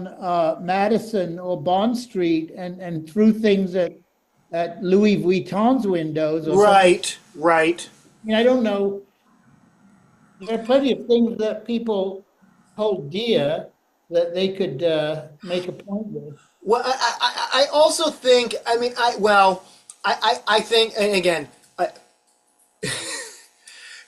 Madison or Bond Street and threw things at Louis Vuitton's windows or something. Right, right. I mean, I don't know. There are plenty of things that people hold dear that they could make a point with. Well, I also think. I mean, I think, and again,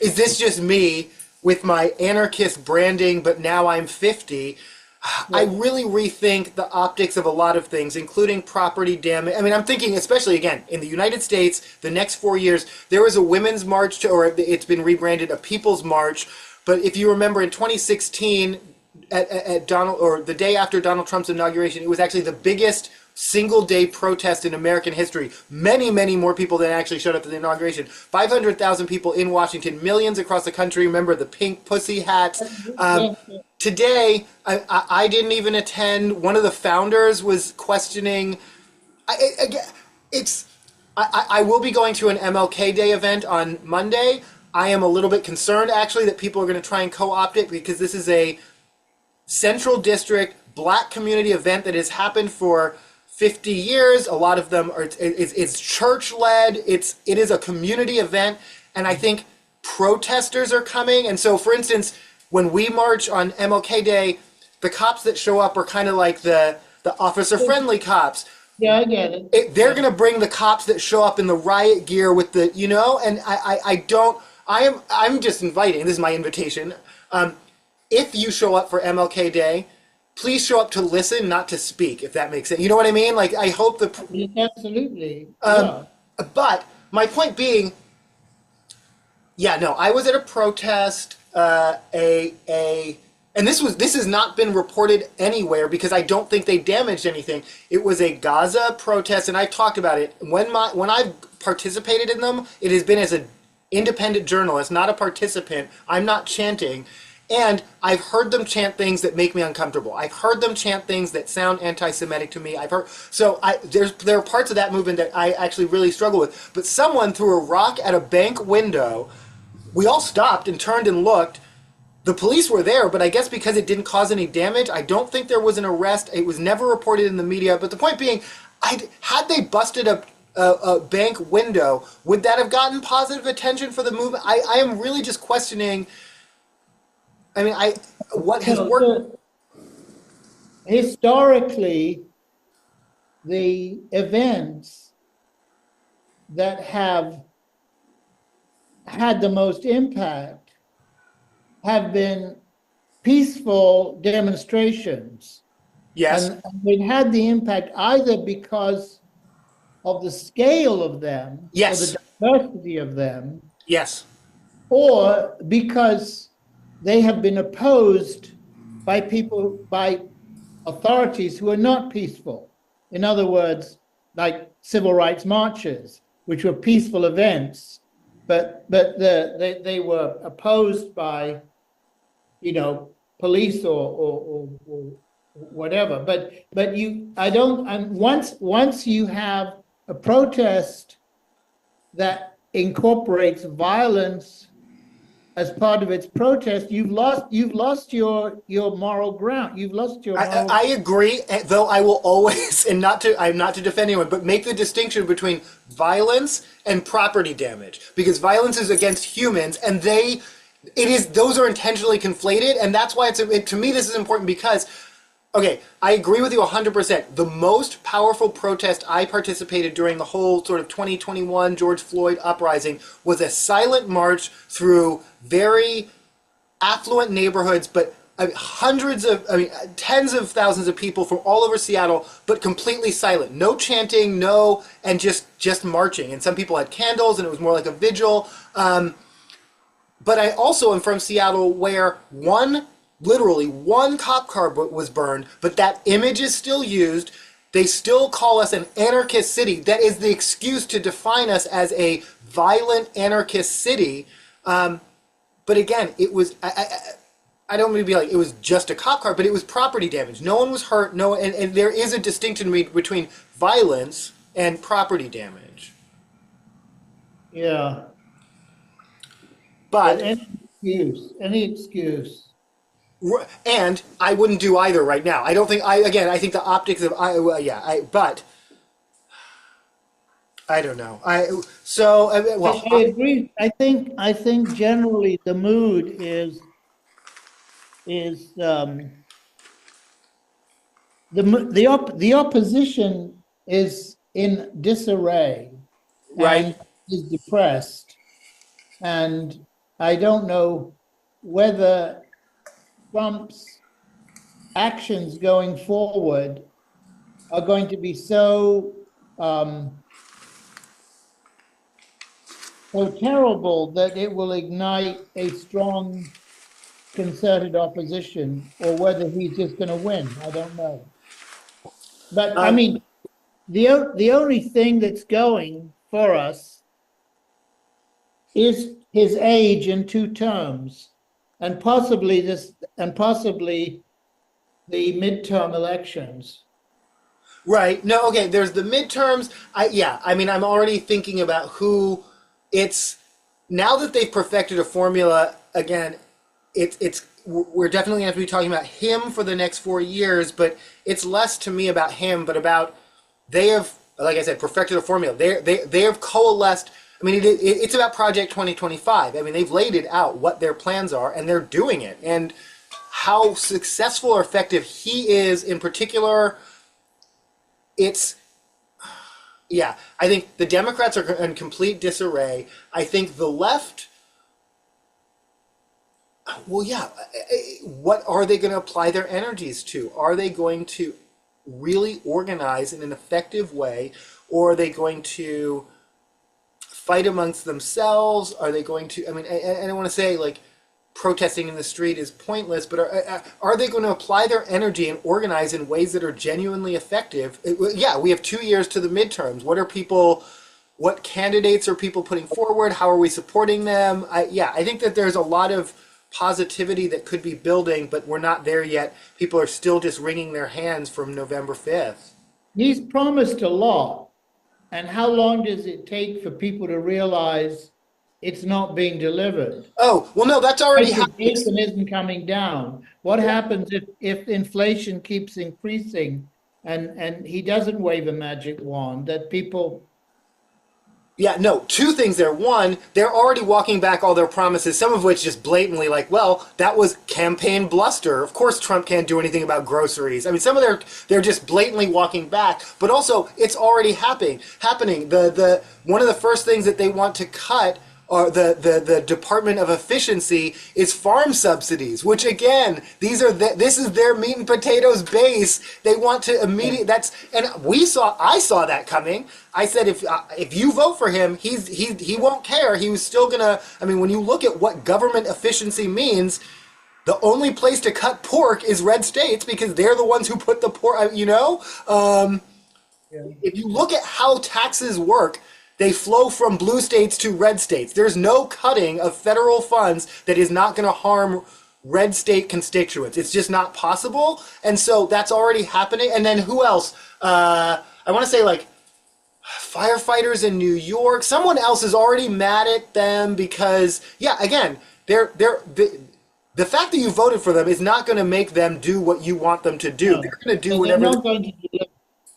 is this just me with my anarchist branding? But now I'm 50. I Right. really rethink the optics of a lot of things, including property damage. I mean, I'm thinking, especially again, in the United States, the next 4 years, there was a women's march, or it's been rebranded a People's March. But if you remember in 2016, at Donald, or the day after Donald Trump's inauguration, it was actually the biggest single day protest in American history. Many, many more people than actually showed up at the inauguration. 500,000 people in Washington, millions across the country. Remember the pink pussy hats. Yeah, yeah. Today, I didn't even attend. One of the founders was questioning. Again, it's. I will be going to an MLK Day event on Monday. I am a little bit concerned actually that people are going to try and co-opt it because this is a Central District Black community event that has happened for 50 years. A lot of them are. It's church led. It is a community event, and I think protesters are coming. And so, for instance, when we march on MLK Day, the cops that show up are kind of like the officer friendly cops. Yeah, I get it. They're going to bring the cops that show up in the riot gear with the, and I don't, I'm just inviting, this is my invitation. If you show up for MLK Day, please show up to listen, not to speak, if that makes sense. You know what I mean? Like, I hope Absolutely. Yeah. but my point being, yeah, no, I was at a protest, and this has not been reported anywhere because I don't think they damaged anything. It was a Gaza protest, and I talked about it. When I've participated in them, it has been as an independent journalist, not a participant. I'm not chanting. And I've heard them chant things that make me uncomfortable. I've heard them chant things that sound anti-Semitic to me. There are parts of that movement that I actually really struggle with. But someone threw a rock at a bank window. We all stopped and turned and looked. The police were there, but I guess because it didn't cause any damage, I don't think there was an arrest. It was never reported in the media. But the point being, had they busted a bank window, would that have gotten positive attention for the movement? I am really just questioning. I mean, what has So, worked. so historically, the events that have had the most impact have been peaceful demonstrations. Yes, And it had the impact either because of the scale of them or yes, the diversity of them, yes, or because they have been opposed by people, by authorities who are not peaceful. In other words, like civil rights marches, which were peaceful events, but they were opposed by, you know, police or whatever. But you, I don't. And once you have a protest that incorporates violence as part of its protest, you've lost your moral ground. You've lost your moral. I agree. Though I will always, and I'm not to defend anyone, but make the distinction between violence and property damage, because violence is against humans, and those are intentionally conflated, and that's why to me this is important because. Okay, I agree with you 100%. The most powerful protest I participated during the whole sort of 2021 George Floyd uprising was a silent march through very affluent neighborhoods, but tens of thousands of people from all over Seattle, but completely silent. No chanting, no, and just marching. And some people had candles, and it was more like a vigil. But I also am from Seattle, where literally one cop car was burned, but that image is still used. They still call us an anarchist city. That is the excuse to define us as a violent anarchist city. But again, it was. I don't mean to be like it was just a cop car, but it was property damage. No one was hurt. No, and there is a distinction between violence and property damage. Yeah. But Any excuse. and I wouldn't do either right now. I don't think I think the optics of but I don't know. I agree. I think generally the mood is the opposition is in disarray right. and is depressed, and I don't know whether Trump's actions going forward are going to be so terrible that it will ignite a strong concerted opposition, or whether he's just going to win. I don't know. But I mean, the only thing that's going for us is his age in 2 terms, and possibly the midterm elections. Right. No, okay, there's the midterms. I mean, I'm already thinking about who it's now that they've perfected a formula again, we're definitely going to be talking about him for the next 4 years, but it's less to me about him, but about they have, like I said, perfected a formula. They have coalesced. I mean, it's about Project 2025. I mean, they've laid it out what their plans are, and they're doing it. And how successful or effective he is in particular, I think the Democrats are in complete disarray. I think the left, what are they going to apply their energies to? Are they going to really organize in an effective way, or are they going to fight amongst themselves? Are they going to, I mean, I don't want to say like protesting in the street is pointless, but are they going to apply their energy and organize in ways that are genuinely effective? We have 2 years to the midterms. What candidates are people putting forward? How are we supporting them? I think that there's a lot of positivity that could be building, but we're not there yet. People are still just wringing their hands from November 5th. He's promised a lot. And how long does it take for people to realize it's not being delivered? Oh, well, no, that's already happening. Inflation isn't coming down. What happens if inflation keeps increasing and he doesn't wave a magic wand, that people Yeah, no, two things there. One, they're already walking back all their promises, some of which just blatantly like, well, that was campaign bluster. Of course Trump can't do anything about groceries. I mean, some of they're just blatantly walking back, but also it's already happening. The one of the first things that they want to cut or the Department of Efficiency is farm subsidies, which again, this is their meat and potatoes base. They want to immediately I saw that coming. I said if you vote for him, he won't care. He was still gonna. I mean, when you look at what government efficiency means, the only place to cut pork is red states because they're the ones who put the pork. Yeah. If you look at how taxes work, they flow from blue states to red states. There's no cutting of federal funds that is not going to harm red state constituents. It's just not possible. And so that's already happening. And then who else? I want to say like firefighters in New York. Someone else is already mad at them because, yeah, again, the fact that you voted for them is not going to make them do what you want them to do. No. They're going to do And whatever. they're not going to deliver.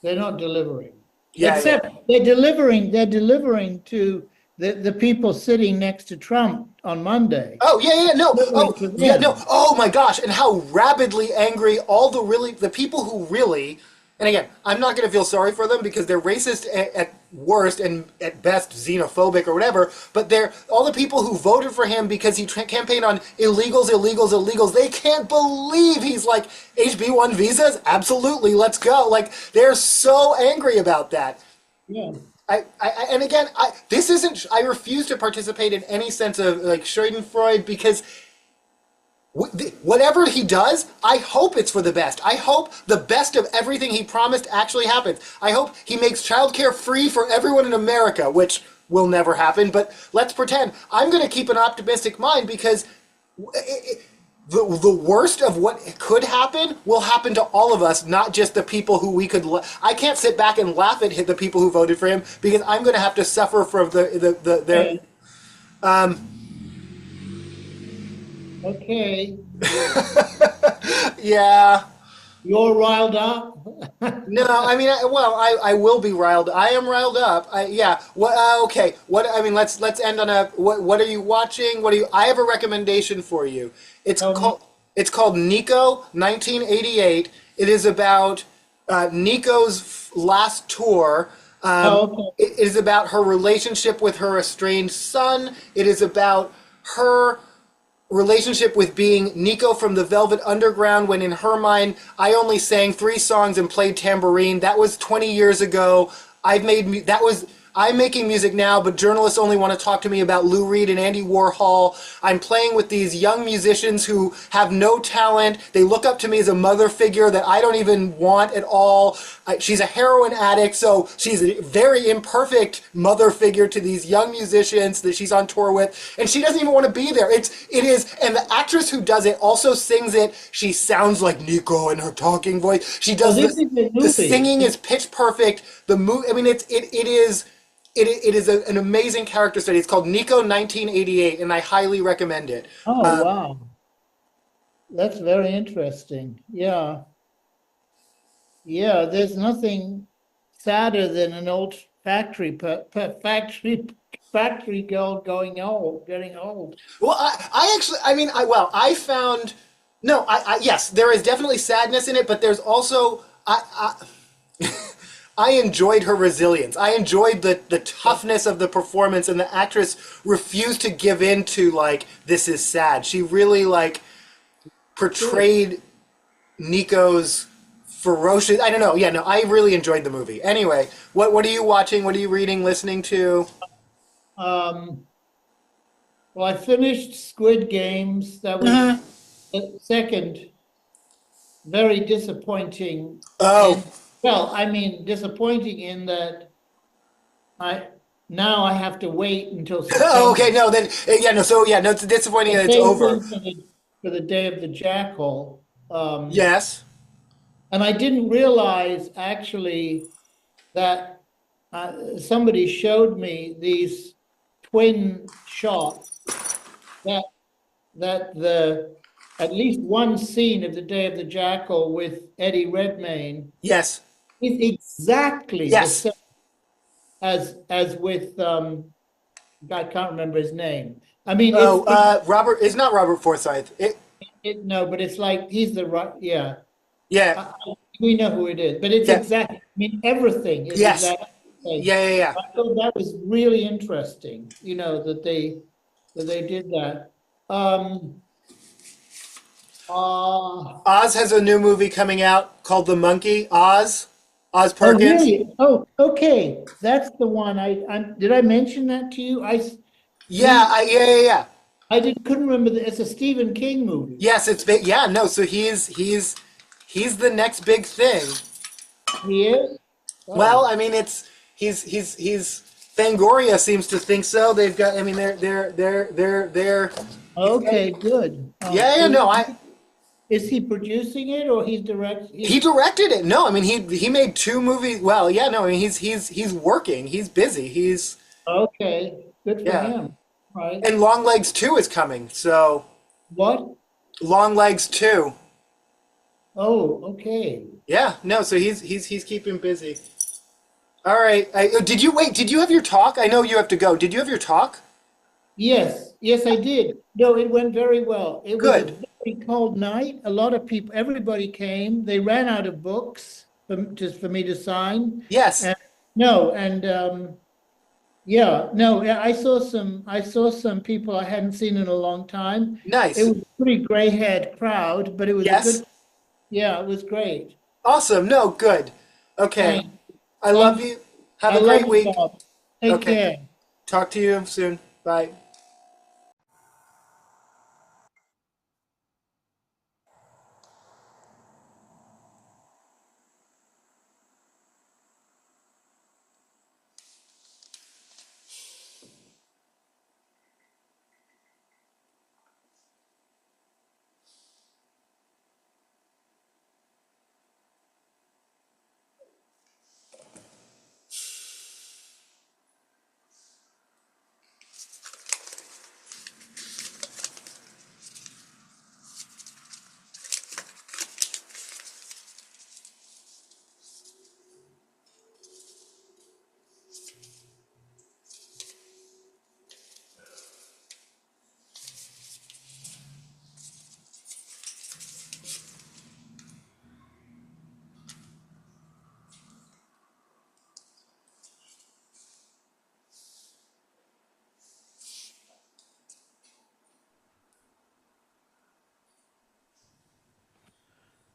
They're not delivering. Yeah, Except they're delivering to the people sitting next to Trump on Monday. Oh yeah, no. Oh For yeah, them. no. Oh my gosh, and how rabidly angry all the people who really, and again, I'm not going to feel sorry for them because they're racist at worst and at best xenophobic or whatever. But they're all the people who voted for him because he campaigned on illegals. They can't believe he's like HB1 visas. Absolutely, let's go. Like they're so angry about that. Yeah. And again, this isn't. I refuse to participate in any sense of like Schadenfreude because whatever he does, I hope it's for the best. I hope the best of everything he promised actually happens. I hope he makes childcare free for everyone in America, which will never happen. But let's pretend. I'm going to keep an optimistic mind because the worst of what could happen will happen to all of us, not just the people who we could. I can't sit back and laugh at the people who voted for him because I'm going to have to suffer from their. Okay. Yeah. You're riled up. No, I mean, I will be riled. I am riled up. Yeah. What? Okay. What? I mean, let's end on a. What are you watching? What do you? I have a recommendation for you. It's Tell me. called. It's called Nico 1988. It is about Nico's last tour. Oh, okay. It is about her relationship with her estranged son. It is about her relationship with being Nico from the Velvet Underground when in her mind I only sang 3 songs and played tambourine. That was 20 years ago. I'm making music now, but journalists only want to talk to me about Lou Reed and Andy Warhol. I'm playing with these young musicians who have no talent. They look up to me as a mother figure that I don't even want at all. She's a heroin addict, so she's a very imperfect mother figure to these young musicians that she's on tour with, and she doesn't even want to be there. It is, and the actress who does it also sings it. She sounds like Nico in her talking voice. She does This is a the movie. singing is pitch perfect. The movie, I mean, it is an amazing character study. It's called Nico 1988, and I highly recommend it. Oh, wow. That's very interesting. Yeah. Yeah, there's nothing sadder than an old factory girl getting old. Well, I actually, I mean, I found, no, yes, there is definitely sadness in it, but there's also, I enjoyed her resilience. I enjoyed the toughness of the performance, and the actress refused to give in to like this is sad. She really like portrayed Nico's ferocious. I don't know. Yeah, no, I really enjoyed the movie. Anyway, what are you watching? What are you reading? Listening to? Um, well, I finished Squid Games. That was Mhm. the second very disappointing. Oh, Well, I mean, disappointing in that I now I have to wait until oh, September. okay. No, then yeah, no. So yeah, no, it's disappointing that it's Same over. thing for the Day of the Jackal. Yes. And I didn't realize actually that somebody showed me these twin shots that the at least one scene of the Day of the Jackal with Eddie Redmayne Yes. is exactly the Yes. same. as with I can't remember his name. I mean, Oh, Robert is not Robert Forsyth. no, but it's like he's the right, yeah. Yeah, I, we know who it is, but it's yeah, exactly. I mean, everything is yes, exactly the same. yeah, yeah, yeah. I thought that was really interesting. That they did that. Um, uh, Oz has a new movie coming out called The Monkey. Oz oh, Perkins. really? Oh, okay. That's the one. Did I mention that to you? Yeah, He, yeah, yeah, yeah. couldn't remember that it's a Stephen King movie. Yes, it's big. Yeah, no. So he's the next big thing. He is? Well, Oh, I mean, it's he's Fangoria seems to think so. They've got. I mean, they're. He's got. okay, good. Yeah, yeah. No, I. Is he producing it or He directed it. No, I mean he made two movies. Well, yeah, no, I mean he's working. He's busy. He's okay, good for yeah. him. Right. And Long Legs 2 is coming. So What? Long Legs 2. Oh, okay. Yeah, no, so he's keeping busy. All right. Did you wait? Did you have your talk? I know you have to go. Did you have your talk? Yes, yes, I did. No, it went very well. It was a Good. very cold night. A lot of people, everybody came. They ran out of books for me to sign. Yes. And no, and yeah, no, yeah, I saw some people I hadn't seen in a long time. It Nice. was a pretty gray-haired crowd, but it was a Yes. good, yeah, it was great. Awesome. No, good. Okay. Thanks. I love Thanks. you. Have I a love great you, week. Bob. Take Okay. care. Talk to you soon. Bye.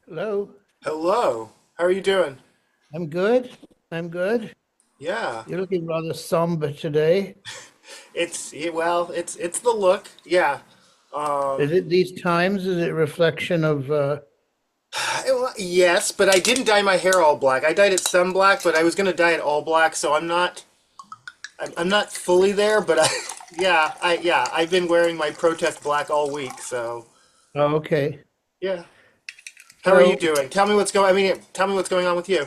Hello. Hello. How are you doing? I'm good. I'm good. Yeah. You're looking rather somber today. Well, it's the look. Yeah. Is it these times? Is it a reflection of Yes, but I didn't dye my hair all black. I dyed it some black, but I was gonna dye it all black, so I'm not fully there, but I've been wearing my protest black all week, so oh, okay. yeah. How are you So, doing? Tell me what's going on with you.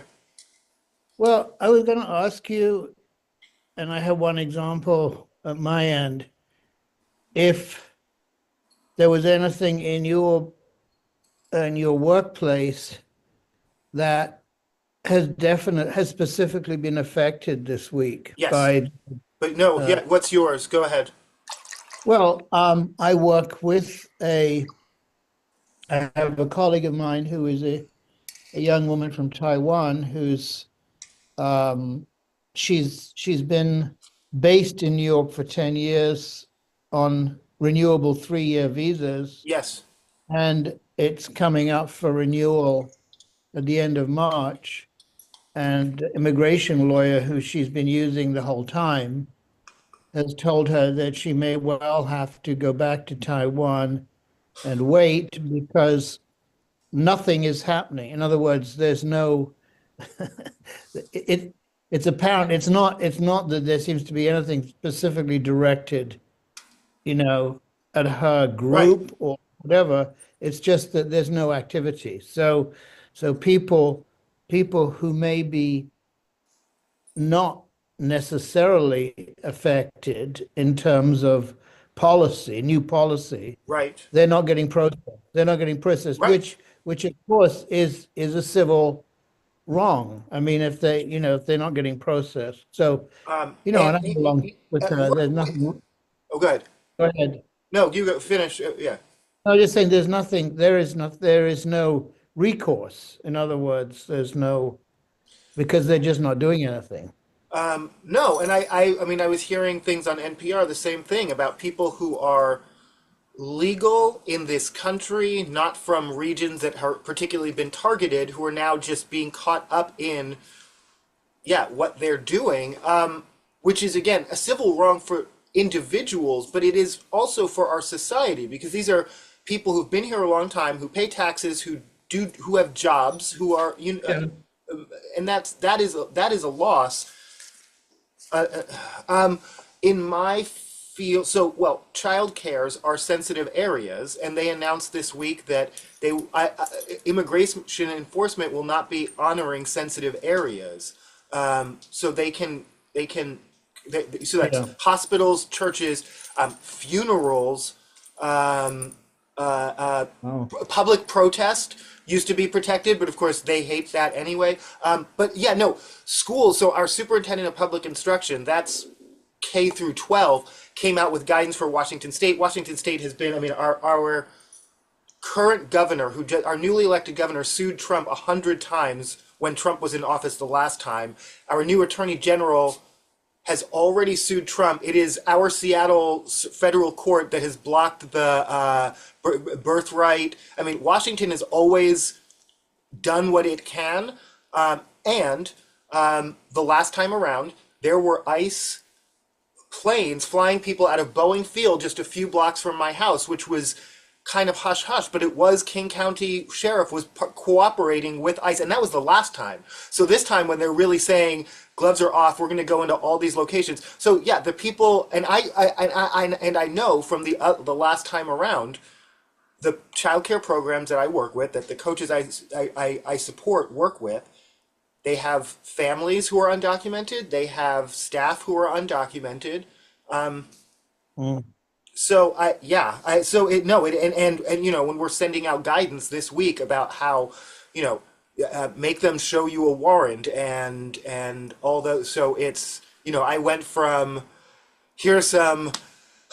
well, I was going to ask you, and I have one example at my end. If there was anything in your workplace that has specifically been affected this week Yes, by but no, uh, yeah, what's yours? Go ahead. well, I work with I have a colleague of mine who is a young woman from Taiwan who's um, she's been based in New York for 10 years on renewable 3-year visas, Yes. and it's coming up for renewal at the end of March. And the immigration lawyer who she's been using the whole time has told her that she may well have to go back to Taiwan and wait because nothing is happening. In other words, there's no it it's apparent it's not that there seems to be anything specifically directed, you know, at her Right. group or whatever. It's just that there's no activity. So people who may be not necessarily affected in terms of new policy, Right. they're not getting processed. They're not getting processed, Right. which of course is a civil wrong. I mean, if they, if they're not getting processed. So, and And I'm along with there's nothing. oh, good. Go ahead. No, you go finish. Yeah. I was just saying there's nothing, there is no recourse. In other words, there's no, because they're just not doing anything. No, and I mean, I was hearing things on NPR, the same thing about people who are legal in this country, not from regions that have particularly been targeted, who are now just being caught up in, yeah, what they're doing, which is again a civil wrong for individuals, but it is also for our society because these are people who've been here a long time, who pay taxes, who have jobs, who are Yeah. and that is a loss. In my field, so well, child cares are sensitive areas, and they announced this week that immigration enforcement will not be honoring sensitive areas. So so that's Yeah. hospitals, churches, funerals, Oh, public protest used to be protected, but of course they hate that anyway. But yeah, no, schools. So our superintendent of public instruction, that's K through 12, came out with guidance for Washington State. Washington State has been, I mean, our current governor, our newly elected governor, sued Trump 100 times when Trump was in office the last time. Our new attorney general has already sued Trump. It is our Seattle federal court that has blocked the birthright. I mean, Washington has always done what it can. And the last time around, there were ICE planes flying people out of Boeing Field just a few blocks from my house, which was kind of hush hush, but it was King County Sheriff was cooperating with ICE, and that was the last time. So this time, when they're really saying gloves are off, we're going to go into all these locations. So yeah, the people, and I know from the last time around, the childcare programs that I work with, that the coaches I support work with, they have families who are undocumented. They have staff who are undocumented. mm, So I yeah I so it no it and when we're sending out guidance this week about how you know make them show you a warrant and all those, so it's I went from here's some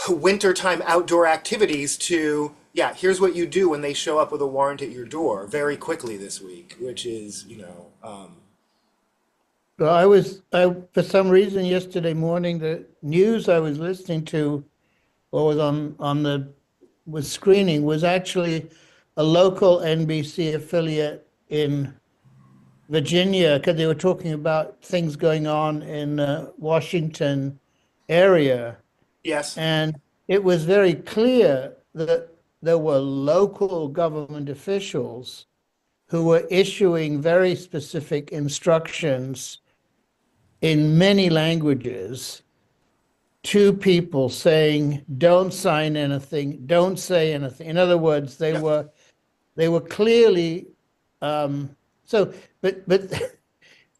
wintertime outdoor activities to yeah, here's what you do when they show up with a warrant at your door very quickly this week, which is well, for some reason yesterday morning, the news I was listening to, or was on the was screening, was actually a local NBC affiliate in Virginia, because they were talking about things going on in Washington area, yes, and it was very clear that there were local government officials who were issuing very specific instructions in many languages to people saying, don't sign anything, don't say anything. In other words, yeah, they were clearly so but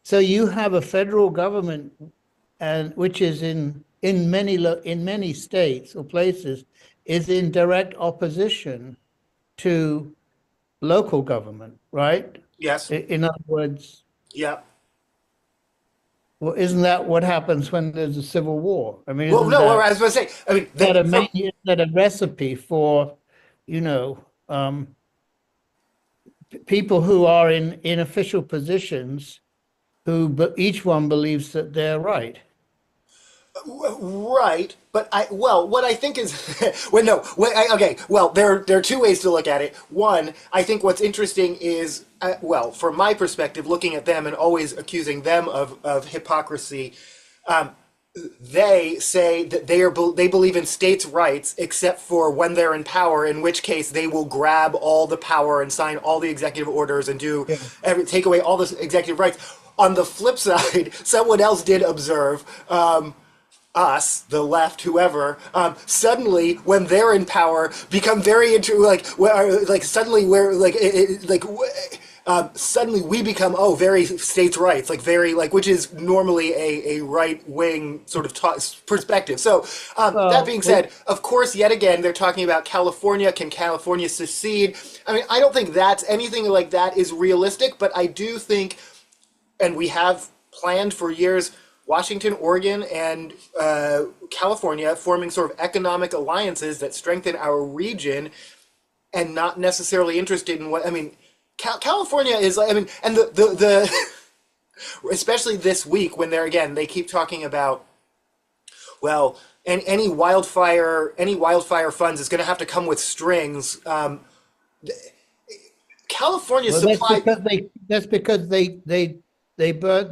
so you have a federal government, and which is in many states or places, is in direct opposition to local government, right? yes, In other words, yeah. well, isn't that what happens when there's a civil war? I mean, Well, no, well, I was going to say, I mean, isn't that a recipe for, you know, people who are in official positions who, but each one believes that they're right. right, but what I think is, well, no, okay, well, there are two ways to look at it. One, I think what's interesting is, from my perspective, looking at them and always accusing them of hypocrisy, they say that they believe in states' rights, except for when they're in power, in which case they will grab all the power and sign all the executive orders and Yeah. take away all the executive rights. On the flip side, someone else did observe. Us, the left, whoever, suddenly when they're in power, become very into like suddenly we're suddenly we become very states' rights, like very like which is normally a right wing sort of perspective. So that being said, of course, yet again they're talking about California. Can California secede? I mean, I don't think that's anything like that is realistic, but I do think and we have planned for years Washington, Oregon, and California forming sort of economic alliances that strengthen our region, and not necessarily interested in what I mean. California is like, I mean, and the especially this week when they keep talking about, well, and any wildfire funds is going to have to come with strings. California Well, supply. that's because they burn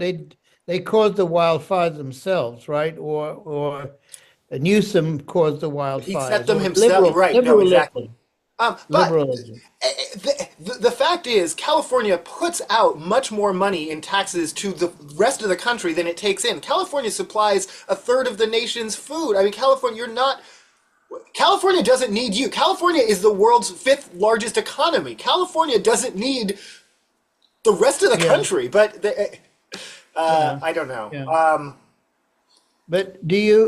they caused the wildfires themselves, right? Or Newsom caused the He set wildfires, them or himself, right? No, exactly. liberalism, But liberalism. the fact is, California puts out much more money in taxes to the rest of the country than it takes in. California supplies a third of the nation's food. I mean, California, you're not. California doesn't need you. California is the world's fifth largest economy. California doesn't need the rest of the Yeah, country. But yeah, I don't know. yeah. But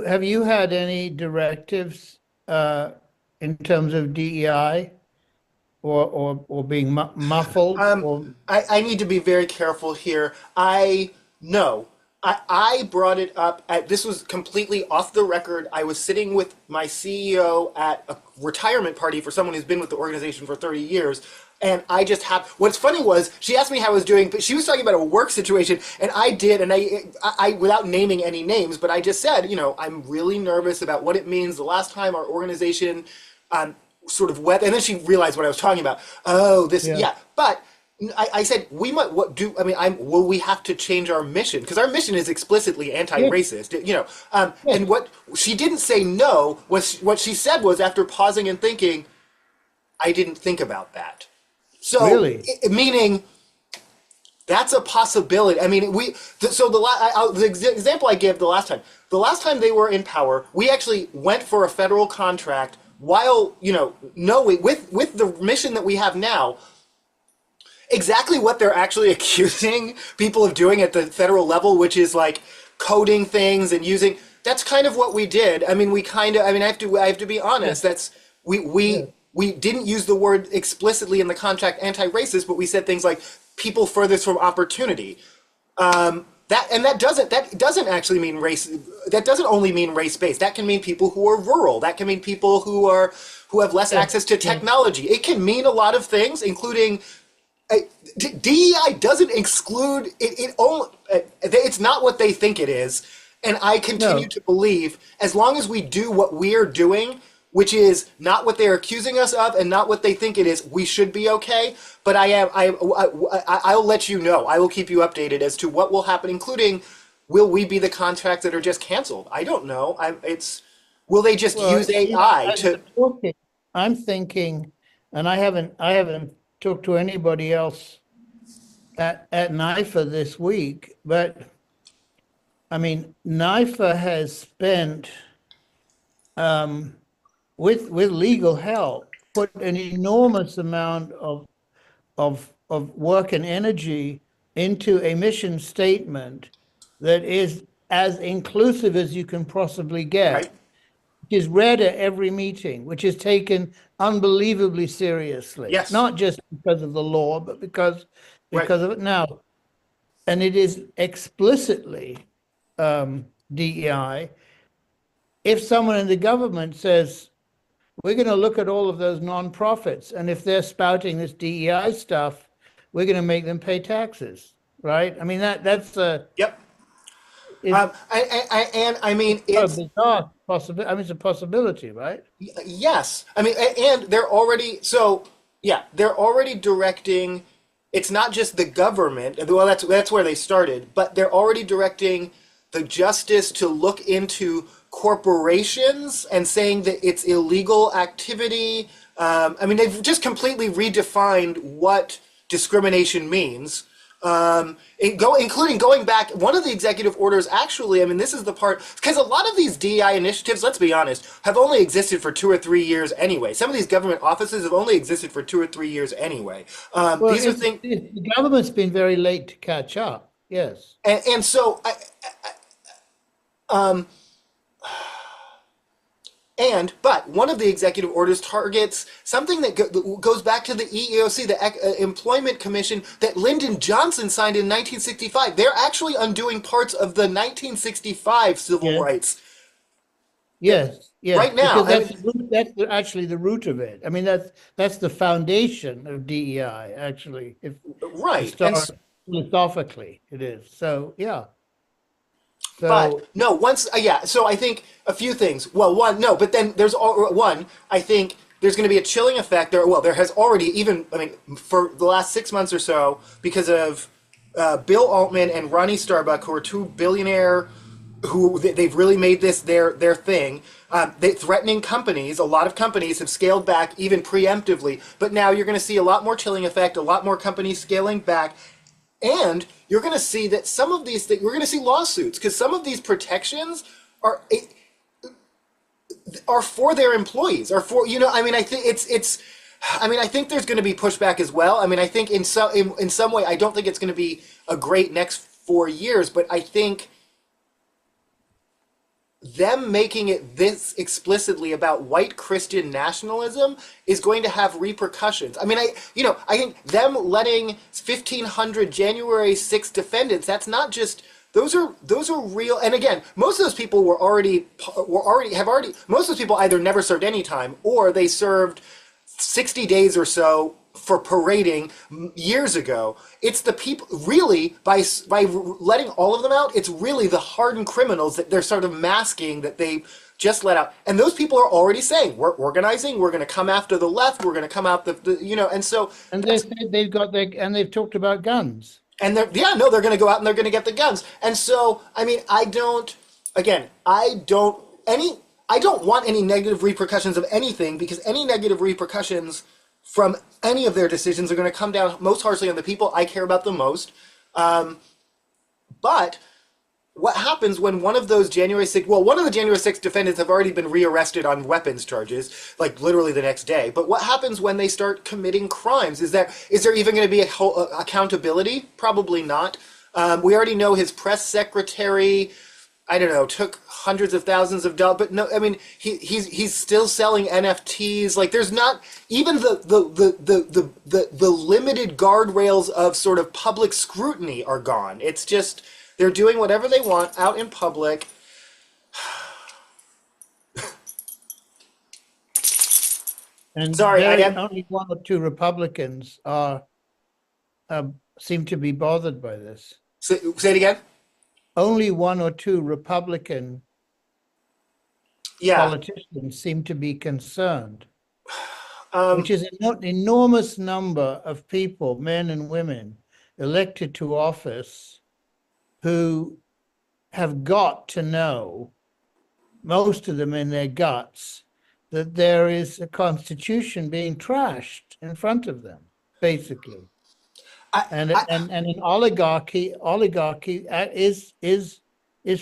have you had any directives in terms of DEI or being muffled or I need to be very careful here. I no. I brought it up this was completely off the record. I was sitting with my CEO at a retirement party for someone who's been with the organization for 30 years. And I just have, what's funny was she asked me how I was doing, but she was talking about a work situation, and I did, and I without naming any names, but I just said, I'm really nervous about what it means. The last time our organization sort of web, and then she realized what I was talking about. Oh, this, yeah, yeah. But I said we might will we have to change our mission, because our mission is explicitly yeah, anti-racist, yeah. and what she didn't say no was what she said was, after pausing and thinking, I didn't think about that. So Really? meaning that's a possibility. I mean, the example I gave the last time they were in power, we actually went for a federal contract while knowing with the mission that we have now, exactly what they're actually accusing people of doing at the federal level, which is like coding things and using. That's kind of what we did. I mean, I have to be Yeah, honest. That's we yeah. we we didn't use the word explicitly in the contract anti-racist, but we said things like people furthest from opportunity. That doesn't actually mean race. That doesn't only mean race-based. That can mean people who are rural. That can mean people who have less Yeah, access to yeah. technology. It can mean a lot of things, including DEI doesn't exclude it. It's not what they think it is, and I continue No, to believe, as long as we do what we're doing, which is not what they're accusing us of and not what they think it is, we should be okay. But I'll let you know. I will keep you updated as to what will happen, including, will we be the contracts that are just canceled? I don't know. Will they just well, use AI as to? we're talking, I'm thinking, and I haven't talked to anybody else at NIFA this week, but I mean, NIFA has spent with legal help, put an enormous amount of work and energy into a mission statement that is as inclusive as you can possibly Right. get, which is read at every meeting, which is taken unbelievably seriously, Yes. not just because of the law, but Right. because of it now. And it is explicitly DEI. If someone in the government says, we're going to look at all of those nonprofits, and if they're spouting this DEI stuff, we're going to make them pay taxes, right? I mean, that's Yep. it's And I mean, a it's bizarre possibility. I mean, it's a possibility, right? yes. I mean, and they're already so yeah, they're already directing. It's not just the government. Well, that's where they started, but they're already directing the justice to look into corporations and saying that it's illegal activity. I mean, they've just completely redefined what discrimination means. Including going back, one of the executive orders actually, I mean, this is the part, because a lot of these DEI initiatives, let's be honest, have only existed for 2 or 3 years anyway. Some of these government offices have only existed for 2 or 3 years anyway. Well, These are things, the government's been very late to catch up. Yes. and so But one of the executive orders targets something that goes back to the EEOC, the Employment Commission that Lyndon Johnson signed in 1965. They're actually undoing parts of the 1965 civil Yes, rights yes, yes, right now. because I that's mean, actually the root of it. I mean, that's the foundation of DEI, actually, if to right. start philosophically, it is. So yeah. But So no, once yeah. So I think a few things. Well, one, no, but then there's one. I think there's going to be a chilling effect. There has already even. I mean, for the last 6 months or so, because of Bill Altman and Ronnie Starbuck, who are two billionaire, who they've really made this their thing. They threatening companies. A lot of companies have scaled back even preemptively. But now you're going to see a lot more chilling effect. A lot more companies scaling back. And you're going to see that some of these things, we're going to see lawsuits because some of these protections are are for their employees, are for I mean, I think it's. I mean, I think there's going to be pushback as well. I mean, I think in some way, I don't think it's going to be a great next 4 years, but I think them making it this explicitly about white Christian nationalism is going to have repercussions. I mean, I think them letting 1,500 January 6th defendants, that's not just those are real. And again, most of those people most of those people either never served any time or they served 60 days or so for parading years ago. It's the people really by letting all of them out. It's really the hardened criminals that they're sort of masking that they just let out. And those people are already saying we're organizing. We're going to come after the left. We're going to come out And so and they said they've talked about guns. and they're going to go out and they're going to get the guns. And so I mean I don't want any negative repercussions of anything because any negative repercussions from any of their decisions are going to come down most harshly on the people I care about the most. But what happens when one of those January 6th, well, one of the January 6th defendants have already been rearrested on weapons charges, like literally the next day. But what happens when they start committing crimes? Is there even going to be accountability? Probably not. We already know his press secretary, I don't know, took hundreds of thousands of dollars, but no, I mean, he's still selling NFTs. Like, there's not even the limited guardrails of sort of public scrutiny are gone. It's just they're doing whatever they want out in public. And Sorry, only one or two Republicans are seem to be bothered by this. Say it again. Only one or two Republican politicians seem to be concerned, which is an enormous number of people, men and women, elected to office who have got to know, most of them in their guts, that there is a constitution being trashed in front of them, basically. And an oligarchy is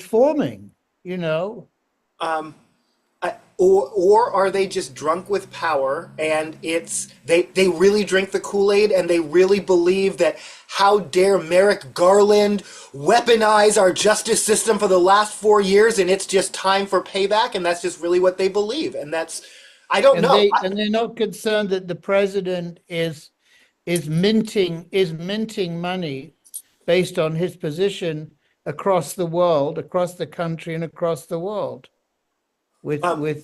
forming, Or are they just drunk with power and they really drink the Kool-Aid and they really believe that how dare Merrick Garland weaponize our justice system for the last 4 years and it's just time for payback and that's just really what they believe and that's I don't know. And they're not concerned that the president is minting money based on his position across the world, across the country, and across the world, with selling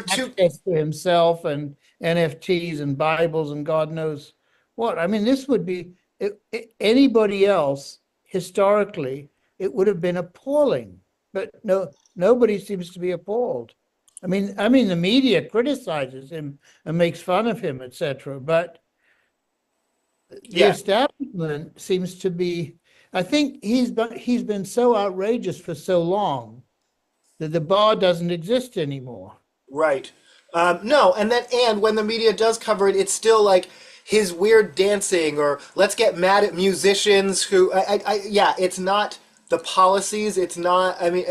access to himself and NFTs and Bibles and God knows what. I mean, this would be anybody else historically. It would have been appalling, but nobody seems to be appalled. I mean, the media criticizes him and makes fun of him, etc. But the establishment seems to be. I think he's been so outrageous for so long that the bar doesn't exist anymore. Right. No, and when the media does cover it, it's still like his weird dancing or let's get mad at musicians who. It's not the policies. It's not. I mean.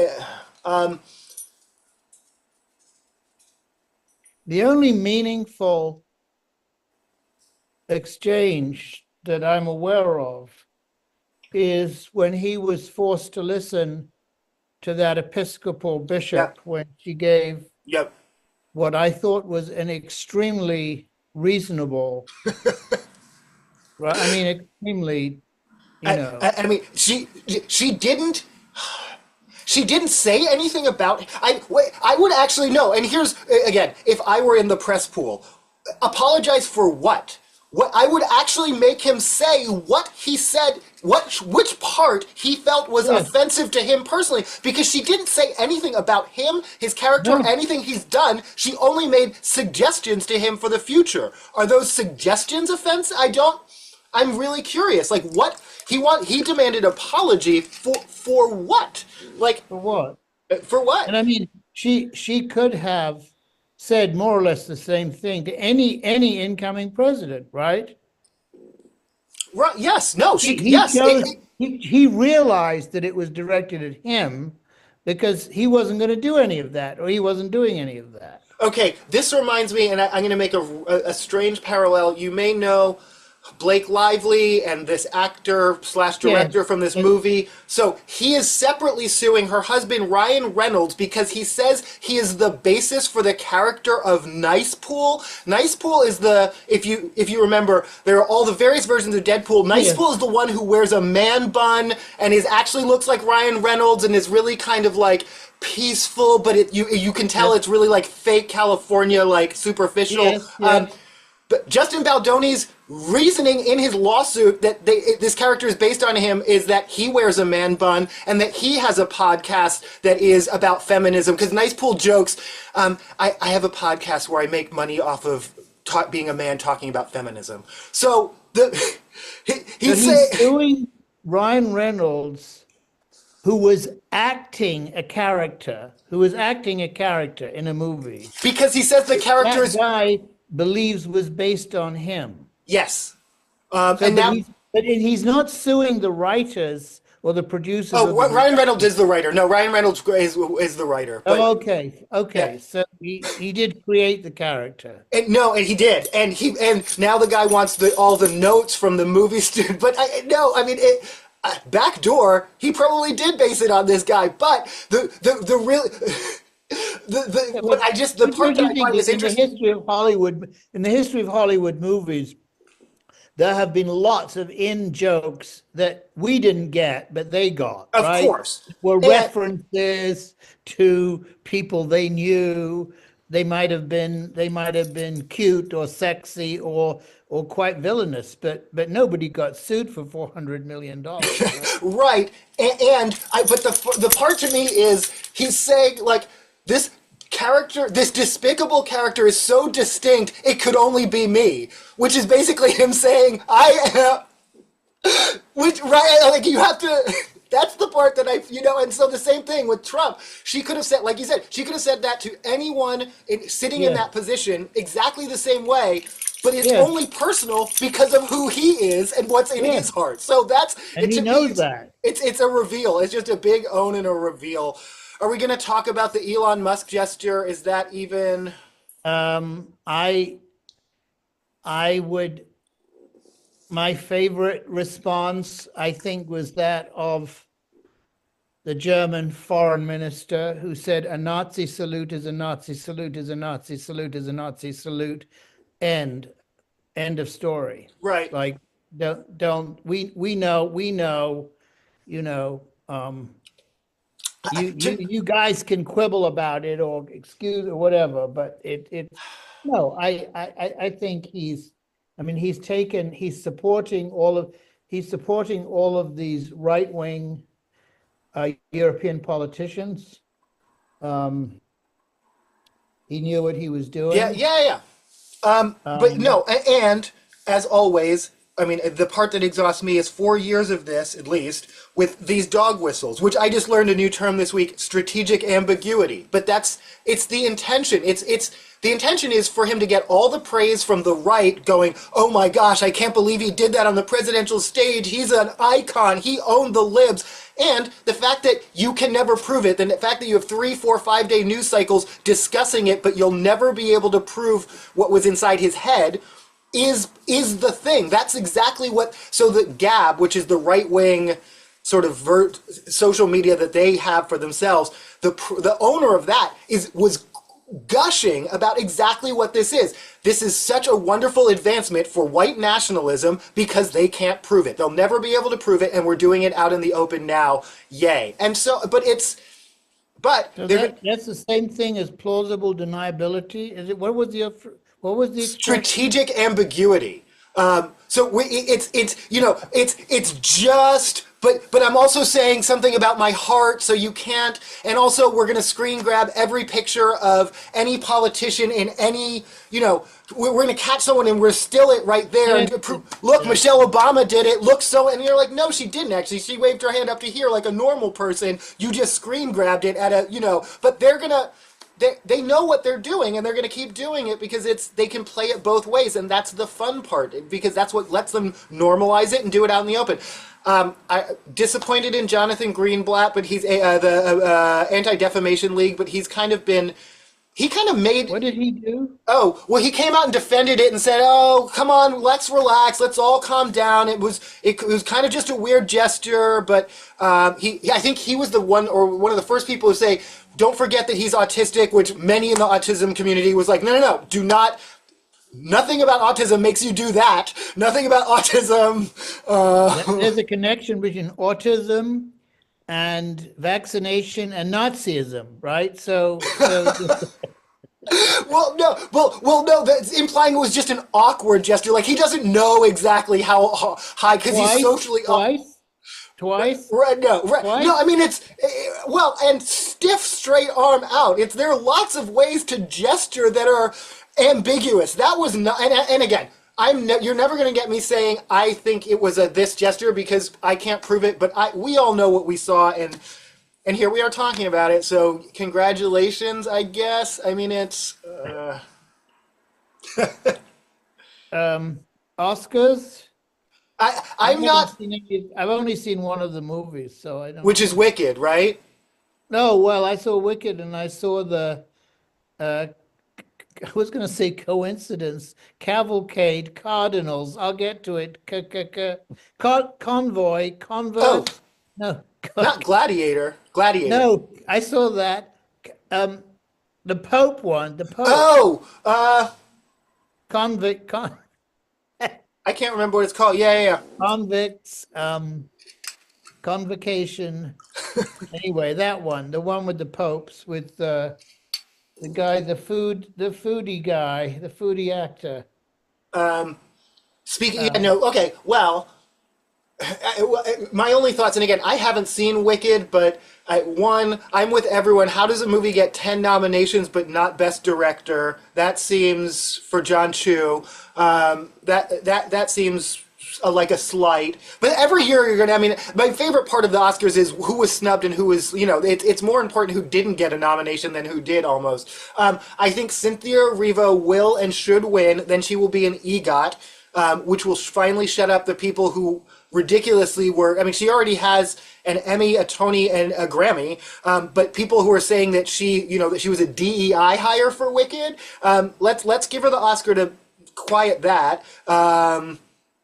The only meaningful exchange that I'm aware of is when he was forced to listen to that Episcopal Yeah. bishop when she gave Yep. what I thought was an extremely reasonable, right? I mean, extremely, you know, I mean, she didn't. She didn't say anything about. I would actually know. And here's again, if I were in the press pool, apologize for what? What I would actually make him say what he said, which part he felt was yes, offensive to him personally, because she didn't say anything about him, his character, no, anything he's done. She only made suggestions to him for the future. Are those suggestions offensive? I don't. I'm really curious. Like what he demanded apology for what? Like for what? for what? And I mean, she could have said more or less the same thing to any incoming president, right? Right? Yes. No. He Yes. chose, he realized that it was directed at him because he wasn't going to do any of that, or he wasn't doing any of that. Okay. This reminds me, and I'm going to make a strange parallel. You may know Blake Lively and this actor slash director Yes, from this movie. So he is separately suing her husband Ryan Reynolds because he says he is the basis for the character of Nice Pool. Nice Pool is the if you remember, there are all the various versions of Deadpool. Nice yes, Pool is the one who wears a man bun and is actually looks like Ryan Reynolds and is really kind of like peaceful, but you can tell yes, it's really like fake California, like superficial. yes, yes. But Justin Baldoni's reasoning in his lawsuit that this character is based on him is that he wears a man bun and that he has a podcast that is about feminism. Because Nice Pool jokes, I have a podcast where I make money off of being a man talking about feminism. So But he's he's saying suing Ryan Reynolds, who was acting a character, in a movie. because he says the character That is guy believes was based on him. yes, So, and now. but he's not suing the writers or the producers Oh, of the Ryan movie. Reynolds is the writer. No, Ryan Reynolds is the writer. But Oh, okay, yeah. okay. So he did create the character. And he did, and now the guy wants all the notes from the movie student. But I mean, backdoor, he probably did base it on this guy. But the real Yeah, what but I just the don't part that you I think find is that in the interesting. history of Hollywood, movies, there have been lots of in jokes that we didn't get, but they got, Of right? course, Were and references to people they knew. They might have been cute or sexy or quite villainous, but nobody got sued for $400 million, right? right, but the part to me is he's saying like this character, this despicable character is so distinct it could only be me, which is basically him saying I am, which right like you have to. That's the part that and so the same thing with Trump. She could have said, like you said, she could have said that to anyone sitting in Yeah, that position exactly the same way, but it's yeah, only personal because of who he is and what's in yeah. his heart. So that's And it he to me. knows that. It's a reveal. It's just a big own and a reveal. Are we going to talk about the Elon Musk gesture? Is that even? Um, I I would My favorite response, I think, was that of the German foreign minister who said, "A Nazi salute is a Nazi salute is a Nazi salute is a Nazi salute." End. End of story. Right. Like, don't we know, you know, you guys can quibble about it or excuse or whatever, but it no, I think I mean, he's supporting all of these right-wing European politicians. Um, he knew what he was Yeah, doing. yeah, yeah. But Um, no, and as always, I mean, the part that exhausts me is 4 years of this, at least, with these dog whistles, which I just learned a new term this week, strategic ambiguity. But it's the intention. The intention is for him to get all the praise from the right going, oh my gosh, I can't believe he did that on the presidential stage. He's an icon. He owned the libs. And the fact that you can never prove it, the fact that you have 3, 4, 5 day news cycles discussing it, but you'll never be able to prove what was inside his head is the thing. That's exactly what. So the Gab, which is the right wing sort of social media that they have for themselves, the owner of that was gushing about exactly what this is. This is such a wonderful advancement for white nationalism because they can't prove it. They'll never be able to prove it, and we're doing it out in the open now. Yay. And so, but So that's the same thing as plausible deniability. Is it? What was the expression? strategic ambiguity. It's just, but I'm also saying something about my heart, so you can't. And also, we're going to screen grab every picture of any politician in any, we're going to catch someone and we're still it right there. And look, Yeah. Michelle Obama did it. Look, and you're like, no, she didn't actually. She waved her hand up to here like a normal person. You just screen grabbed it at but they're going to. They know what they're doing, and they're going to keep doing it because they can play it both ways, and that's the fun part, because that's what lets them normalize it and do it out in the open. I disappointed in Jonathan Greenblatt, but he's the Anti-Defamation League, but he kind of made. What did he do? Oh, well, he came out and defended it and said, "Oh, come on, let's relax, let's all calm down." It was kind of just a weird gesture, but I think he was one of the first people to say, "Don't forget that he's autistic," which many in the autism community was like, "No, do not. Nothing about autism makes you do that. Nothing about autism." There's a connection between autism and vaccination and Nazism, right? So Well, no. That's implying it was just an awkward gesture. Like he doesn't know exactly how high because he's socially twice. Right, no, right. Twice? No, I mean it's and stiff straight arm out. There are lots of ways to gesture that are ambiguous. That was not, and again, you're never going to get me saying I think it was this gesture because I can't prove it. But we all know what we saw, and here we are talking about it. So congratulations, I guess. I mean it's. Oscars. I'm not. I've only seen one of the movies, so I don't. Which is Wicked, right? No, well, I saw Wicked, and I saw the. I was going to say coincidence. Cavalcade, Cardinals. I'll get to it. Convoy, Converse. Oh, No, not Gladiator. Gladiator. no. I saw that. The Pope one. The Pope. Oh, Convict. I can't remember what it's called. Yeah. Convicts. Convocation. Anyway, that one. The one with the popes, with the guy, the foodie guy, the foodie actor. Speaking, yeah, no, okay, well, my only thoughts, and again, I haven't seen Wicked, but I'm with everyone. How does a movie get 10 nominations but not Best Director? That seems, for John Chu, that seems like a slight. But every year you're gonna. I mean, my favorite part of the Oscars is who was snubbed and who was. It's more important who didn't get a nomination than who did. Almost. I think Cynthia Erivo will and should win. Then she will be an EGOT, which will finally shut up the people who ridiculously were. I mean, she already has an Emmy, a Tony, and a Grammy. But people who are saying that that she was a DEI hire for Wicked. Let's give her the Oscar to quiet that.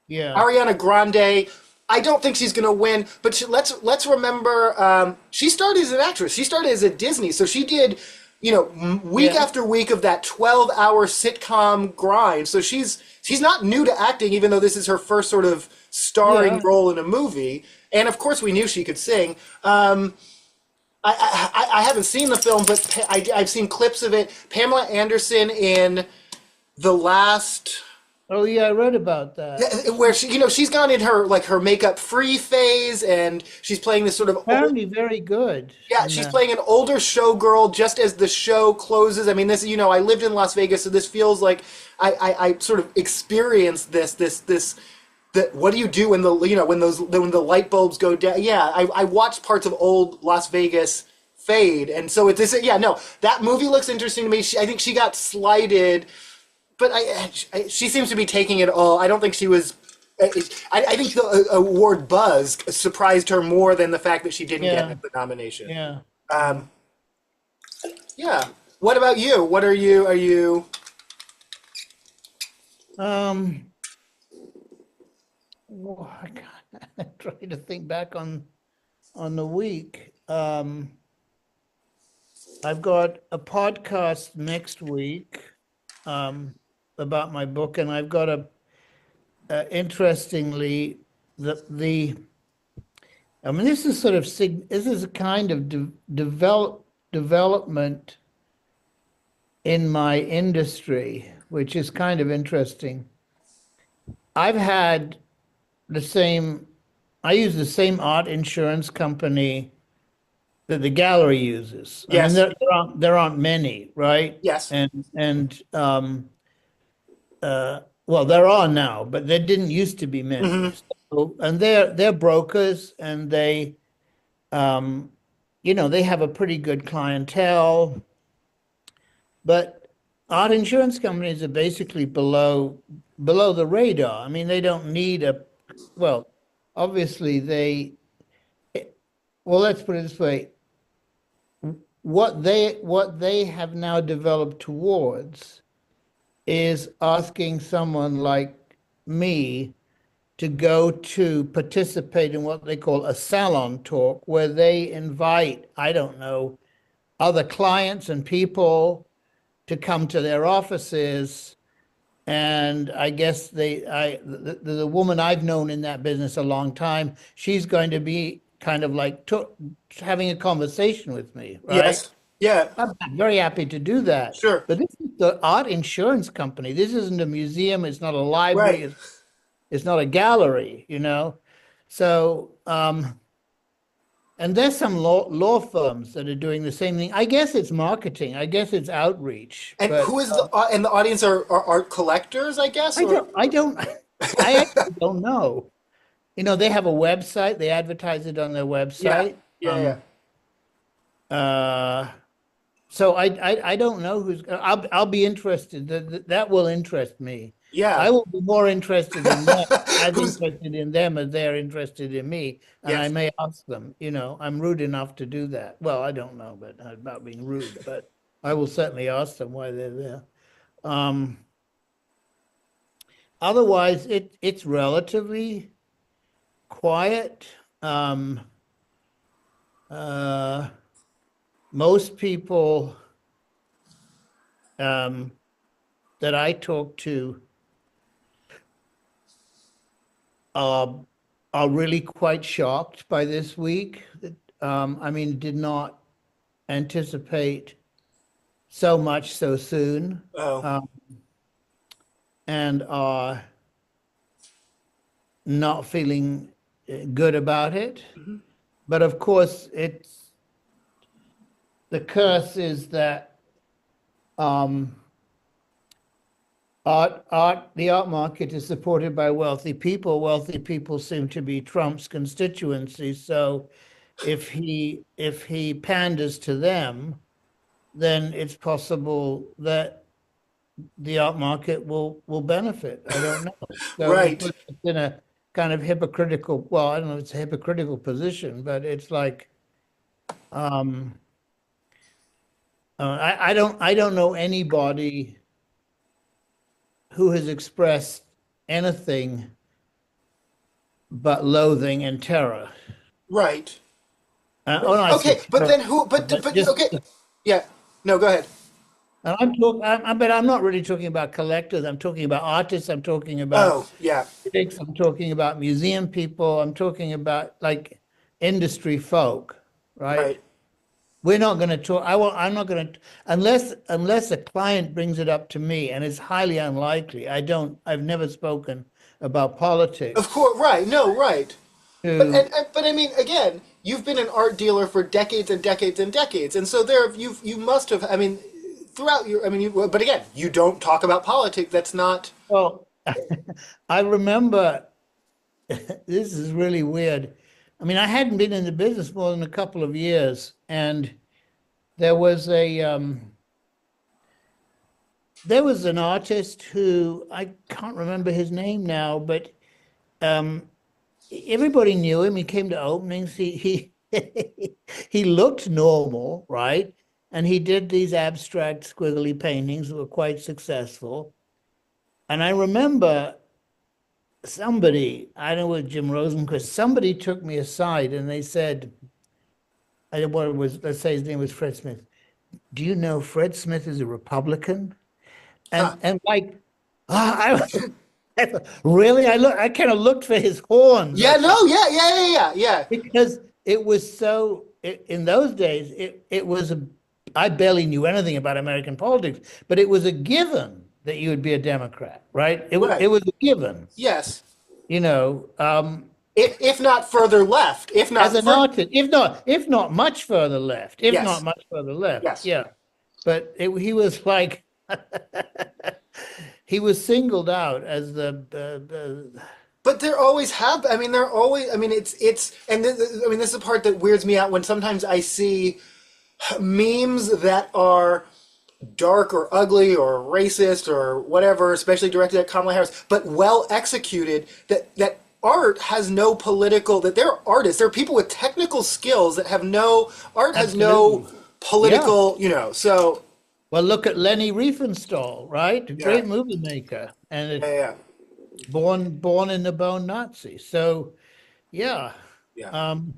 Yeah. Ariana Grande, I don't think she's going to win, but let's remember she started as an actress. She started as a Disney, so she did, week after week of that 12-hour sitcom grind. So she's not new to acting, even though this is her first sort of starring role in a movie. And of course, we knew she could sing. I haven't seen the film, but I've seen clips of it. Pamela Anderson in the last. Oh yeah, I read about that. Where she's gone in her makeup free phase, and she's playing this sort of Apparently very good. yeah, she's playing an older showgirl just as the show closes. I mean, this I lived in Las Vegas, so this feels like I sort of experienced this what do you do when when the light bulbs go down? Yeah, I watched parts of old Las Vegas fade, and so that movie looks interesting to me. I think she got slighted. But she seems to be taking it all. I don't think she was. I think the award buzz surprised her more than the fact that she didn't get the nomination. Yeah. Yeah. What about you? What are you? Are you? Well, I'm trying to think back on on the week. I've got a podcast next week about my book, and I've got interestingly, the I mean, this is sort of this is a kind of development in my industry, which is kind of interesting. I've had the same, I use the same art insurance company that the gallery uses. I mean, Yes. there aren't many, right? Yes. And well, there are now, but there didn't used to be many. Hmm. So, and they're brokers, and they, um, they have a pretty good clientele. But art insurance companies are basically below the radar. I mean, they don't need well, obviously well, let's put it this way. What they have now developed towards is asking someone like me to go to participate in what they call a salon talk, where they invite, I don't know, other clients and people to come to their offices. And I guess the woman I've known in that business a long time, she's going to be kind of like having a conversation with me, right? Yes. Yeah. I'm very happy to do that. Sure. But this is the art insurance company. This isn't a museum. It's not a library. Right. It's not a gallery. So, and there's some law firms that are doing the same thing. I guess it's marketing. I guess it's outreach. And But who is the audience are art collectors, I guess, I or don't, I don't, I actually don't know. They have a website. They advertise it on their yeah, website. yeah, yeah, Uh, so I don't know who's. I'll be interested. That will interest me. I yeah. will be more interested in them, as Who's interested in them as they're interested in me. And I yes. may ask them. I'm rude enough to do that. Well, I don't know, but about being rude, but I will certainly ask them why they're there. Um, Otherwise, it's relatively quiet. Uh, Most people um, that I talk to are are really quite shocked by this week. I mean, did not anticipate so much so soon, Oh, um, and are not feeling good about it. mhm. But of course, the curse is that um, the art market is supported by wealthy people. Wealthy people seem to be Trump's constituency. So if he panders to them, then it's possible that the art market will benefit. I don't know. So it Right. puts us in a kind of hypocritical, well, I don't know if it's a hypocritical position, but it's like um I don't know anybody who has expressed anything but loathing and terror. Right. Oh no, I say Okay, but terror, then who? but But just okay. Yeah. No, go ahead. and I'm talking, but I'm not really talking about collectors. I'm talking about artists. I'm talking about Oh, yeah. critics. I'm talking about museum people. I'm talking about like industry folk, right? Right. We're not going to talk. I'm not going to unless a client brings it up to me, and it's highly unlikely. I've never spoken about Of politics course. Right. No. Right. to. But I mean, again, you've been an art dealer for decades and decades and decades, and so you must have. I mean, throughout your. I mean, but again, you don't talk about politics. That's not. Well, I remember this is really weird. I mean, I hadn't been in the business more than a couple of years, and there was an artist who I can't remember his name now, but um, everybody knew him. He came to openings. He looked normal, right? And he did these abstract squiggly paintings that were quite successful. And I remember somebody, I don't know, with Jim Rosenquist, somebody took me aside and they said, I don't know what it was, let's say his name was Fred Smith. Do you know Fred Smith is a Republican? Huh. And like, I really, I kind of looked for his horns. Yeah, no, yeah. Because it was so, in those days, it was I barely knew anything about American politics, but it was a given that you would be a Democrat, right? It Right. was a given, Yes. you know, If not further left, if as not an fur artist, if not much further left, if not yes, much further left, yes. yeah. But he was like, he was singled out as the But there always have. I mean, there always. I mean, I mean, this is the part that weirds me out when sometimes I see memes that are dark or ugly or racist or whatever, especially directed at Kamala Harris, but well executed. That art has no political. That they're artists. They're people with technical skills that have no art has no absolutely, yeah. political. You know. So Well, look at Lenny Riefenstahl, right? A yeah, great movie maker, and yeah, yeah, born in the bone Nazi. So, yeah, yeah. um,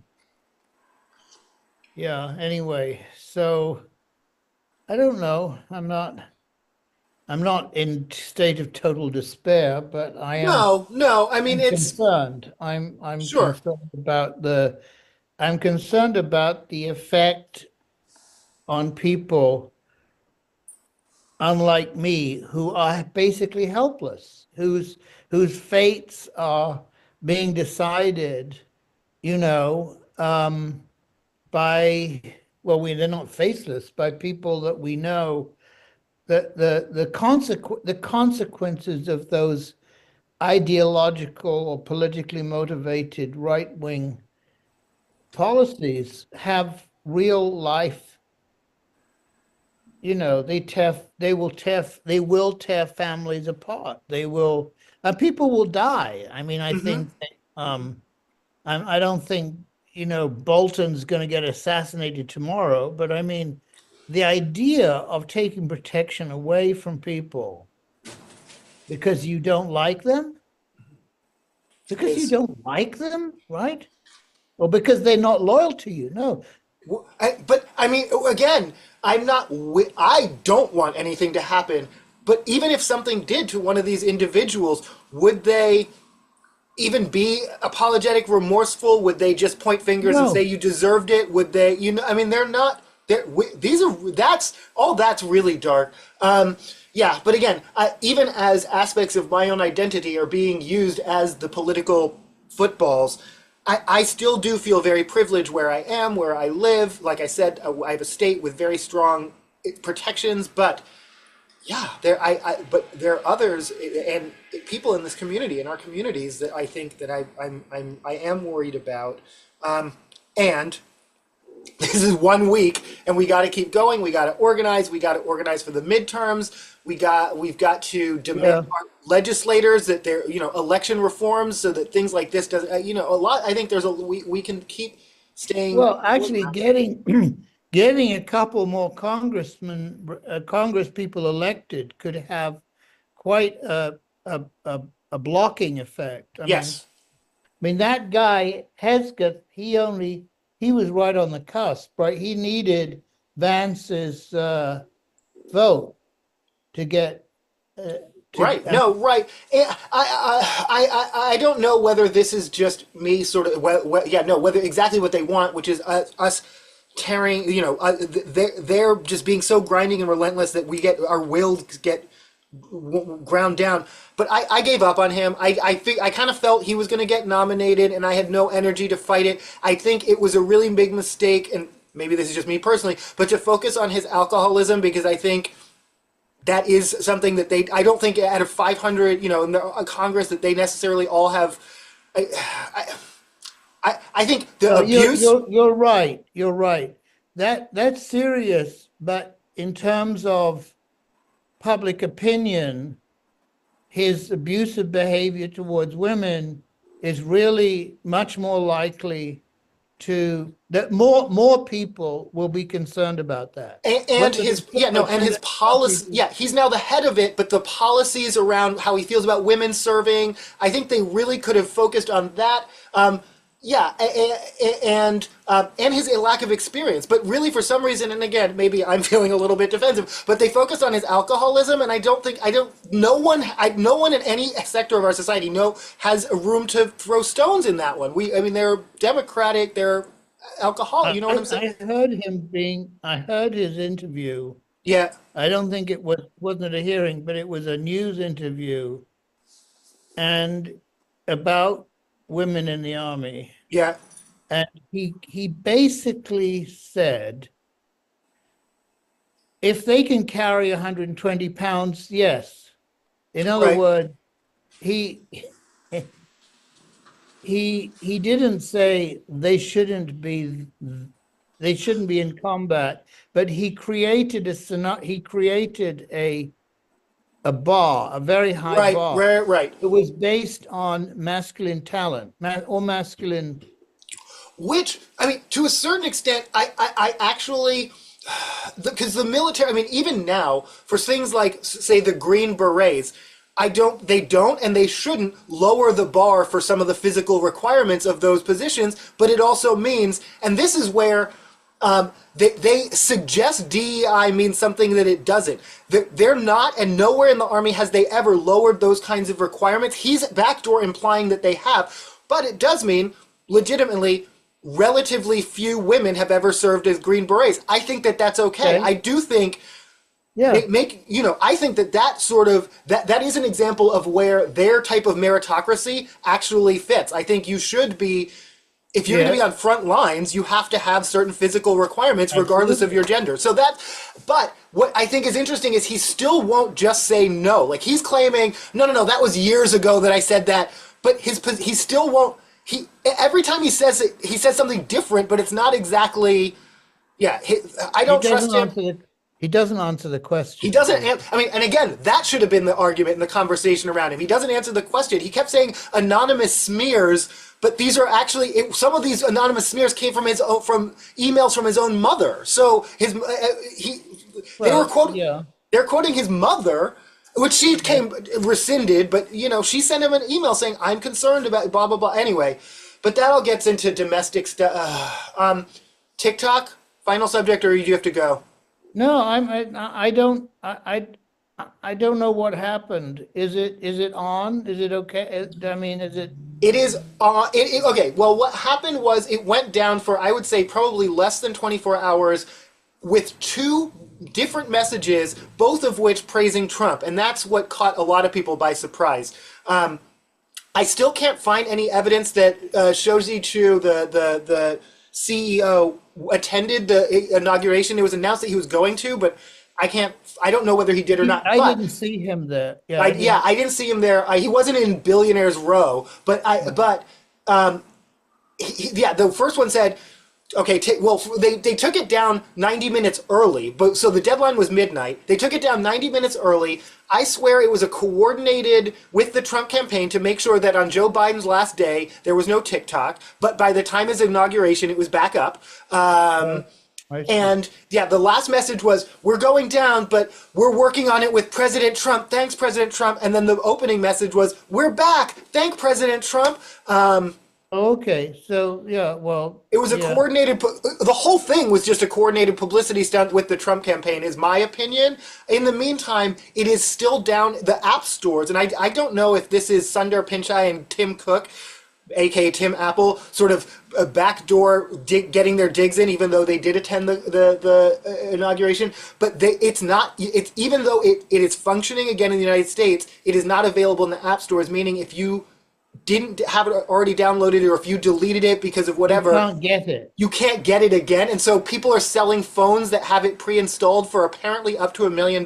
yeah. Anyway, so I don't know. I'm not in state of total despair, but No, no. I mean, I'm it's concerned. sure. I'm concerned about the effect on people unlike me, who are basically helpless, whose fates are being decided, you know, by they're not faceless, by people that we know that the consequences of those ideological or politically motivated right wing policies have real life, you know, they will tear families apart. They will, people will die. I mean, I Hmm. think, I don't think, you know, Bolton's going to get assassinated tomorrow, but I mean, the idea of taking protection away from people because you don't like them, Is right? Or because they're not loyal to you. No, But I mean, again, I don't want anything to happen. But even if something did to one of these individuals, would they even be apologetic, remorseful? Would they just point fingers and say no. you deserved it? Would they, I mean, they're not. These are that's really dark. Yeah, but again, even as aspects of my own identity are being used as the political footballs, I still do feel very privileged where I am, where I live. Like I said, I have a state with very strong protections, but yeah, but there are others and people in this community, in our communities, that I think that I am worried about. And this is 1 week, and we got to keep going. We got to organize. We got to organize for the midterms. We've got to demand Yeah. our legislators that they're, election reforms so that things like this doesn't, a lot. I think we can keep staying. Well, actually, getting a couple more Congress people elected could have quite a blocking effect. Yes, I mean that guy Hesketh, he was right on the cusp, right? He needed Vance's vote to get to. right. No, right. I don't know whether this is just me sort of, yeah, no, whether exactly what they want, which is us tearing, they're just being so grinding and relentless that we get our wills get ground down. But I gave up on him. I kind of felt he was going to get nominated, and I had no energy to fight it. I think it was a really big mistake, and maybe this is just me personally, but to focus on his alcoholism, because I think that is something that I don't think out of 500, in the Congress, that they necessarily all have. I think the Well, abuse. you're right. You're right. That's serious, but in terms of public opinion, his abusive behavior towards women is really much more likely that more people will be concerned about that. And Whether his it's yeah no and his policy people- yeah he's now the head of it, but the policies around how he feels about women serving, I think they really could have focused on that. Yeah, and his lack of experience, but really for some reason, and again maybe I'm feeling a little bit defensive, but they focused on his alcoholism, and no one in any sector of our society has a room to throw stones in that one. I mean they're democratic, they're alcoholic. You know what I'm saying? I heard his interview. Yeah, I don't think wasn't a hearing, but it was a news interview and about women in the army. yeah, And he basically said, if they can carry 120 pounds, yes. In other right. words, he he didn't say they shouldn't be in combat, but he created a bar, a very high Right, bar. right, right. It was based on masculine talent, or masculine. Which, I mean, to a certain extent, I actually, because the military, I mean, even now, for things like, say, the Green Berets, they don't, and they shouldn't lower the bar for some of the physical requirements of those positions, but it also means, and this is where they suggest DEI means something that it doesn't. They're not, and nowhere in the Army has they ever lowered those kinds of requirements. He's backdoor implying that they have, but it does mean, legitimately, relatively few women have ever served as Green Berets. I think that that's okay. I do think Yeah. I think that sort of that is an example of where their type of meritocracy actually fits. I think you should be, if you're going to be on front lines, you have to have certain physical requirements regardless of your gender. So but what I think is interesting is he still won't just say no. Like he's claiming, no, that was years ago that I said that, but he still won't. Every time he says it, he says something different, but it's not exactly. Yeah, I don't trust him. He doesn't answer the question. He doesn't. I mean, and again, that should have been the argument in the conversation around him. He doesn't answer the question. He kept saying anonymous smears, but these are actually some of these anonymous smears came from from emails from his own mother. So they're quoting his mother, which she came rescinded, but she sent him an email saying, "I'm concerned about blah blah blah." Anyway, but that all gets into domestic stuff. TikTok, final subject, or do you have to go? No, I don't know what happened. Is it on? Is it okay? I mean, is it? It is on. Okay. Well, what happened was it went down for, I would say, probably less than 24 hours, with two different messages, both of which praising Trump, and that's what caught a lot of people by surprise. I still can't find any evidence that Shou Chu, the CEO, attended the inauguration. It was announced that he was going to, but I don't know whether he did or not. I didn't see him there. Yeah, I didn't see him there. He wasn't in Billionaires Row, but the first one said, okay, they took it down 90 minutes early, but so the deadline was midnight. They took it down 90 minutes early. I swear it was a coordinated with the Trump campaign to make sure that on Joe Biden's last day, there was no TikTok, but by the time of his inauguration, it was back up. And the last message was, we're going down, but we're working on it with President Trump. Thanks, President Trump. And then the opening message was, we're back. Thank President Trump. Okay, so well, it was a coordinated. The whole thing was just a coordinated publicity stunt with the Trump campaign, is my opinion. In the meantime, it is still down the app stores, and I don't know if this is Sundar Pichai and Tim Cook, aka Tim Apple, sort of a backdoor getting their digs in, even though they did attend the inauguration. But it's not. It's even though it is functioning again in the United States, it is not available in the app stores. Meaning, if you didn't have it already downloaded, or if you deleted it because of whatever, you can't get it. You can't get it again. And so people are selling phones that have it pre-installed for apparently up to $1 million.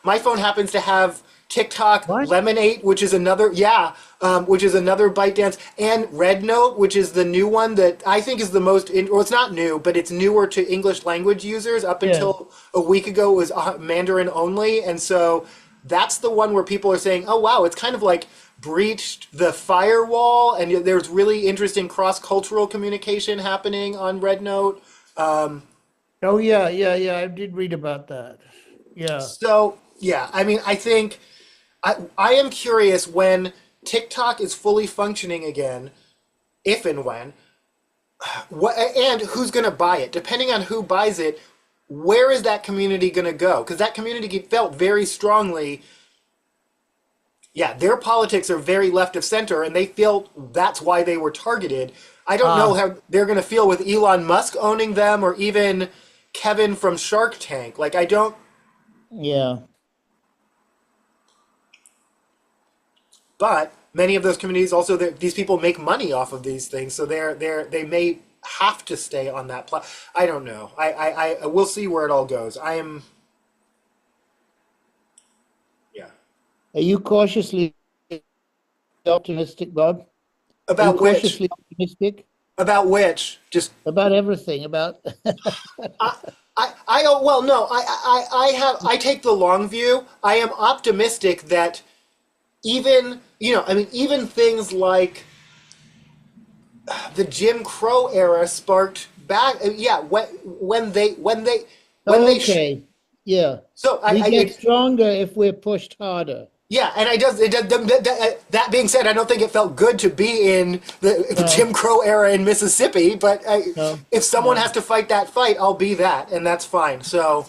My phone happens to have TikTok, Lemonade, which is another, ByteDance, and RedNote, which is the new one that I think is the most, or it's not new, but it's newer to English language users. Up until a week ago, it was Mandarin only. And so that's the one where people are saying, "Oh wow, it's kind of like breached the firewall," and there's really interesting cross-cultural communication happening on Red Note. Oh, yeah, yeah, yeah. I did read about that. Yeah. So yeah, I mean, I think I am curious when TikTok is fully functioning again, if and when, what and who's going to buy it. Depending on who buys it, where is that community going to go? Because that community felt very strongly, yeah, their politics are very left of center, and they feel that's why they were targeted. I don't know Ah, how they're going to feel with Elon Musk owning them, or even Kevin from Shark Tank. Like, I don't. yeah. But many of those communities also, these people make money off of these things, so they may have to stay on that I don't know. I will see where it all goes. I am, yeah. Are you cautiously optimistic, Bob? Are you About which? cautiously optimistic About which? Just about everything? About I don't. Well, no. I take the long view. I am optimistic that even I mean even things like the Jim Crow era sparked back. Yeah, when they okay. Yeah. so We I get stronger if we're pushed harder. yeah, and that being said, I don't think it felt good to be in the No, Jim Crow era in Mississippi. But no, if someone no. has to fight that fight, I'll be that, and that's fine. So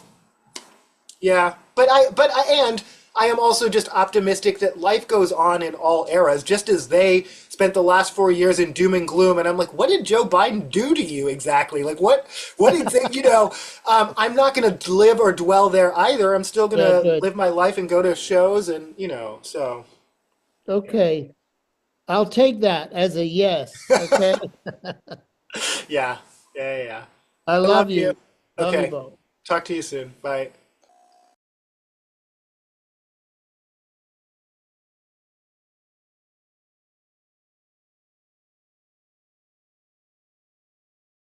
yeah, and I am also just optimistic that life goes on in all eras, just as they spent the last 4 years in doom and gloom. And I'm like, what did Joe Biden do to you exactly? Like, what did they, I'm not going to live or dwell there either. I'm still going Yeah, to good. live my life and go to shows and, so. Okay. I'll take that as a yes. Okay. Yeah, yeah, yeah. I I love love you. you. Love you Okay, both. talk to you soon. Bye.